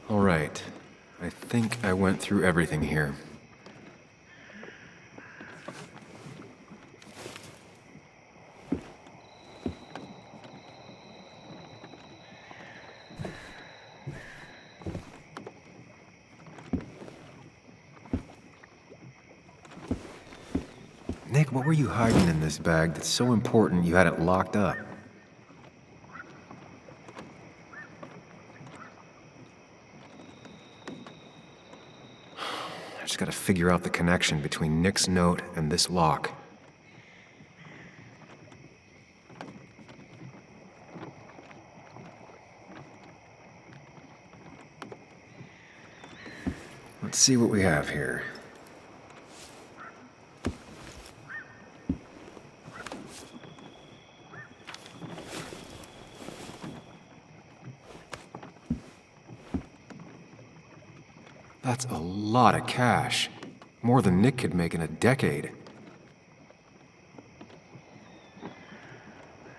All right, I think I went through everything here. Nick, what were you hiding in this bag that's so important you had it locked up? I just gotta figure out the connection between Nick's note and this lock. Let's see what we have here. That's a lot of cash. More than Nick could make in a decade.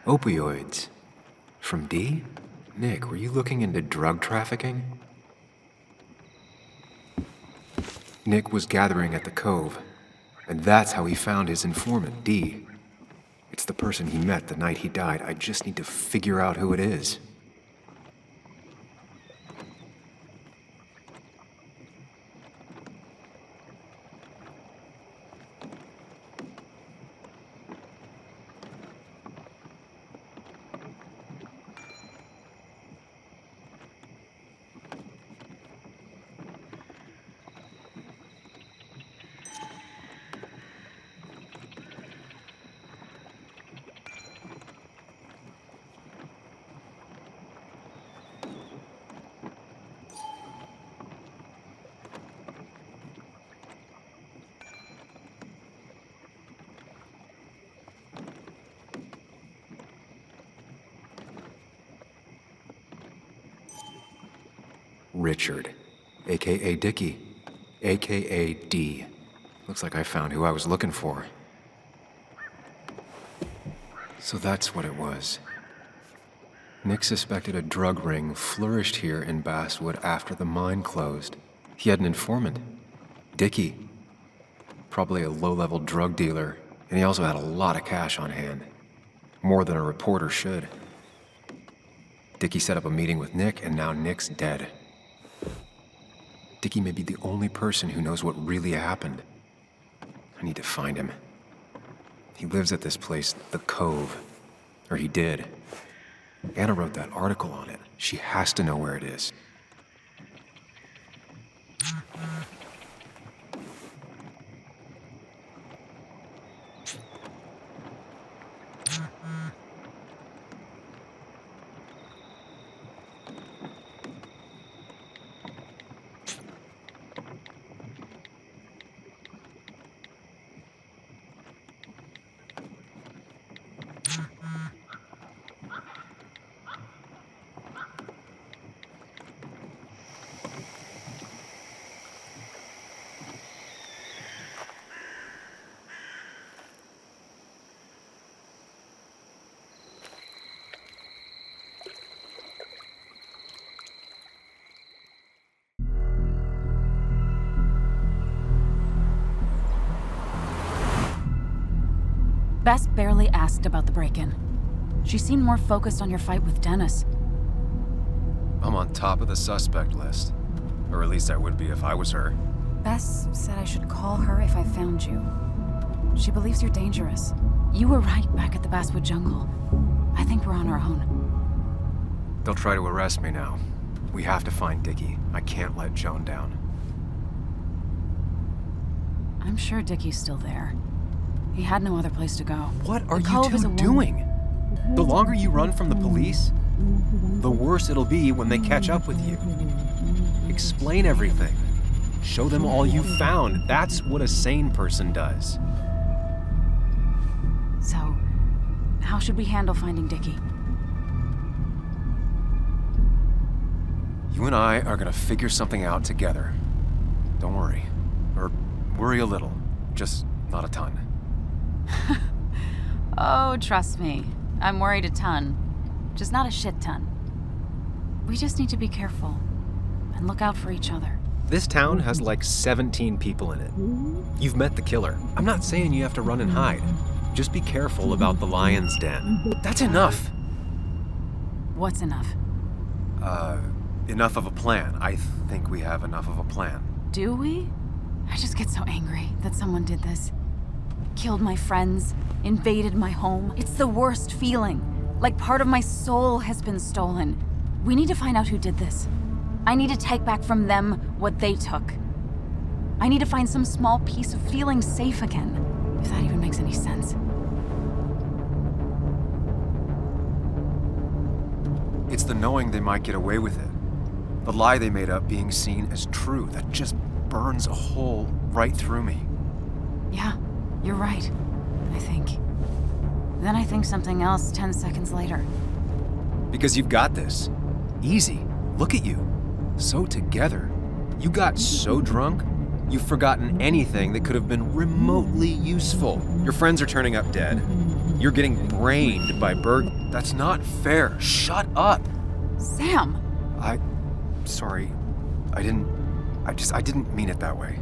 Opioids. From D? Nick, were you looking into drug trafficking? Nick was gathering at the Cove, and that's how he found his informant, D. It's the person he met the night he died. I just need to figure out who it is. Richard, a.k.a. Dickie, a.k.a. D. Looks like I found who I was looking for. So that's what it was. Nick suspected a drug ring flourished here in Basswood after the mine closed. He had an informant, Dickie. Probably a low-level drug dealer, and he also had a lot of cash on hand. More than a reporter should. Dickie set up a meeting with Nick, and now Nick's dead. Dickie may be the only person who knows what really happened. I need to find him. He lives at this place, The Cove. Or he did. Anna wrote that article on it. She has to know where it is. Bess barely asked about the break-in. She seemed more focused on your fight with Dennis. I'm on top of the suspect list. Or at least I would be if I was her. Bess said I should call her if I found you. She believes you're dangerous. You were right back at the Basswood jungle. I think we're on our own. They'll try to arrest me now. We have to find Dickie. I can't let Joan down. I'm sure Dickie's still there. He had no other place to go. What are you two doing? The longer you run from the police, the worse it'll be when they catch up with you. Explain everything. Show them all you found. That's what a sane person does. So, how should we handle finding Dickie? You and I are gonna figure something out together. Don't worry. Or worry a little. Just not a ton. Oh, trust me. I'm worried a ton. Just not a shit ton. We just need to be careful and look out for each other. This town has like 17 people in it. You've met the killer. I'm not saying you have to run and hide. Just be careful about the lion's den. That's enough. What's enough? Enough of a plan. I think we have enough of a plan. Do we? I just get so angry that someone did this. Killed my friends, invaded my home. It's the worst feeling. Like part of my soul has been stolen. We need to find out who did this. I need to take back from them what they took. I need to find some small piece of feeling safe again, if that even makes any sense. It's the knowing they might get away with it. The lie they made up being seen as true that just burns a hole right through me. Yeah, you're right, I think. Then I think something else 10 seconds later. Because you've got this. Easy. Look at you. So together. You got so drunk, you've forgotten anything that could have been remotely useful. Your friends are turning up dead. You're getting brained by That's not fair. Shut up. Sam! Sorry. I didn't mean it that way.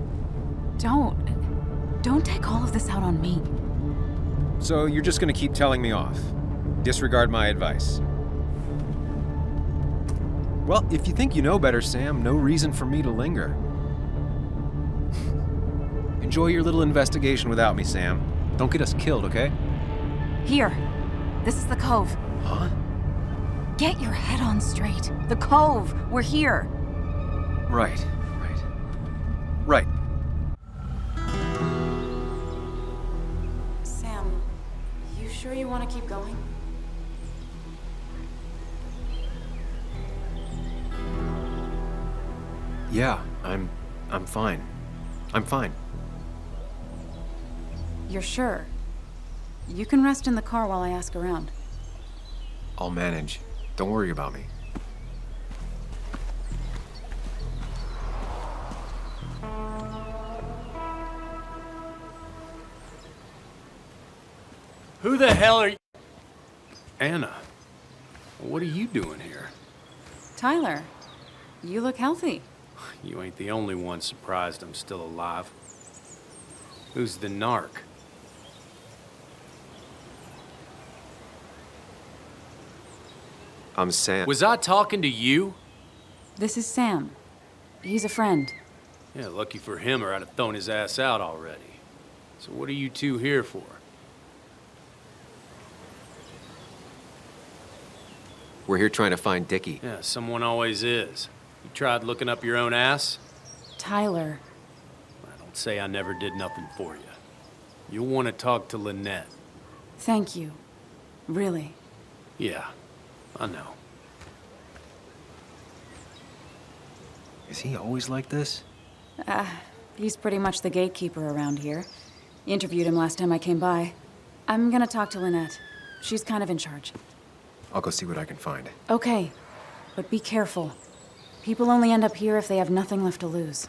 Don't take all of this out on me. So you're just gonna keep telling me off? Disregard my advice? Well, if you think you know better, Sam, no reason for me to linger. Enjoy your little investigation without me, Sam. Don't get us killed, okay? Here. This is the Cove. Huh? Get your head on straight. The Cove. We're here. Right. Sam, you sure you want to keep going? Yeah, I'm fine. I'm fine. You're sure? You can rest in the car while I ask around. I'll manage. Don't worry about me. Who the hell are you? Anna, what are you doing here? Tyler, you look healthy. You ain't the only one surprised I'm still alive. Who's the narc? I'm Sam. Was I talking to you? This is Sam. He's a friend. Yeah, lucky for him or I'd have thrown his ass out already. So what are you two here for? We're here trying to find Dickie. Yeah, someone always is. You tried looking up your own ass? Tyler. Don't say I never did nothing for you. You'll want to talk to Lynette. Thank you. Really. Yeah, I know. Is he always like this? He's pretty much the gatekeeper around here. Interviewed him last time I came by. I'm gonna talk to Lynette. She's kind of in charge. I'll go see what I can find. Okay, but be careful. People only end up here if they have nothing left to lose.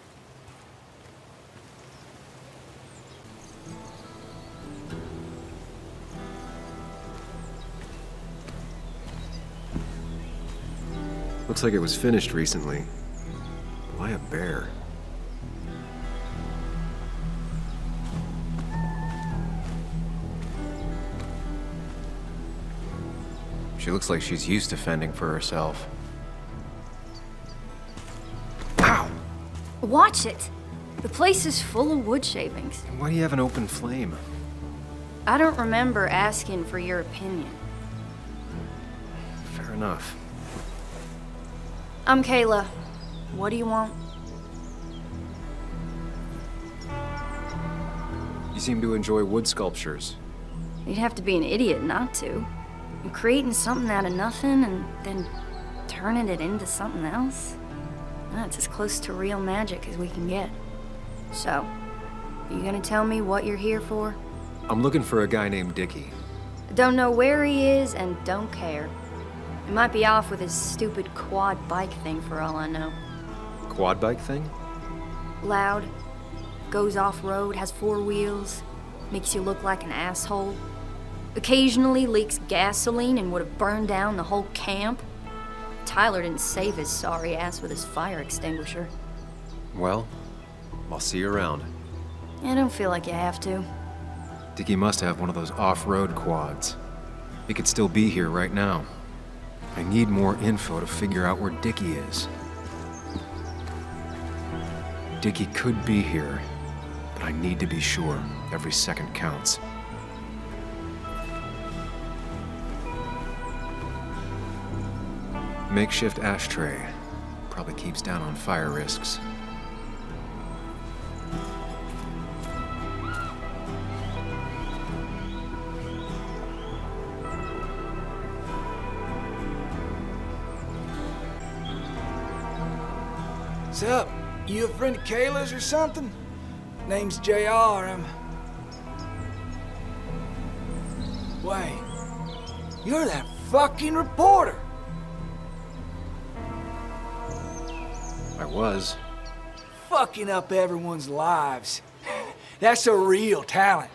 Looks like it was finished recently. Why a bear? She looks like she's used to fending for herself. Watch it! The place is full of wood shavings. Why do you have an open flame? I don't remember asking for your opinion. Fair enough. I'm Kayla. What do you want? You seem to enjoy wood sculptures. You'd have to be an idiot not to. You're creating something out of nothing and then turning it into something else? That's as close to real magic as we can get. So, you gonna tell me what you're here for? I'm looking for a guy named Dickie. Don't know where he is and don't care. He might be off with his stupid quad bike thing for all I know. Quad bike thing? Loud, goes off-road, has 4 wheels, makes you look like an asshole. Occasionally leaks gasoline and would have burned down the whole camp. Tyler didn't save his sorry ass with his fire extinguisher. Well, I'll see you around. I don't feel like you have to. Dickie must have one of those off-road quads. He could still be here right now. I need more info to figure out where Dickie is. Dickie could be here, but I need to be sure. Every second counts. Makeshift ashtray. Probably keeps down on fire risks. What's up? You a friend of Kayla's or something? Name's JR. Wait. You're that fucking reporter! I was. Fucking up everyone's lives. That's a real talent.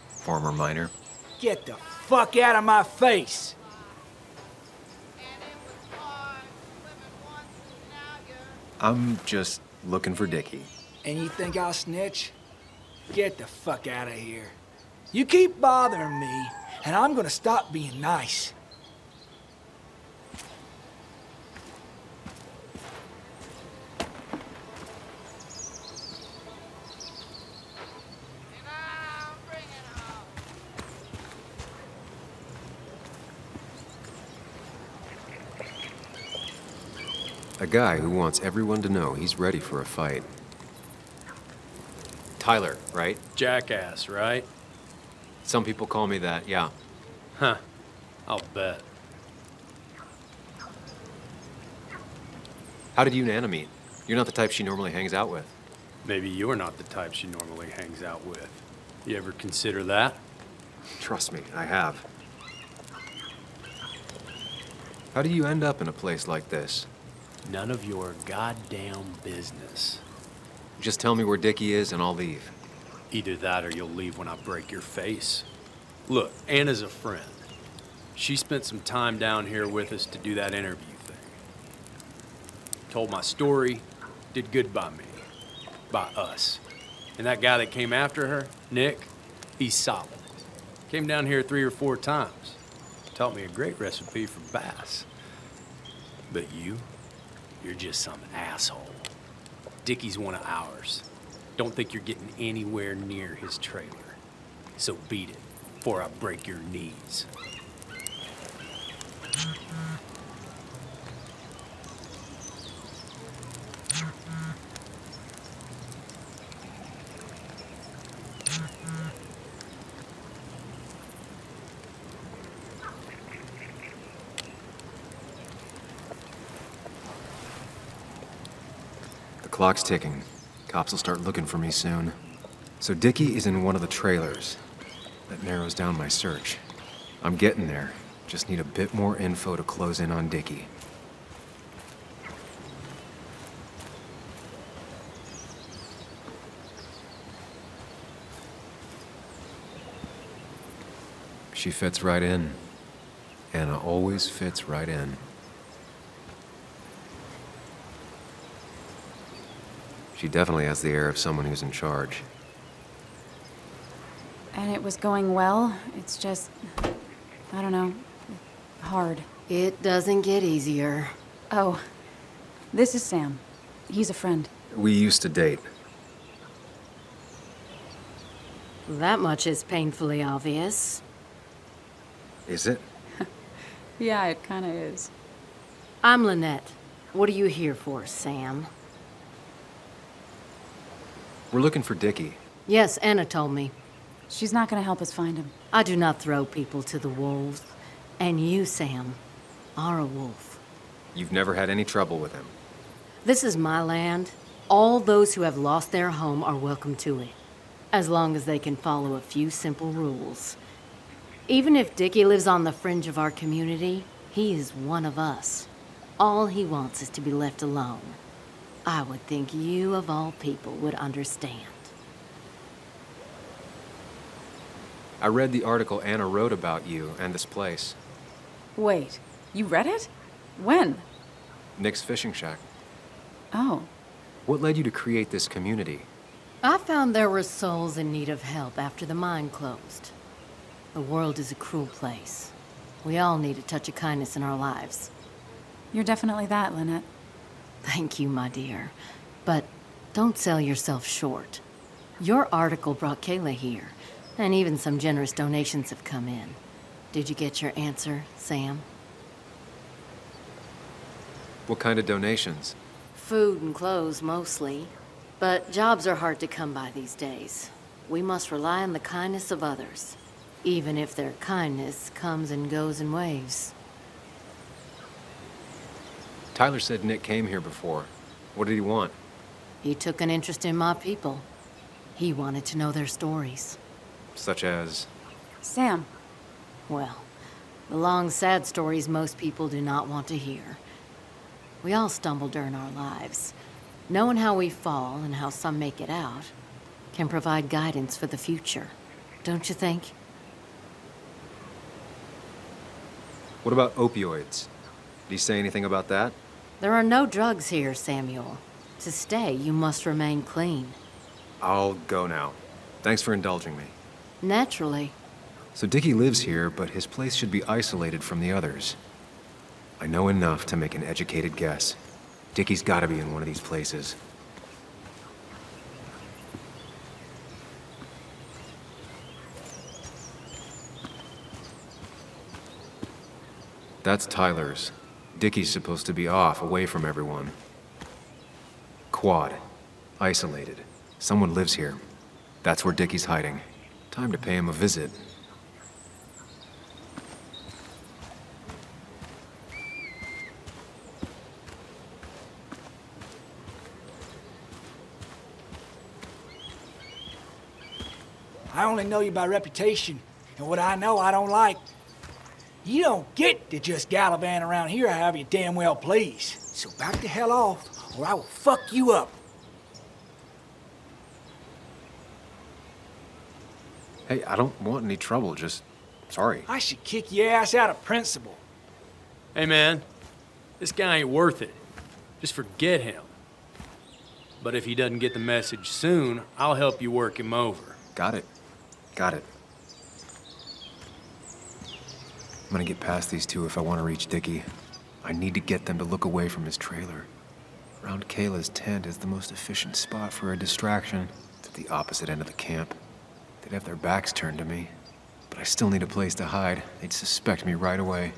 Former miner. Get the fuck out of my face! I'm just looking for Dickie. And you think I'll snitch? Get the fuck out of here. You keep bothering me, and I'm gonna stop being nice. A guy who wants everyone to know he's ready for a fight. Tyler, right? Jackass, right? Some people call me that, yeah. Huh. I'll bet. How did you and Anna meet? You're not the type she normally hangs out with. Maybe you're not the type she normally hangs out with. You ever consider that? Trust me, I have. How do you end up in a place like this? None of your goddamn business. Just tell me where Dickie is and I'll leave. Either that or you'll leave when I break your face. Look, Anna's a friend. She spent some time down here with us to do that interview thing. Told my story, did good by me. By us. And that guy that came after her, Nick, he's solid. Came down here 3 or 4 times. Taught me a great recipe for bass. But you're just some asshole. Dickie's one of ours. Don't think you're getting anywhere near his trailer. So beat it before I break your knees. The clock's ticking. Cops will start looking for me soon. So Dickie is in one of the trailers. That narrows down my search. I'm getting there. Just need a bit more info to close in on Dickie. She fits right in. Anna always fits right in. She definitely has the air of someone who's in charge. And it was going well. It's just, I don't know. hard. It doesn't get easier. Oh, this is Sam. He's a friend. We used to date. That much is painfully obvious. Is it? Yeah, it kinda is. I'm Lynette. What are you here for, Sam? We're looking for Dickie. Yes, Anna told me. She's not gonna help us find him. I do not throw people to the wolves. And you, Sam, are a wolf. You've never had any trouble with him. This is my land. All those who have lost their home are welcome to it, as long as they can follow a few simple rules. Even if Dickie lives on the fringe of our community, he is one of us. All he wants is to be left alone. I would think you, of all people, would understand. I read the article Anna wrote about you and this place. Wait, you read it? When? Nick's fishing shack. Oh. What led you to create this community? I found there were souls in need of help after the mine closed. The world is a cruel place. We all need a touch of kindness in our lives. You're definitely that, Lynette. Thank you, my dear. But don't sell yourself short. Your article brought Kayla here, and even some generous donations have come in. Did you get your answer, Sam? What kind of donations? Food and clothes, mostly. But jobs are hard to come by these days. We must rely on the kindness of others, even if their kindness comes and goes in waves. Tyler said Nick came here before. What did he want? He took an interest in my people. He wanted to know their stories. Such as? Sam. Well, the long, sad stories most people do not want to hear. We all stumble during our lives. Knowing how we fall and how some make it out can provide guidance for the future, don't you think? What about opioids? Did he say anything about that? There are no drugs here, Samuel. To stay, you must remain clean. I'll go now. Thanks for indulging me. Naturally. So Dickie lives here, but his place should be isolated from the others. I know enough to make an educated guess. Dickie's gotta be in one of these places. That's Tyler's. Dickie's supposed to be off, away from everyone. Quad. Isolated. Someone lives here. That's where Dickie's hiding. Time to pay him a visit. I only know you by reputation, and what I know I don't like. You don't get to just gallivant around here however you damn well please. So back the hell off, or I will fuck you up. Hey, I don't want any trouble, just... sorry. I should kick your ass out of principle. Hey, man. This guy ain't worth it. Just forget him. But if he doesn't get the message soon, I'll help you work him over. Got it. Got it. I'm gonna get past these two if I want to reach Dickie. I need to get them to look away from his trailer. Around Kayla's tent is the most efficient spot for a distraction. It's at the opposite end of the camp. They'd have their backs turned to me, but I still need a place to hide. They'd suspect me right away.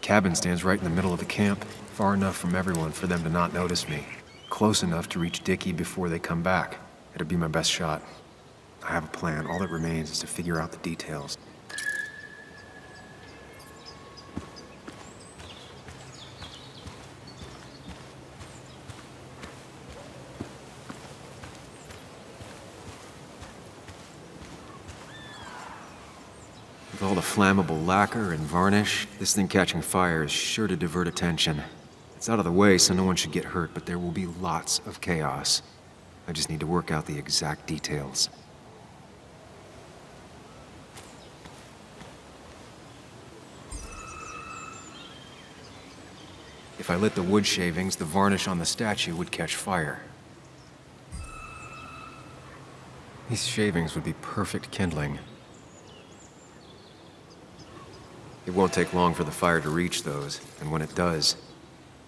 Cabin stands right in the middle of the camp, far enough from everyone for them to not notice me. Close enough to reach Dickie before they come back. It'd be my best shot. I have a plan. All that remains is to figure out the details. With all the flammable lacquer and varnish, this thing catching fire is sure to divert attention. It's out of the way, so no one should get hurt, but there will be lots of chaos. I just need to work out the exact details. If I lit the wood shavings, the varnish on the statue would catch fire. These shavings would be perfect kindling. It won't take long for the fire to reach those, and when it does,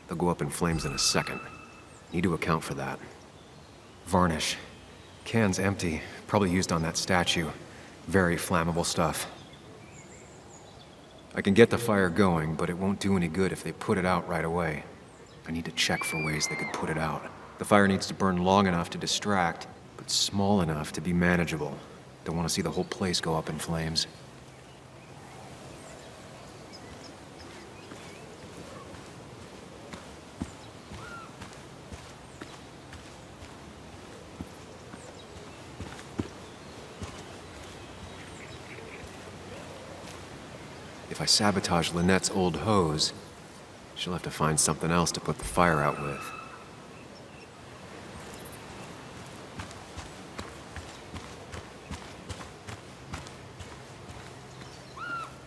they'll go up in flames in a second. Need to account for that. Varnish. Can's empty, probably used on that statue. Very flammable stuff. I can get the fire going, but it won't do any good if they put it out right away. I need to check for ways they could put it out. The fire needs to burn long enough to distract, but small enough to be manageable. Don't want to see the whole place go up in flames. If I sabotage Lynette's old hose, she'll have to find something else to put the fire out with.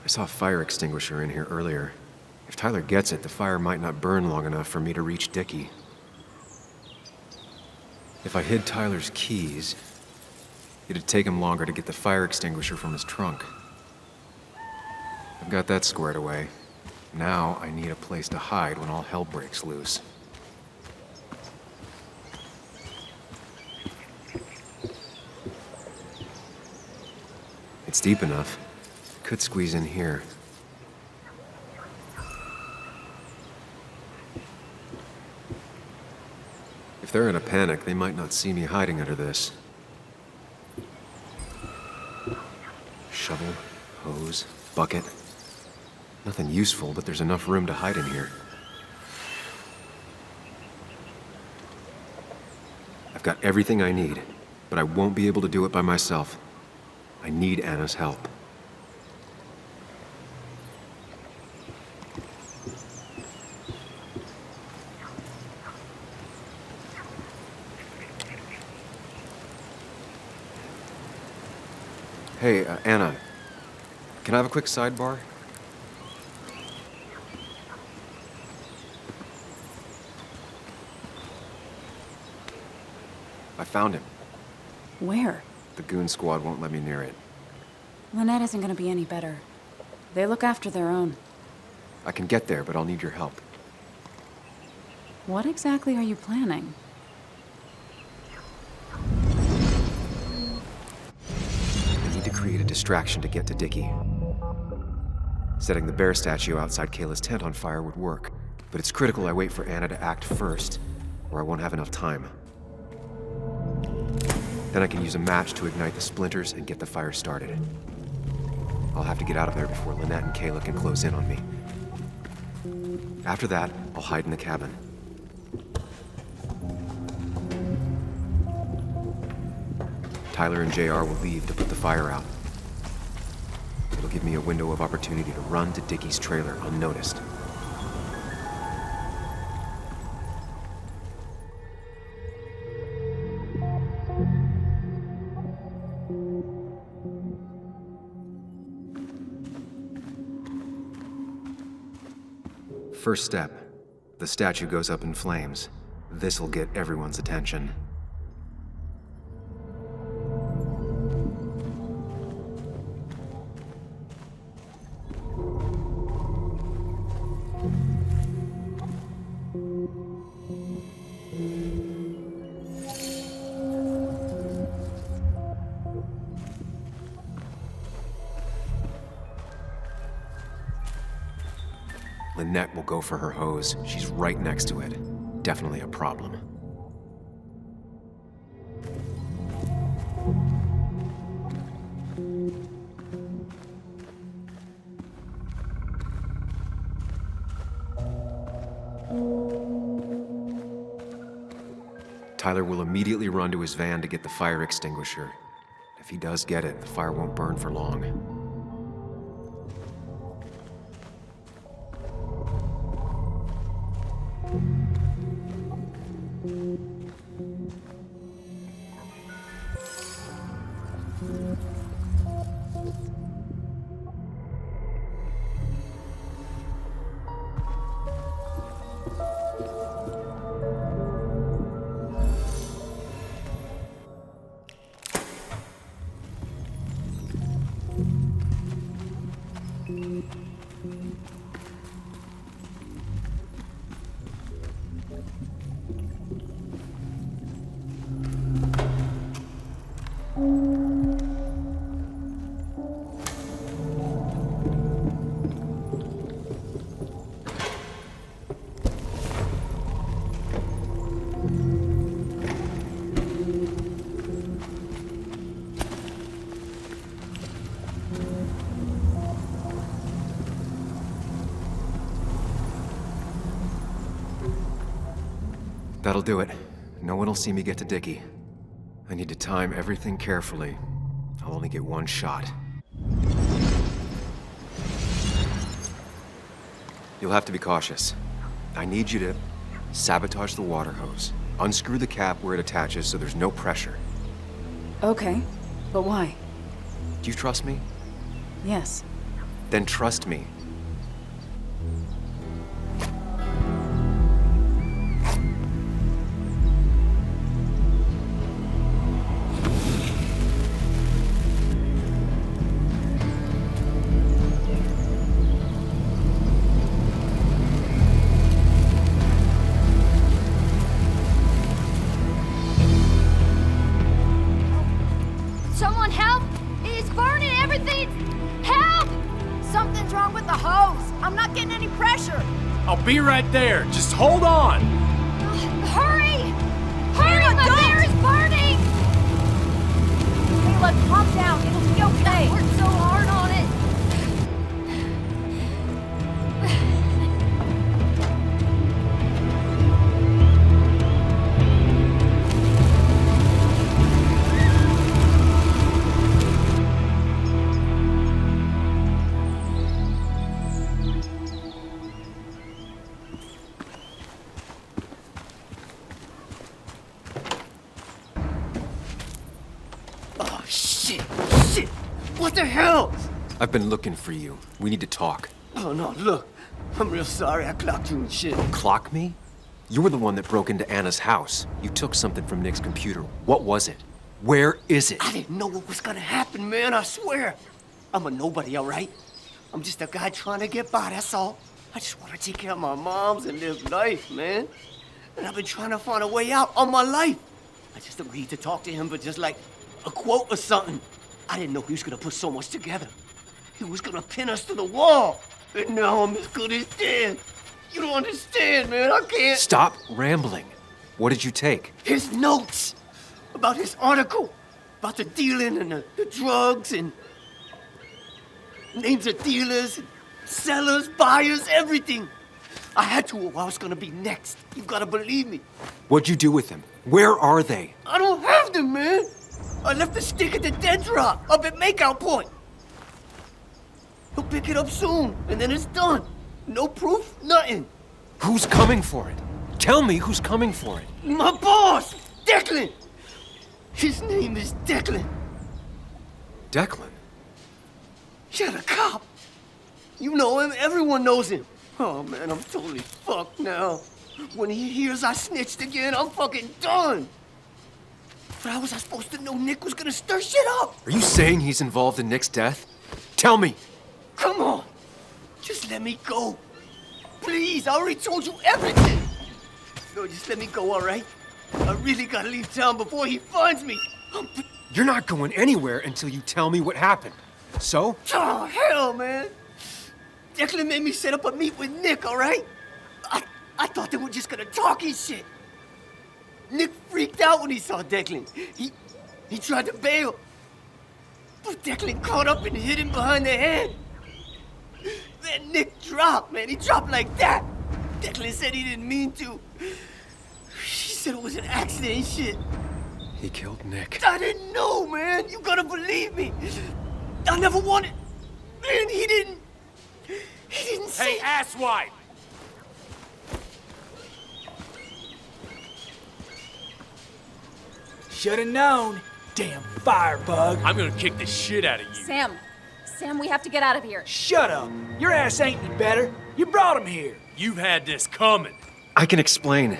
I saw a fire extinguisher in here earlier. If Tyler gets it, the fire might not burn long enough for me to reach Dickie. If I hid Tyler's keys, it'd take him longer to get the fire extinguisher from his trunk. I've got that squared away. Now I need a place to hide when all hell breaks loose. It's deep enough. Could squeeze in here. If they're in a panic, they might not see me hiding under this. Shovel, hose, bucket. Nothing useful, but there's enough room to hide in here. I've got everything I need, but I won't be able to do it by myself. I need Anna's help. Hey, Anna, can I have a quick sidebar? I found him. Where? The goon squad won't let me near it. Lynette isn't gonna be any better. They look after their own. I can get there, but I'll need your help. What exactly are you planning? I need to create a distraction to get to Dickie. Setting the bear statue outside Kayla's tent on fire would work, but it's critical I wait for Anna to act first, or I won't have enough time. Then I can use a match to ignite the splinters and get the fire started. I'll have to get out of there before Lynette and Kayla can close in on me. After that, I'll hide in the cabin. Tyler and JR will leave to put the fire out. It'll give me a window of opportunity to run to Dickie's trailer unnoticed. First step, the statue goes up in flames. This'll get everyone's attention. Lynette will go for her hose. She's right next to it. Definitely a problem. Tyler will immediately run to his van to get the fire extinguisher. If he does get it, the fire won't burn for long. That'll do it. No one will see me get to Dickie. I need to time everything carefully. I'll only get one shot. You'll have to be cautious. I need you to sabotage the water hose. Unscrew the cap where it attaches so there's no pressure. Okay, but why? Do you trust me? Yes. Then trust me. Someone help! It's burning everything! Help! Something's wrong with the hose. I'm not getting any pressure. I'll be right there. Just hold on. Hurry! Hurry! My bear is burning! Hey, look, calm down. It'll be okay. I worked so hard on it. Oh, shit! Shit! What the hell? I've been looking for you. We need to talk. Oh, no, look. I'm real sorry I clocked you and shit. Clock me? You were the one that broke into Anna's house. You took something from Nick's computer. What was it? Where is it? I didn't know what was gonna happen, man, I swear. I'm a nobody, all right? I'm just a guy trying to get by, that's all. I just want to take care of my moms and live life, man. And I've been trying to find a way out all my life. I just agreed to talk to him for just like a quote or something. I didn't know he was gonna put so much together. He was gonna pin us to the wall. And now I'm as good as dead. You don't understand, man, I can't. Stop rambling. What did you take? His notes about his article, about the dealing and the drugs and names of dealers, and sellers, buyers, everything. I had to or I was gonna be next. You gotta believe me. What'd you do with them? Where are they? I don't have them, man. I left the stick at the dead drop up at Makeout Point. He'll pick it up soon, and then it's done. No proof, nothing. Who's coming for it? Tell me who's coming for it. My boss, Declan. His name is Declan. Declan? Yeah, the cop. You know him, everyone knows him. Oh man, I'm totally fucked now. When he hears I snitched again, I'm fucking done. But how was I supposed to know Nick was gonna stir shit up? Are you saying he's involved in Nick's death? Tell me. Come on. Just let me go. Please, I already told you everything. No, just let me go, all right? I really gotta leave town before he finds me. You're not going anywhere until you tell me what happened. So? Oh, hell, man. Declan made me set up a meet with Nick, all right? I thought they were just gonna talk and shit. Nick freaked out when he saw Declan. He tried to bail. But Declan caught up and hit him behind the head. Then Nick dropped, man. He dropped like that. Declan said he didn't mean to. He said it was an accident and shit. He killed Nick. I didn't know, man. You gotta believe me. I never wanted. Man, he didn't say. Hey, asswipe! Should've known. Damn firebug. I'm gonna kick the shit out of you. Sam, we have to get out of here. Shut up. Your ass ain't any better. You brought him here. You've had this coming. I can explain.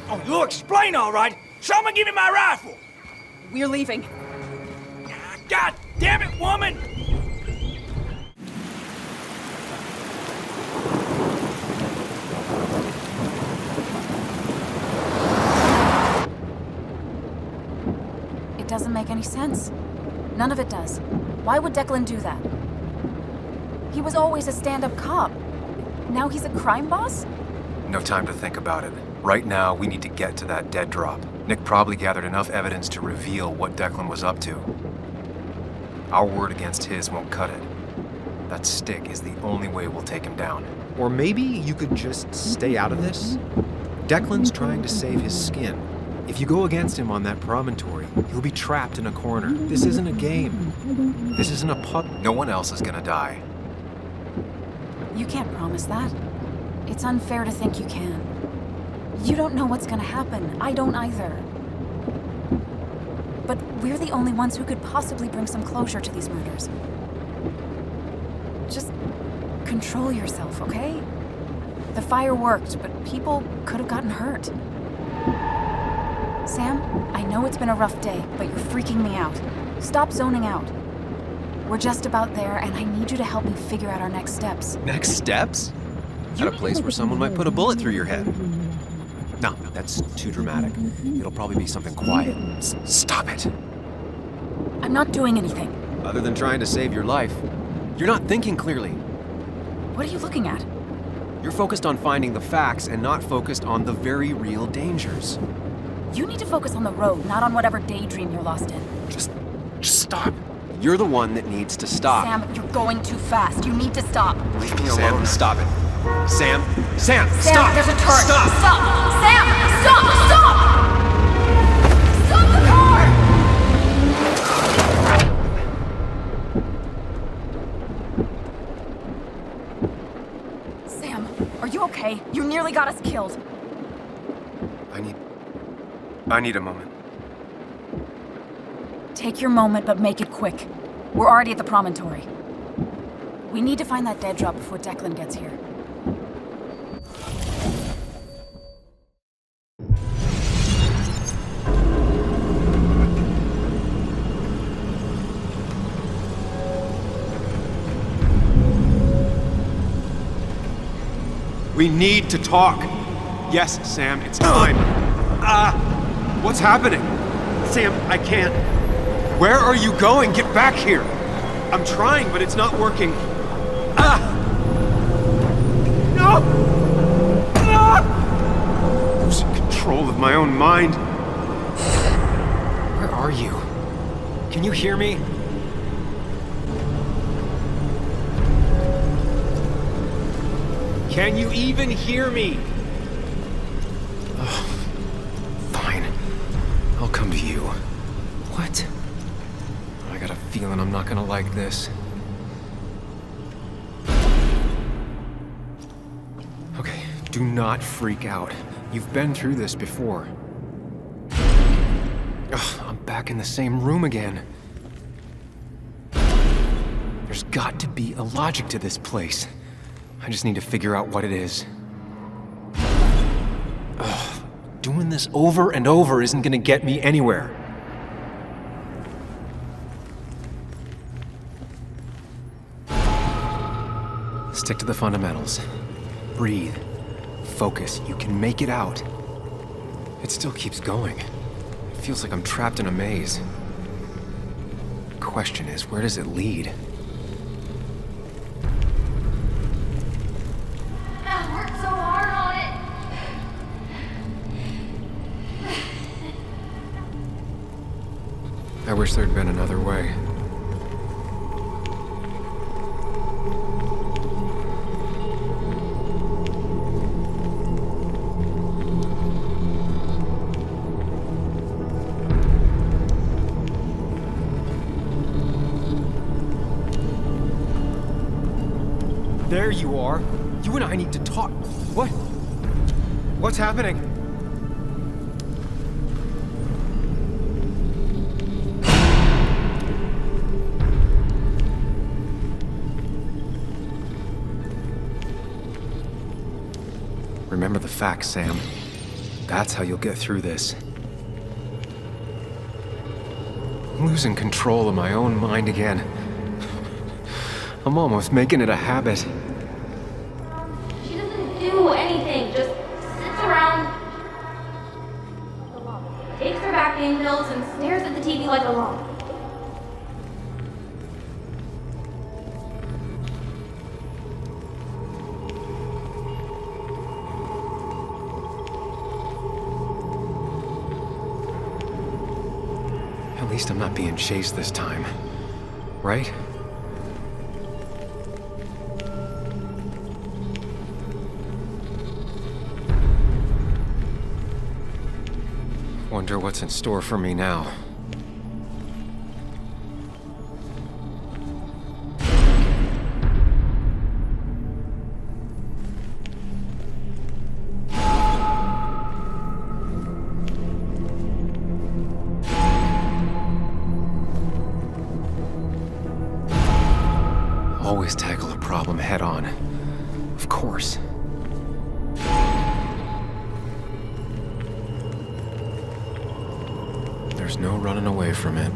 Oh, you'll explain all right. Someone give me my rifle. We're leaving. God damn it, woman! make any sense. None of it does. Why would Declan do that? He was always a stand-up cop. Now he's a crime boss? No time to think about it. Right now, we need to get to that dead drop. Nick probably gathered enough evidence to reveal what Declan was up to. Our word against his won't cut it. That stick is the only way we'll take him down. Or maybe you could just stay out of this? Declan's trying to save his skin. If you go against him on that promontory, he'll be trapped in a corner. This isn't a game. This isn't a pub. No one else is gonna die. You can't promise that. It's unfair to think you can. You don't know what's gonna happen. I don't either. But we're the only ones who could possibly bring some closure to these murders. Just control yourself, okay? The fire worked, but people could have gotten hurt. Sam, I know it's been a rough day, but you're freaking me out. Stop zoning out. We're just about there, and I need you to help me figure out our next steps. Next steps? At a place where someone might put a bullet through your head. No, that's too dramatic. It'll probably be something quiet. Stop it. I'm not doing anything. Other than trying to save your life, you're not thinking clearly. What are you looking at? You're focused on finding the facts and not focused on the very real dangers. You need to focus on the road, not on whatever daydream you're lost in. Just stop. You're the one that needs to stop. Sam, you're going too fast. You need to stop. Leave me alone. Sam, stop it. Sam, Sam, stop! There's a turret. Stop! Sam, stop! Stop! Stop the car! Sam, are you okay? You nearly got us killed. I need a moment. Take your moment, but make it quick. We're already at the promontory. We need to find that dead drop before Declan gets here. We need to talk. Yes, Sam, it's time. What's happening? Sam, I can't. Where are you going? Get back here. I'm trying, but it's not working. No! Losing control of my own mind. Where are you? Can you hear me? Can you even hear me? Fine. I'll come to you. What? I got a feeling I'm not gonna like this. Okay, do not freak out. You've been through this before. Ugh, I'm back in the same room again. There's got to be a logic to this place. I just need to figure out what it is. Ugh, doing this over and over isn't gonna get me anywhere. Stick to the fundamentals. Breathe. Focus. You can make it out. It still keeps going. It feels like I'm trapped in a maze. The question is, where does it lead? I worked so hard on it. I wish there'd been another way. There you are. You and I need to talk. What? What's happening? Remember the facts, Sam. That's how you'll get through this. I'm losing control of my own mind again. I'm almost making it a habit. She doesn't do anything, just sits around. Takes her back paying bills and stares at the TV like a log. At least I'm not being chased this time, right? Wonder what's in store for me now. Always tackle a problem head on. Of course. There's no running away from it.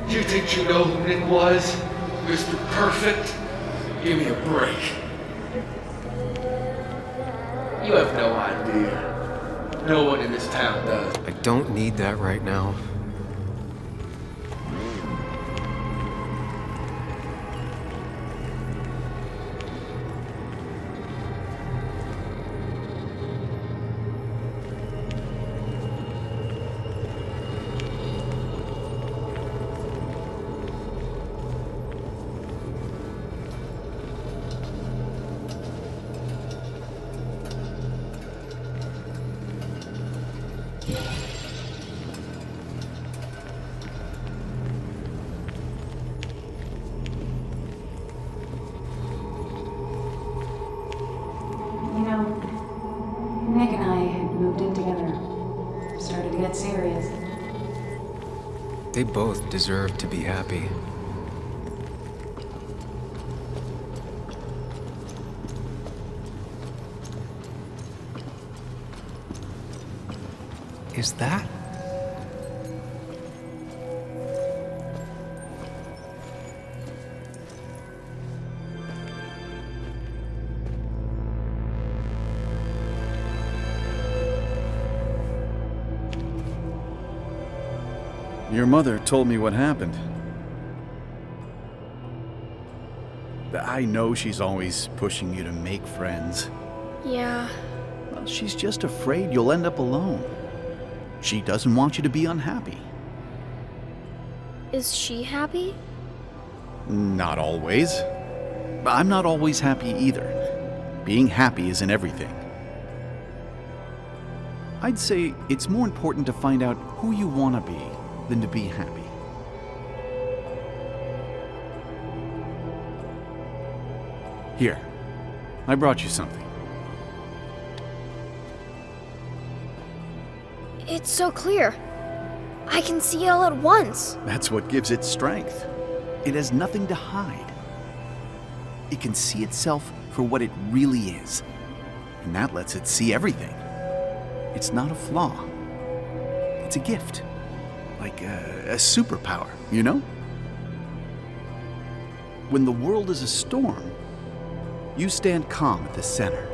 You think you know who Nick was? Mr. Perfect? Give me a break. You have no idea. No one in this town does. I don't need that right now. Nick and I had moved in together. Started to get serious. They both deserve to be happy. Is that? Your mother told me what happened. I know she's always pushing you to make friends. Yeah. Well, she's just afraid you'll end up alone. She doesn't want you to be unhappy. Is she happy? Not always. I'm not always happy either. Being happy isn't everything. I'd say it's more important to find out who you want to be than to be happy. Here, I brought you something. It's so clear. I can see it all at once. That's what gives it strength. It has nothing to hide. It can see itself for what it really is, and that lets it see everything. It's not a flaw. It's a gift. Like a superpower, you know? When the world is a storm, you stand calm at the center.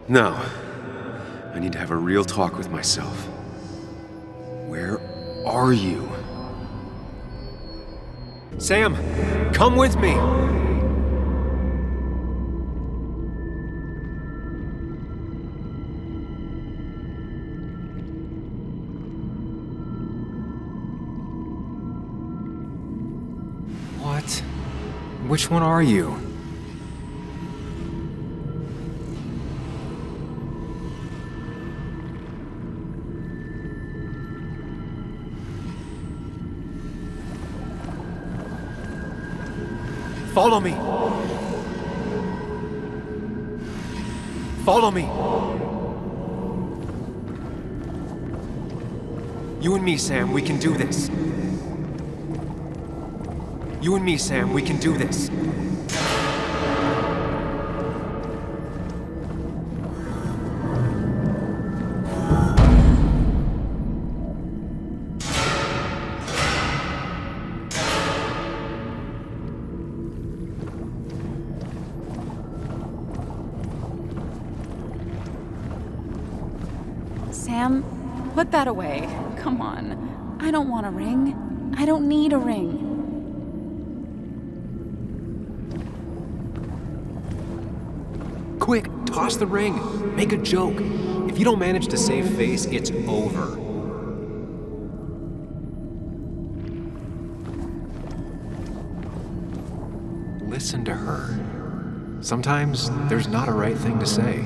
No. I need to have a real talk with myself. Where are you? Sam, come with me! What? Which one are you? Follow me. Follow me. You and me, Sam, we can do this. You and me, Sam, we can do this. Sam, put that away. Come on. I don't want a ring. I don't need a ring. Quick, toss the ring. Make a joke. If you don't manage to save face, it's over. Listen to her. Sometimes there's not a right thing to say.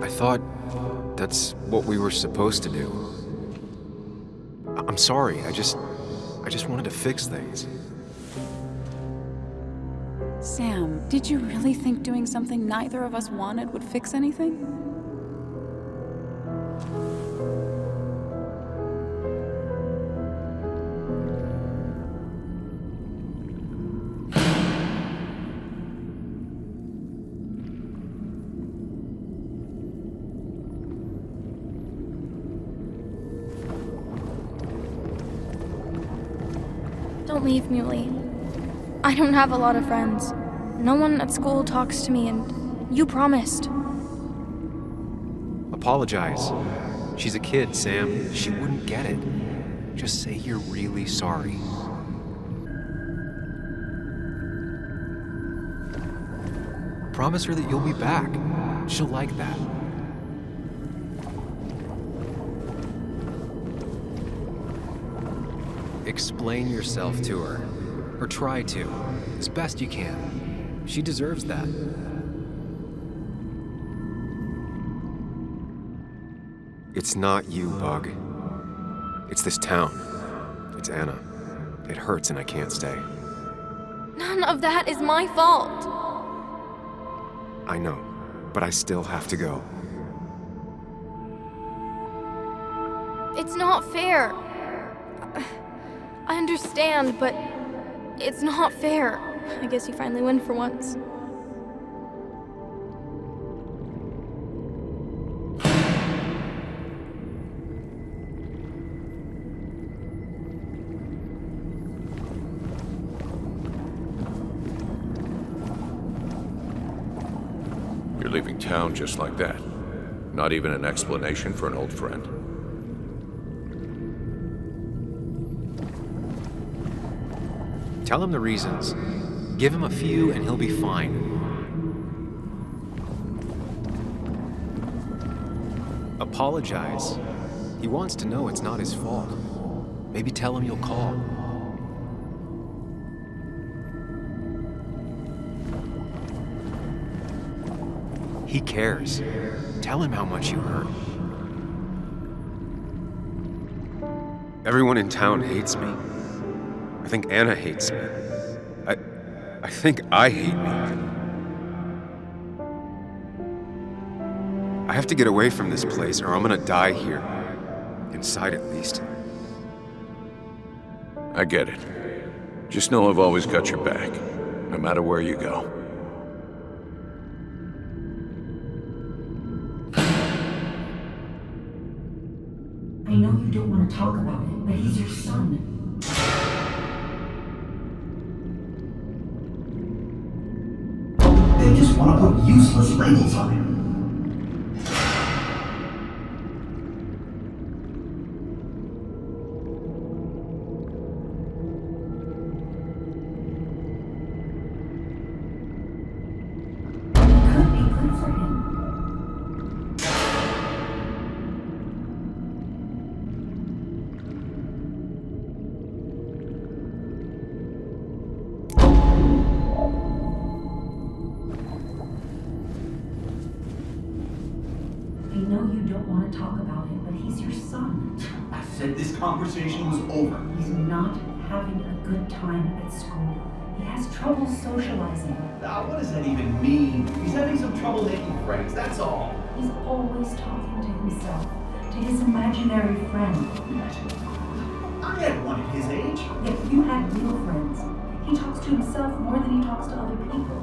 I thought that's what we were supposed to do. I'm sorry, I just wanted to fix things. Sam, did you really think doing something neither of us wanted would fix anything? Don't leave, Muley. I don't have a lot of friends. No one at school talks to me, and you promised. Apologize. She's a kid, Sam. She wouldn't get it. Just say you're really sorry. Promise her that you'll be back. She'll like that. Explain yourself to her. Or try to. As best you can. She deserves that. It's not you, Bug. It's this town. It's Anna. It hurts and I can't stay. None of that is my fault. I know, but I still have to go. It's not fair. I understand, but it's not fair. I guess you finally win for once. You're leaving town just like that. Not even an explanation for an old friend. Tell him the reasons. Give him a few and he'll be fine. Apologize. He wants to know it's not his fault. Maybe tell him you'll call. He cares. Tell him how much you hurt. Everyone in town hates me. I think Anna hates me. I think I hate me. I have to get away from this place or I'm gonna die here. Inside at least. I get it. Just know I've always got your back, no matter where you go. I know you don't want to talk about it, but he's your son. They just want to put useless labels on him. said this conversation was over. He's not having a good time at school. He has trouble socializing. What does that even mean? He's having some trouble making friends, that's all. He's always talking to himself, to his imaginary friend. I had one at his age. Yet you had real friends. He talks to himself more than he talks to other people.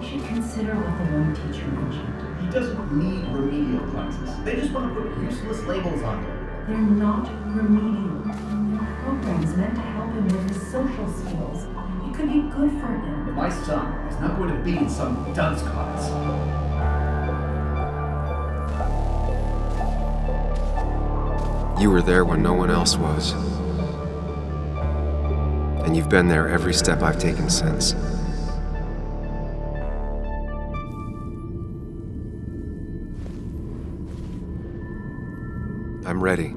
You should consider what the one teacher mentioned. He doesn't need remedial classes. They just want to put useless labels on him. They're not remedial. They're programs meant to help him with his social skills. It could be good for him. But my son is not going to be in some dunce class. You were there when no one else was. And you've been there every step I've taken since. I'm ready.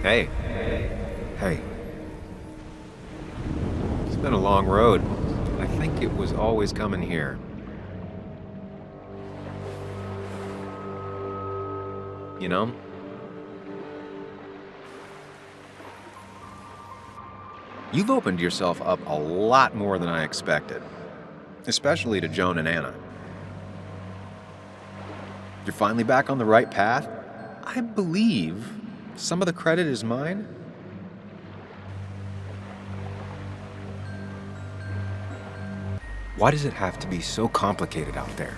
Hey. Hey. It's been a long road. I think it was always coming here. You know? You've opened yourself up a lot more than I expected. Especially to Joan and Anna. You're finally back on the right path. I believe some of the credit is mine. Why does it have to be so complicated out there?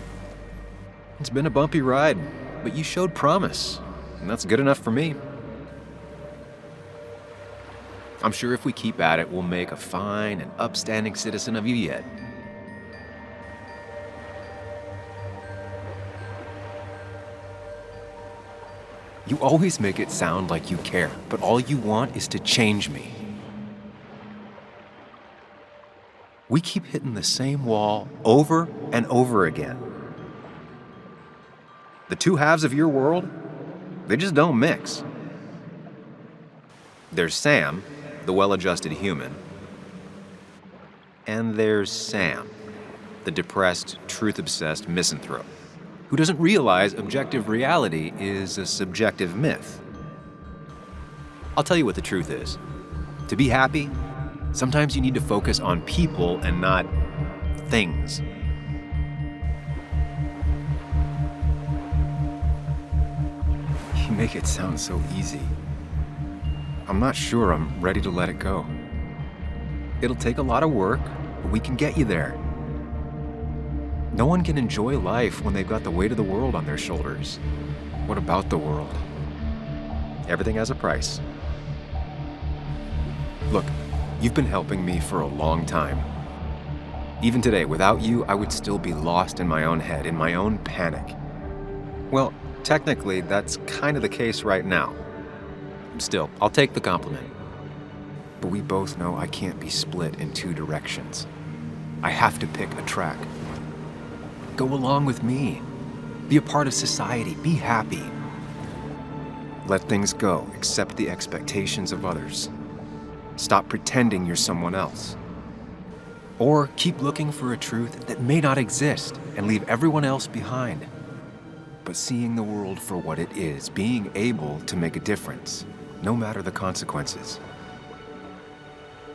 It's been a bumpy ride, but you showed promise, and that's good enough for me. I'm sure if we keep at it, we'll make a fine and upstanding citizen of you yet. You always make it sound like you care, but all you want is to change me. We keep hitting the same wall over and over again. The two halves of your world, they just don't mix. There's Sam, the well-adjusted human, and there's Sam, the depressed, truth-obsessed misanthrope, who doesn't realize objective reality is a subjective myth. I'll tell you what the truth is. To be happy, sometimes you need to focus on people and not things. You make it sound so easy. I'm not sure I'm ready to let it go. It'll take a lot of work, but we can get you there. No one can enjoy life when they've got the weight of the world on their shoulders. What about the world? Everything has a price. Look, you've been helping me for a long time. Even today, without you, I would still be lost in my own head, in my own panic. Well, technically, that's kind of the case right now. Still, I'll take the compliment. But we both know I can't be split in two directions. I have to pick a track. Go along with me. Be a part of society. Be happy. Let things go. Accept the expectations of others. Stop pretending you're someone else. Or keep looking for a truth that may not exist and leave everyone else behind. But seeing the world for what it is, being able to make a difference, no matter the consequences.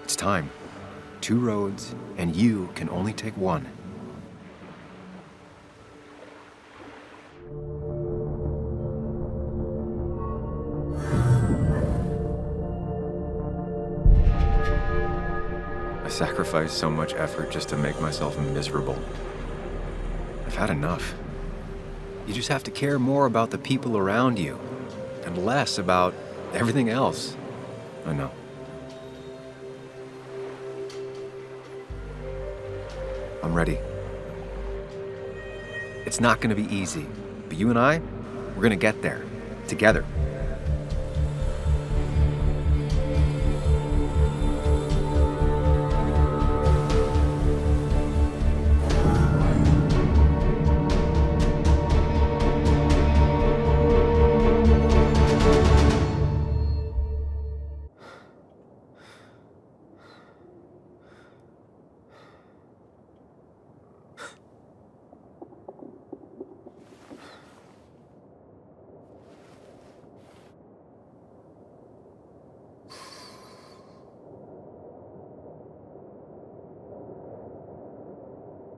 It's time. 2 roads, and you can only take one. I sacrificed so much effort just to make myself miserable. I've had enough. You just have to care more about the people around you and less about everything else. I know. I'm ready. It's not gonna be easy, but you and I, we're gonna get there, together.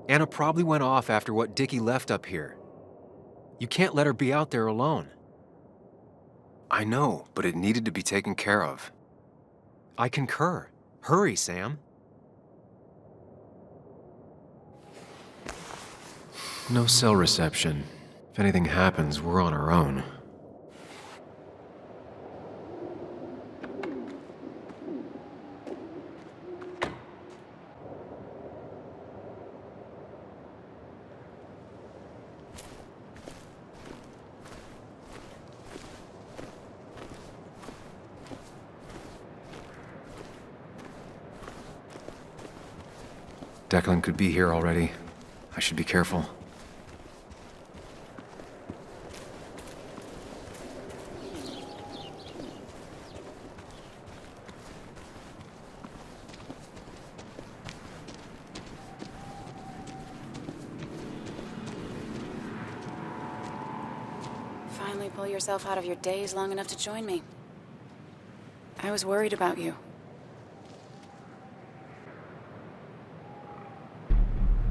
Anna probably went off after what Dickie left up here. You can't let her be out there alone. I know, but it needed to be taken care of. I concur. Hurry, Sam. No cell reception. If anything happens, we're on our own. Declan could be here already. I should be careful. Finally pull yourself out of your daze long enough to join me. I was worried about you.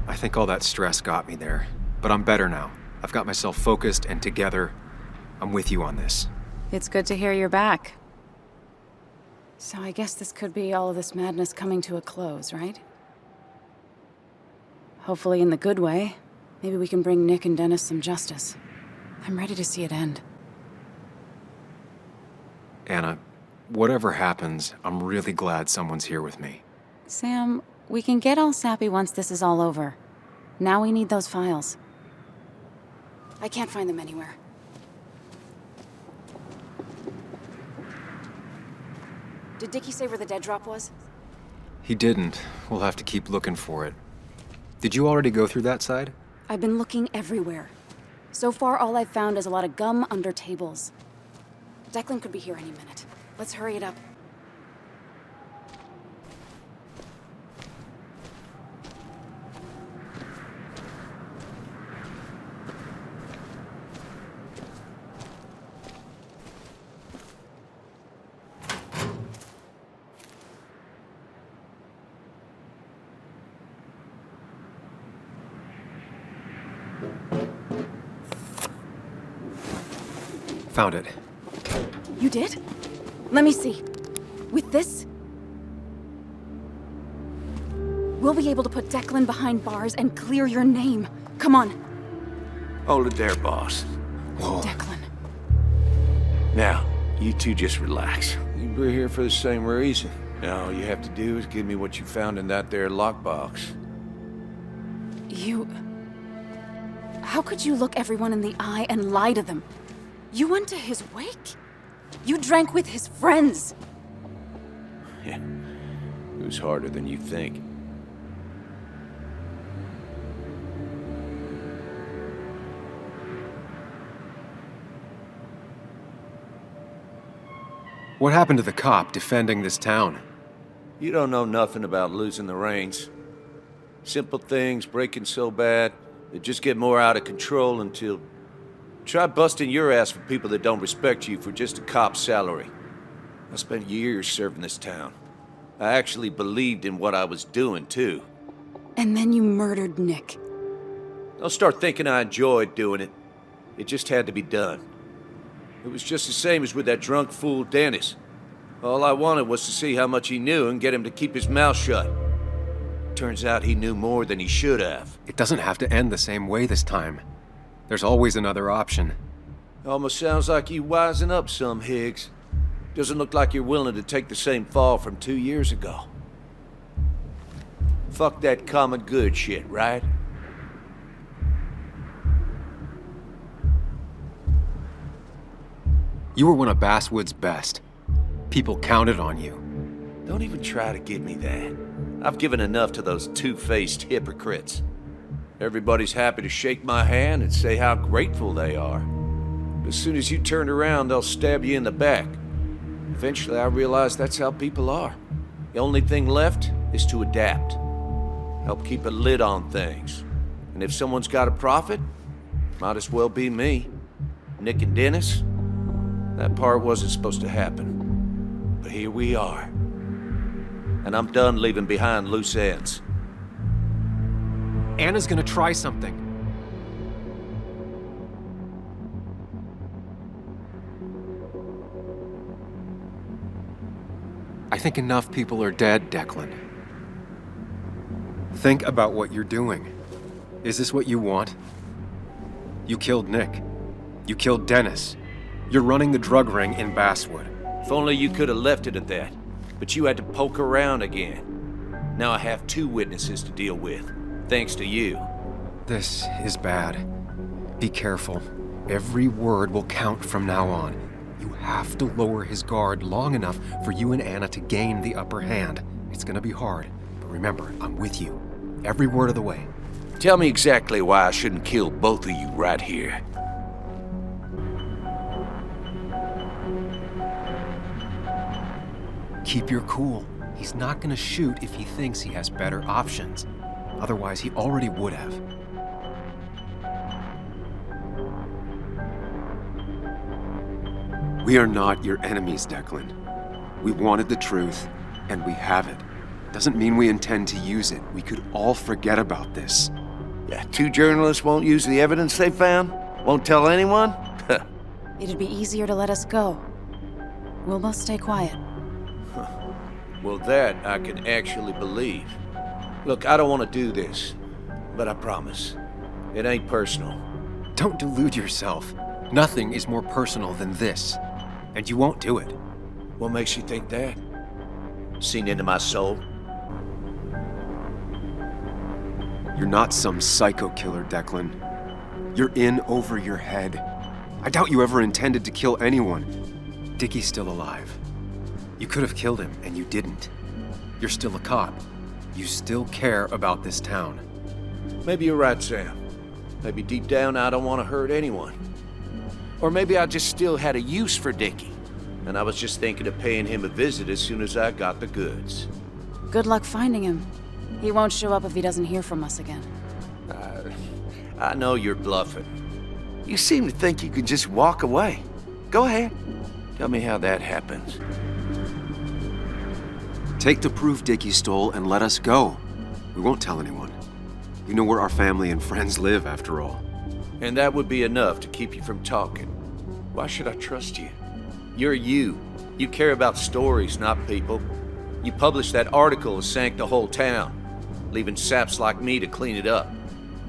I think all that stress got me there, but I'm better now. I've got myself focused and together. I'm with you on this. It's good to hear you're back. So I guess this could be all of this madness coming to a close, right? Hopefully in the good way. Maybe we can bring Nick and Dennis some justice. I'm ready to see it end. Anna, whatever happens, I'm really glad someone's here with me. Sam, we can get all sappy once this is all over. Now we need those files. I can't find them anywhere. Did Dickie say where the dead drop was? He didn't. We'll have to keep looking for it. Did you already go through that side? I've been looking everywhere. So far, all I've found is a lot of gum under tables. Declan could be here any minute. Let's hurry it up. Found it. You did? Let me see. With this, we'll be able to put Declan behind bars and clear your name. Come on. Hold it there, boss. Whoa. Declan. Now, you two just relax. We're here for the same reason. Now, all you have to do is give me what you found in that there lockbox. You... How could you look everyone in the eye and lie to them? You went to his wake? You drank with his friends. Yeah, it was harder than you think. What happened to the cop defending this town? You don't know nothing about losing the reins. Simple things breaking so bad, they just get more out of control until... Try busting your ass for people that don't respect you for just a cop's salary. I spent years serving this town. I actually believed in what I was doing, too. And then you murdered Nick. Don't start thinking I enjoyed doing it. It just had to be done. It was just the same as with that drunk fool Dennis. All I wanted was to see how much he knew and get him to keep his mouth shut. Turns out he knew more than he should have. It doesn't have to end the same way this time. There's always another option. Almost sounds like you wising up some, Higgs. Doesn't look like you're willing to take the same fall from 2 years ago. Fuck that common good shit, right? You were one of Baswood's best. People counted on you. Don't even try to give me that. I've given enough to those two-faced hypocrites. Everybody's happy to shake my hand and say how grateful they are. But as soon as you turn around, they'll stab you in the back. Eventually, I realized that's how people are. The only thing left is to adapt. Help keep a lid on things. And if someone's got a profit, might as well be me. Nick and Dennis, that part wasn't supposed to happen. But here we are. And I'm done leaving behind loose ends. Anna's gonna try something. I think enough people are dead, Declan. Think about what you're doing. Is this what you want? You killed Nick. You killed Dennis. You're running the drug ring in Basswood. If only you could have left it at that. But you had to poke around again. Now I have 2 witnesses to deal with, thanks to you. This is bad. Be careful. Every word will count from now on. You have to lower his guard long enough for you and Anna to gain the upper hand. It's gonna be hard, but remember, I'm with you. Every word of the way. Tell me exactly why I shouldn't kill both of you right here. Keep your cool. He's not gonna shoot if he thinks he has better options. Otherwise, he already would have. We are not your enemies, Declan. We wanted the truth, and we have it. Doesn't mean we intend to use it. We could all forget about this. Yeah, 2 journalists won't use the evidence they found? Won't tell anyone? It'd be easier to let us go. We'll both stay quiet. Well, that I can actually believe. Look, I don't want to do this, but I promise. It ain't personal. Don't delude yourself. Nothing is more personal than this. And you won't do it. What makes you think that? Seen into my soul? You're not some psycho killer, Declan. You're in over your head. I doubt you ever intended to kill anyone. Dickie's still alive. You could have killed him, and you didn't. You're still a cop. You still care about this town. Maybe you're right, Sam. Maybe deep down I don't want to hurt anyone. Or maybe I just still had a use for Dickie, and I was just thinking of paying him a visit as soon as I got the goods. Good luck finding him. He won't show up if he doesn't hear from us again. I know you're bluffing. You seem to think you can just walk away. Go ahead. Tell me how that happens. Take the proof Dickie stole and let us go. We won't tell anyone. You know where our family and friends live, after all. And that would be enough to keep you from talking. Why should I trust you? You're you. You care about stories, not people. You published that article that sank the whole town, leaving saps like me to clean it up.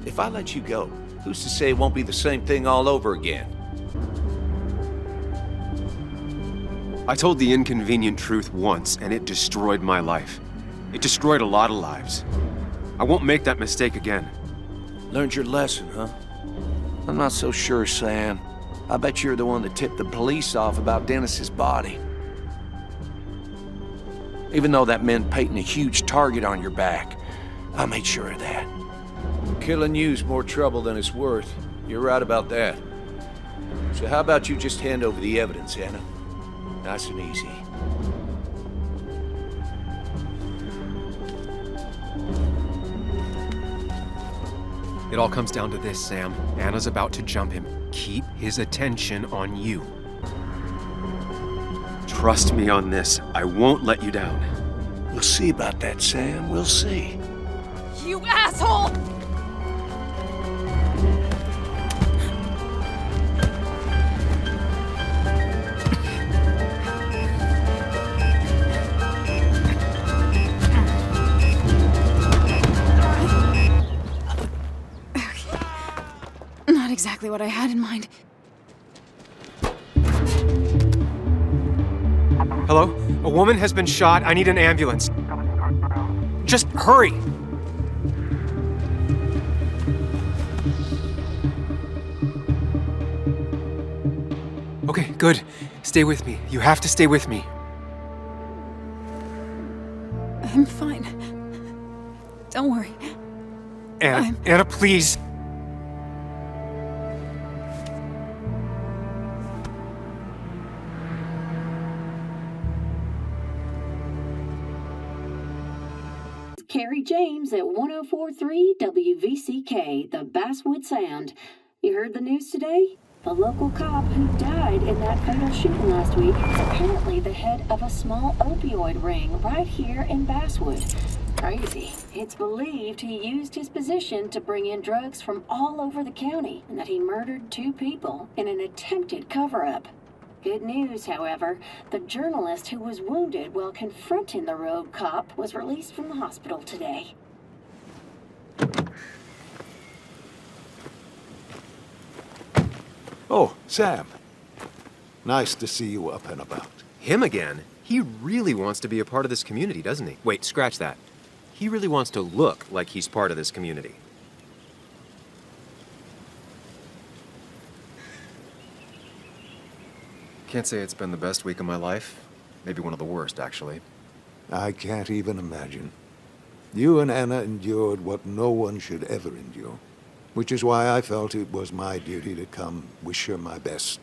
If I let you go, who's to say it won't be the same thing all over again? I told the inconvenient truth once, and it destroyed my life. It destroyed a lot of lives. I won't make that mistake again. Learned your lesson, huh? I'm not so sure, Sam. I bet you're the one that tipped the police off about Dennis's body. Even though that meant painting a huge target on your back, I made sure of that. Killing you's more trouble than it's worth. You're right about that. So how about you just hand over the evidence, Anna? Nice and easy. It all comes down to this, Sam. Anna's about to jump him. Keep his attention on you. Trust me on this. I won't let you down. We'll see about that, Sam. We'll see. You asshole! Not exactly what I had in mind. Hello? A woman has been shot. I need an ambulance. Just hurry! Okay, good. Stay with me. You have to stay with me. I'm fine. Don't worry. Anna, Anna, please. Carrie James at 104.3 WVCK, the Basswood Sound. You heard the news today? The local cop who died in that fatal shooting last week is apparently the head of a small opioid ring right here in Basswood. Crazy. It's believed he used his position to bring in drugs from all over the county and that he murdered 2 people in an attempted cover-up. Good news, however, the journalist who was wounded while confronting the rogue cop was released from the hospital today. Oh, Sam. Nice to see you up and about. Him again? He really wants to be a part of this community, doesn't he? Wait, scratch that. He really wants to look like he's part of this community. Can't say it's been the best week of my life. Maybe one of the worst, actually. I can't even imagine. You and Anna endured what no one should ever endure, which is why I felt it was my duty to come wish her my best.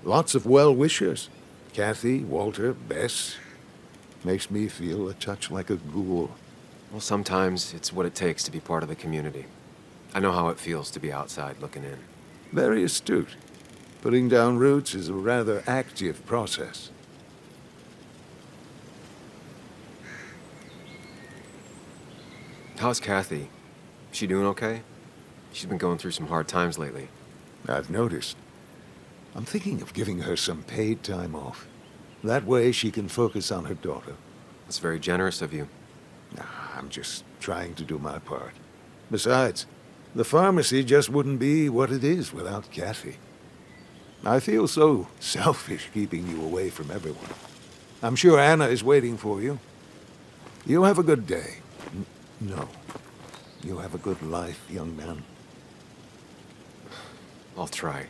Lots of well-wishers. Kathy, Walter, Bess. Makes me feel a touch like a ghoul. Well, sometimes it's what it takes to be part of the community. I know how it feels to be outside looking in. Very astute. Putting down roots is a rather active process. How's Kathy? Is she doing okay? She's been going through some hard times lately. I've noticed. I'm thinking of giving her some paid time off. That way she can focus on her daughter. That's very generous of you. I'm just trying to do my part. Besides, the pharmacy just wouldn't be what it is without Kathy. I feel so selfish keeping you away from everyone. I'm sure Anna is waiting for you. You have a good day. No. You have a good life, young man. I'll try.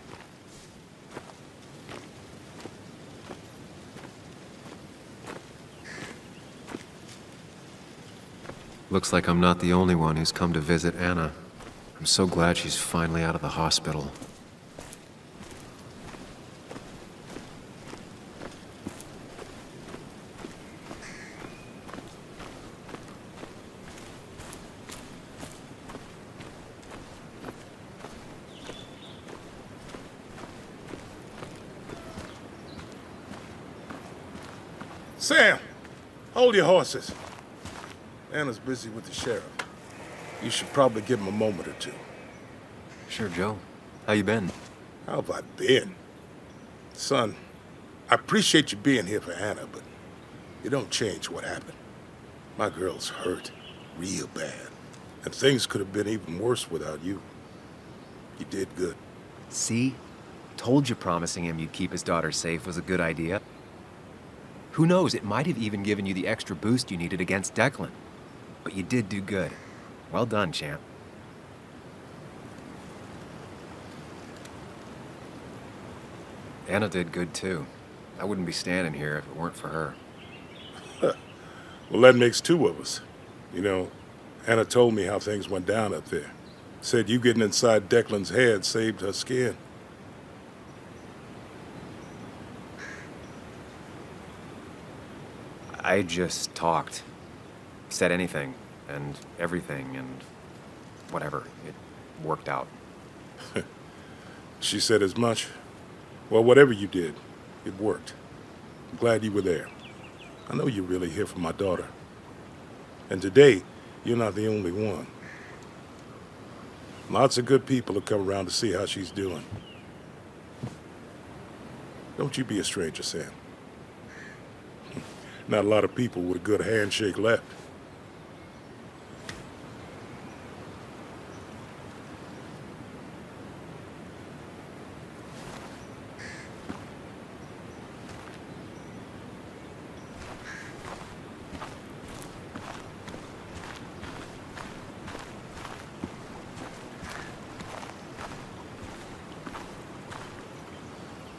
Looks like I'm not the only one who's come to visit Anna. I'm so glad she's finally out of the hospital. Sam, hold your horses. Anna's busy with the sheriff. You should probably give him a moment or two. Sure, Joe. How you been? How have I been? Son, I appreciate you being here for Anna, but you don't change what happened. My girl's hurt real bad, and things could have been even worse without you. You did good. See? Told you promising him you'd keep his daughter safe was a good idea. Who knows, it might have even given you the extra boost you needed against Declan. But you did do good. Well done, champ. Anna did good, too. I wouldn't be standing here if it weren't for her. Well, that makes 2 of us. You know, Anna told me how things went down up there. Said you getting inside Declan's head saved her skin. I just talked. Said anything, and everything, and whatever. worked out. She said as much. Well, whatever you did, it worked. I'm glad you were there. I know you're really here for my daughter. And today, you're not the only one. Lots of good people have come around to see how she's doing. Don't you be a stranger, Sam. Not a lot of people with a good handshake left.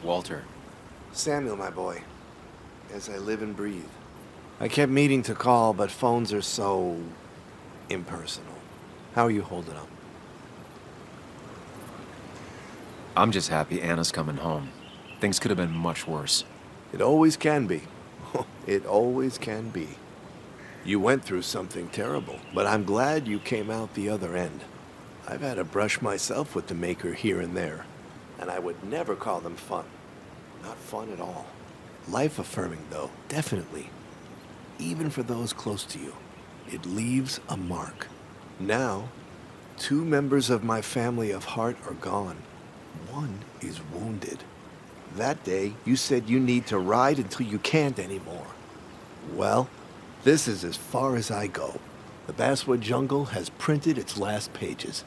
Walter. Samuel, my boy. As I live and breathe. I kept meaning to call, but phones are so impersonal. How are you holding up? I'm just happy Anna's coming home. Things could have been much worse. It always can be. It always can be. You went through something terrible, but I'm glad you came out the other end. I've had a brush myself with the Maker here and there, and I would never call them fun. Not fun at all. Life-affirming, though, definitely. Even for those close to you. It leaves a mark. Now, 2 members of my family of heart are gone. One is wounded. That day, you said you need to ride until you can't anymore. Well, this is as far as I go. The Basswood Jungle has printed its last pages.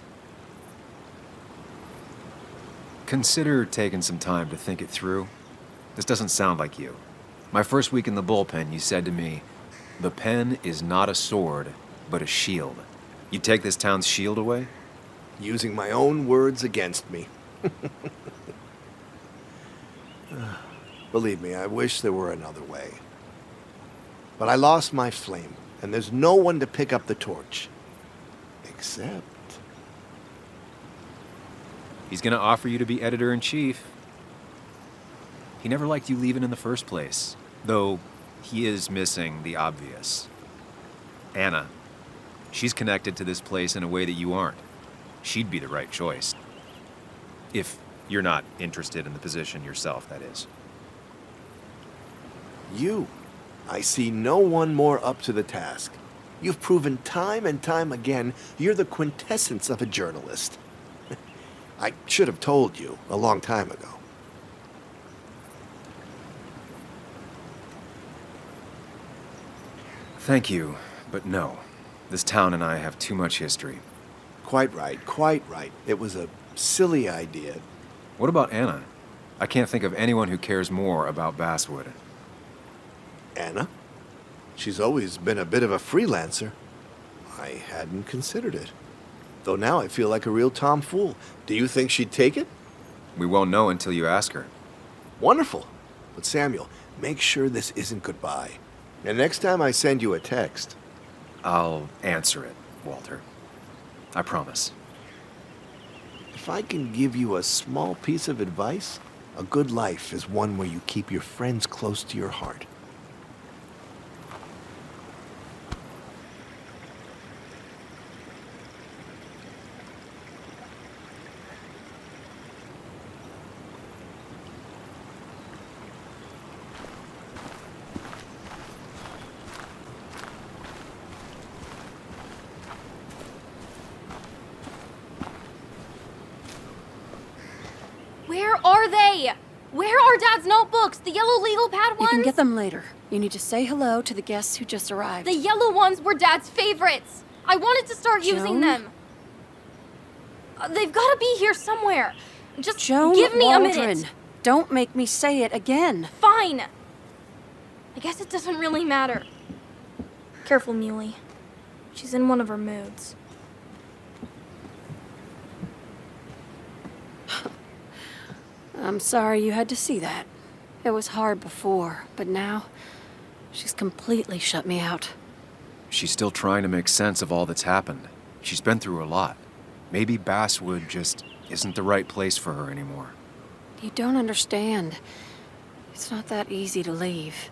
Consider taking some time to think it through. This doesn't sound like you. My first week in the bullpen, you said to me, "The pen is not a sword, but a shield." You take this town's shield away? Using my own words against me. Believe me, I wish there were another way. But I lost my flame, and there's no one to pick up the torch. Except... He's gonna offer you to be editor-in-chief. He never liked you leaving in the first place, though he is missing the obvious. Anna. She's connected to this place in a way that you aren't. She'd be the right choice. If you're not interested in the position yourself, that is. You. I see no one more up to the task. You've proven time and time again you're the quintessence of a journalist. I should have told you a long time ago. Thank you, but no. This town and I have too much history. Quite right, quite right. It was a silly idea. What about Anna? I can't think of anyone who cares more about Basswood. Anna? She's always been a bit of a freelancer. I hadn't considered it. Though now I feel like a real tomfool. Do you think she'd take it? We won't know until you ask her. Wonderful. But Samuel, make sure this isn't goodbye. And next time I send you a text... I'll answer it, Walter. I promise. If I can give you a small piece of advice, a good life is one where you keep your friends close to your heart. Where are they? Where are Dad's notebooks? The yellow legal pad ones? You can get them later. You need to say hello to the guests who just arrived. The yellow ones were Dad's favorites. I wanted to start using them. They've got to be here somewhere. Just give me a minute. Don't make me say it again. Fine. I guess it doesn't really matter. Careful, Muley. She's in one of her moods. I'm sorry you had to see that. It was hard before, but now she's completely shut me out. She's still trying to make sense of all that's happened. She's been through a lot. Maybe Basswood just isn't the right place for her anymore. You don't understand. It's not that easy to leave.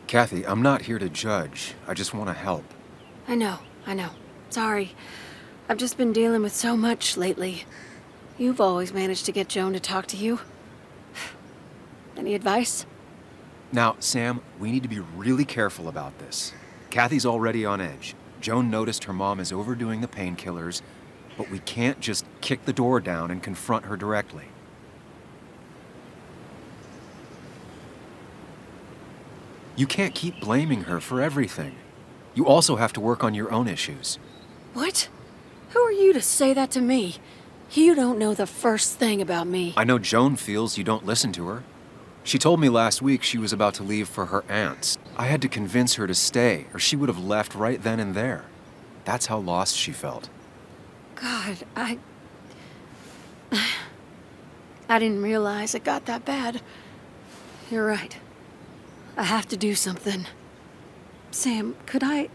Kathy, I'm not here to judge. I just want to help. I know. Sorry. I've just been dealing with so much lately. You've always managed to get Joan to talk to you. Any advice? Now, Sam, we need to be really careful about this. Kathy's already on edge. Joan noticed her mom is overdoing the painkillers, but we can't just kick the door down and confront her directly. You can't keep blaming her for everything. You also have to work on your own issues. What? Who are you to say that to me? You don't know the first thing about me. I know Joan feels you don't listen to her. She told me last week she was about to leave for her aunt's. I had to convince her to stay, or she would have left right then and there. That's how lost she felt. God, I didn't realize it got that bad. You're right. I have to do something. Sam, could I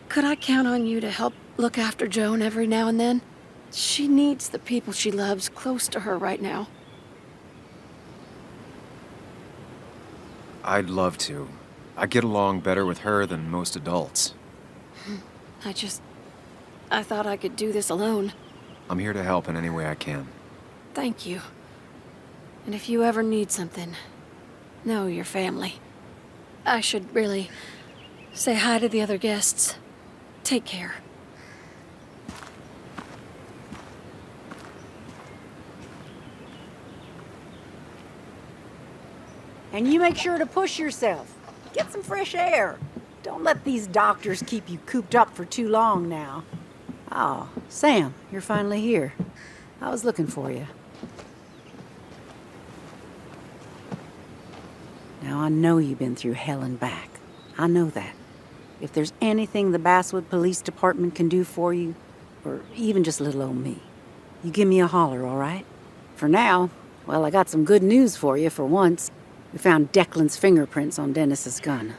count on you to help look after Joan every now and then? She needs the people she loves close to her right now. I'd love to. I get along better with her than most adults. I thought I could do this alone. I'm here to help in any way I can. Thank you. And if you ever need something, know your family. I should really say hi to the other guests. Take care. And you make sure to push yourself. Get some fresh air. Don't let these doctors keep you cooped up for too long now. Oh, Sam, you're finally here. I was looking for you. Now, I know you've been through hell and back. I know that. If there's anything the Basswood Police Department can do for you, or even just little old me, you give me a holler, all right? For now, well, I got some good news for you for once. We found Declan's fingerprints on Dennis's gun.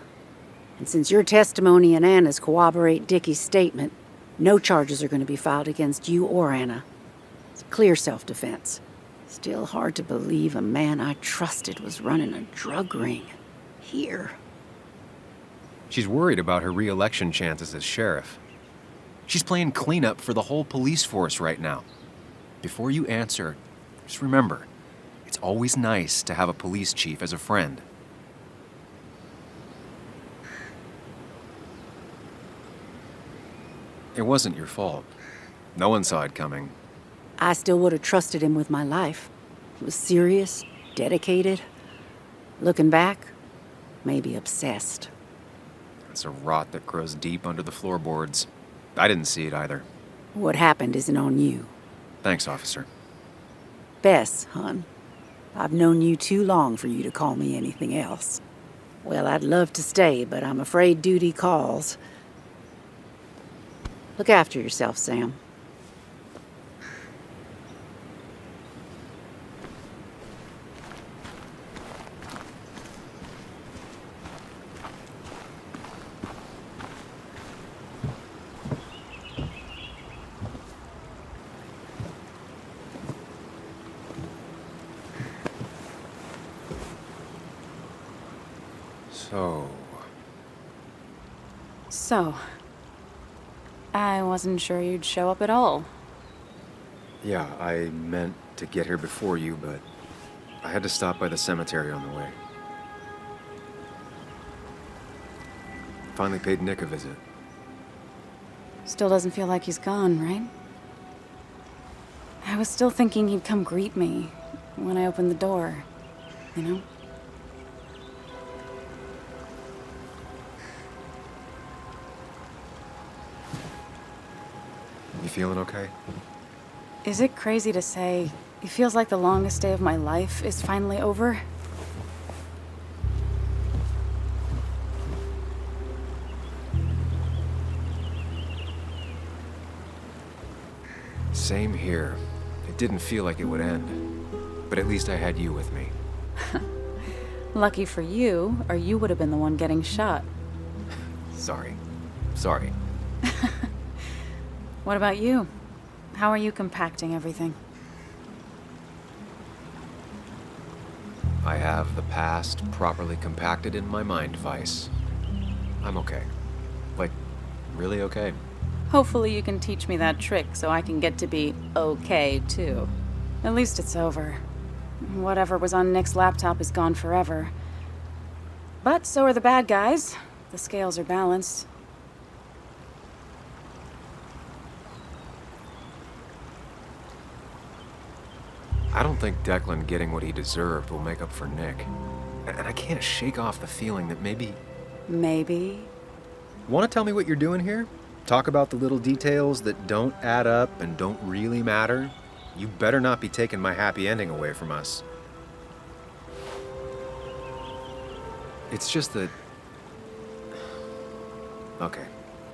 And since your testimony and Anna's corroborate Dickie's statement, no charges are going to be filed against you or Anna. It's clear self-defense. Still hard to believe a man I trusted was running a drug ring. Here. She's worried about her re-election chances as sheriff. She's playing cleanup for the whole police force right now. Before you answer, just remember, it's always nice to have a police chief as a friend. It wasn't your fault. No one saw it coming. I still would have trusted him with my life. He was serious, dedicated. Looking back, maybe obsessed. It's a rot that grows deep under the floorboards. I didn't see it either. What happened isn't on you. Thanks, officer. Bess, hon. I've known you too long for you to call me anything else. Well, I'd love to stay, but I'm afraid duty calls. Look after yourself, Sam. So, I wasn't sure you'd show up at all. Yeah, I meant to get here before you, but I had to stop by the cemetery on the way. Finally paid Nick a visit. Still doesn't feel like he's gone, right? I was still thinking he'd come greet me when I opened the door, you know? You feeling okay? Is it crazy to say it feels like the longest day of my life is finally over? Same here. It didn't feel like it would end. But at least I had you with me. Lucky for you, or you would have been the one getting shot. Sorry. What about you? How are you compacting everything? I have the past properly compacted in my mind device. I'm okay. Like, really okay. Hopefully you can teach me that trick so I can get to be okay, too. At least it's over. Whatever was on Nick's laptop is gone forever. But so are the bad guys. The scales are balanced. I don't think Declan getting what he deserved will make up for Nick. And I can't shake off the feeling that maybe... Maybe? Want to tell me what you're doing here? Talk about the little details that don't add up and don't really matter? You better not be taking my happy ending away from us. It's just that... Okay.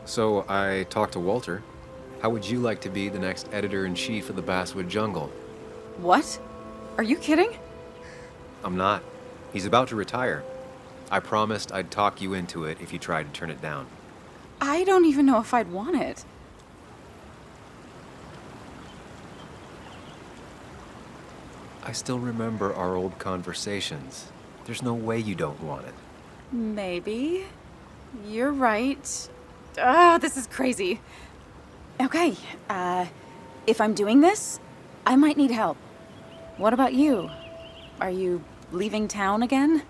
So I talked to Walter. How would you like to be the next editor-in-chief of the Basswood Jungle? What? Are you kidding? I'm not. He's about to retire. I promised I'd talk you into it if you tried to turn it down. I don't even know if I'd want it. I still remember our old conversations. There's no way you don't want it. Maybe. You're right. This is crazy. Okay, if I'm doing this, I might need help. What about you? Are you leaving town again?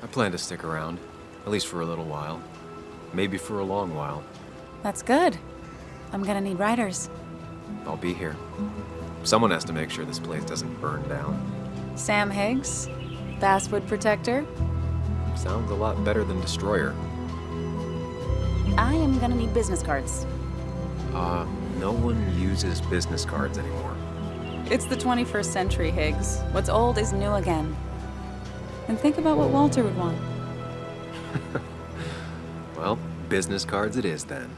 I plan to stick around, at least for a little while. Maybe for a long while. That's good. I'm gonna need writers. I'll be here. Someone has to make sure this place doesn't burn down. Sam Higgs? Basswood Protector? Sounds a lot better than Destroyer. I am gonna need business cards. No one uses business cards anymore. It's the 21st century, Higgs. What's old is new again. And think about what Walter would want. Well, business cards it is then.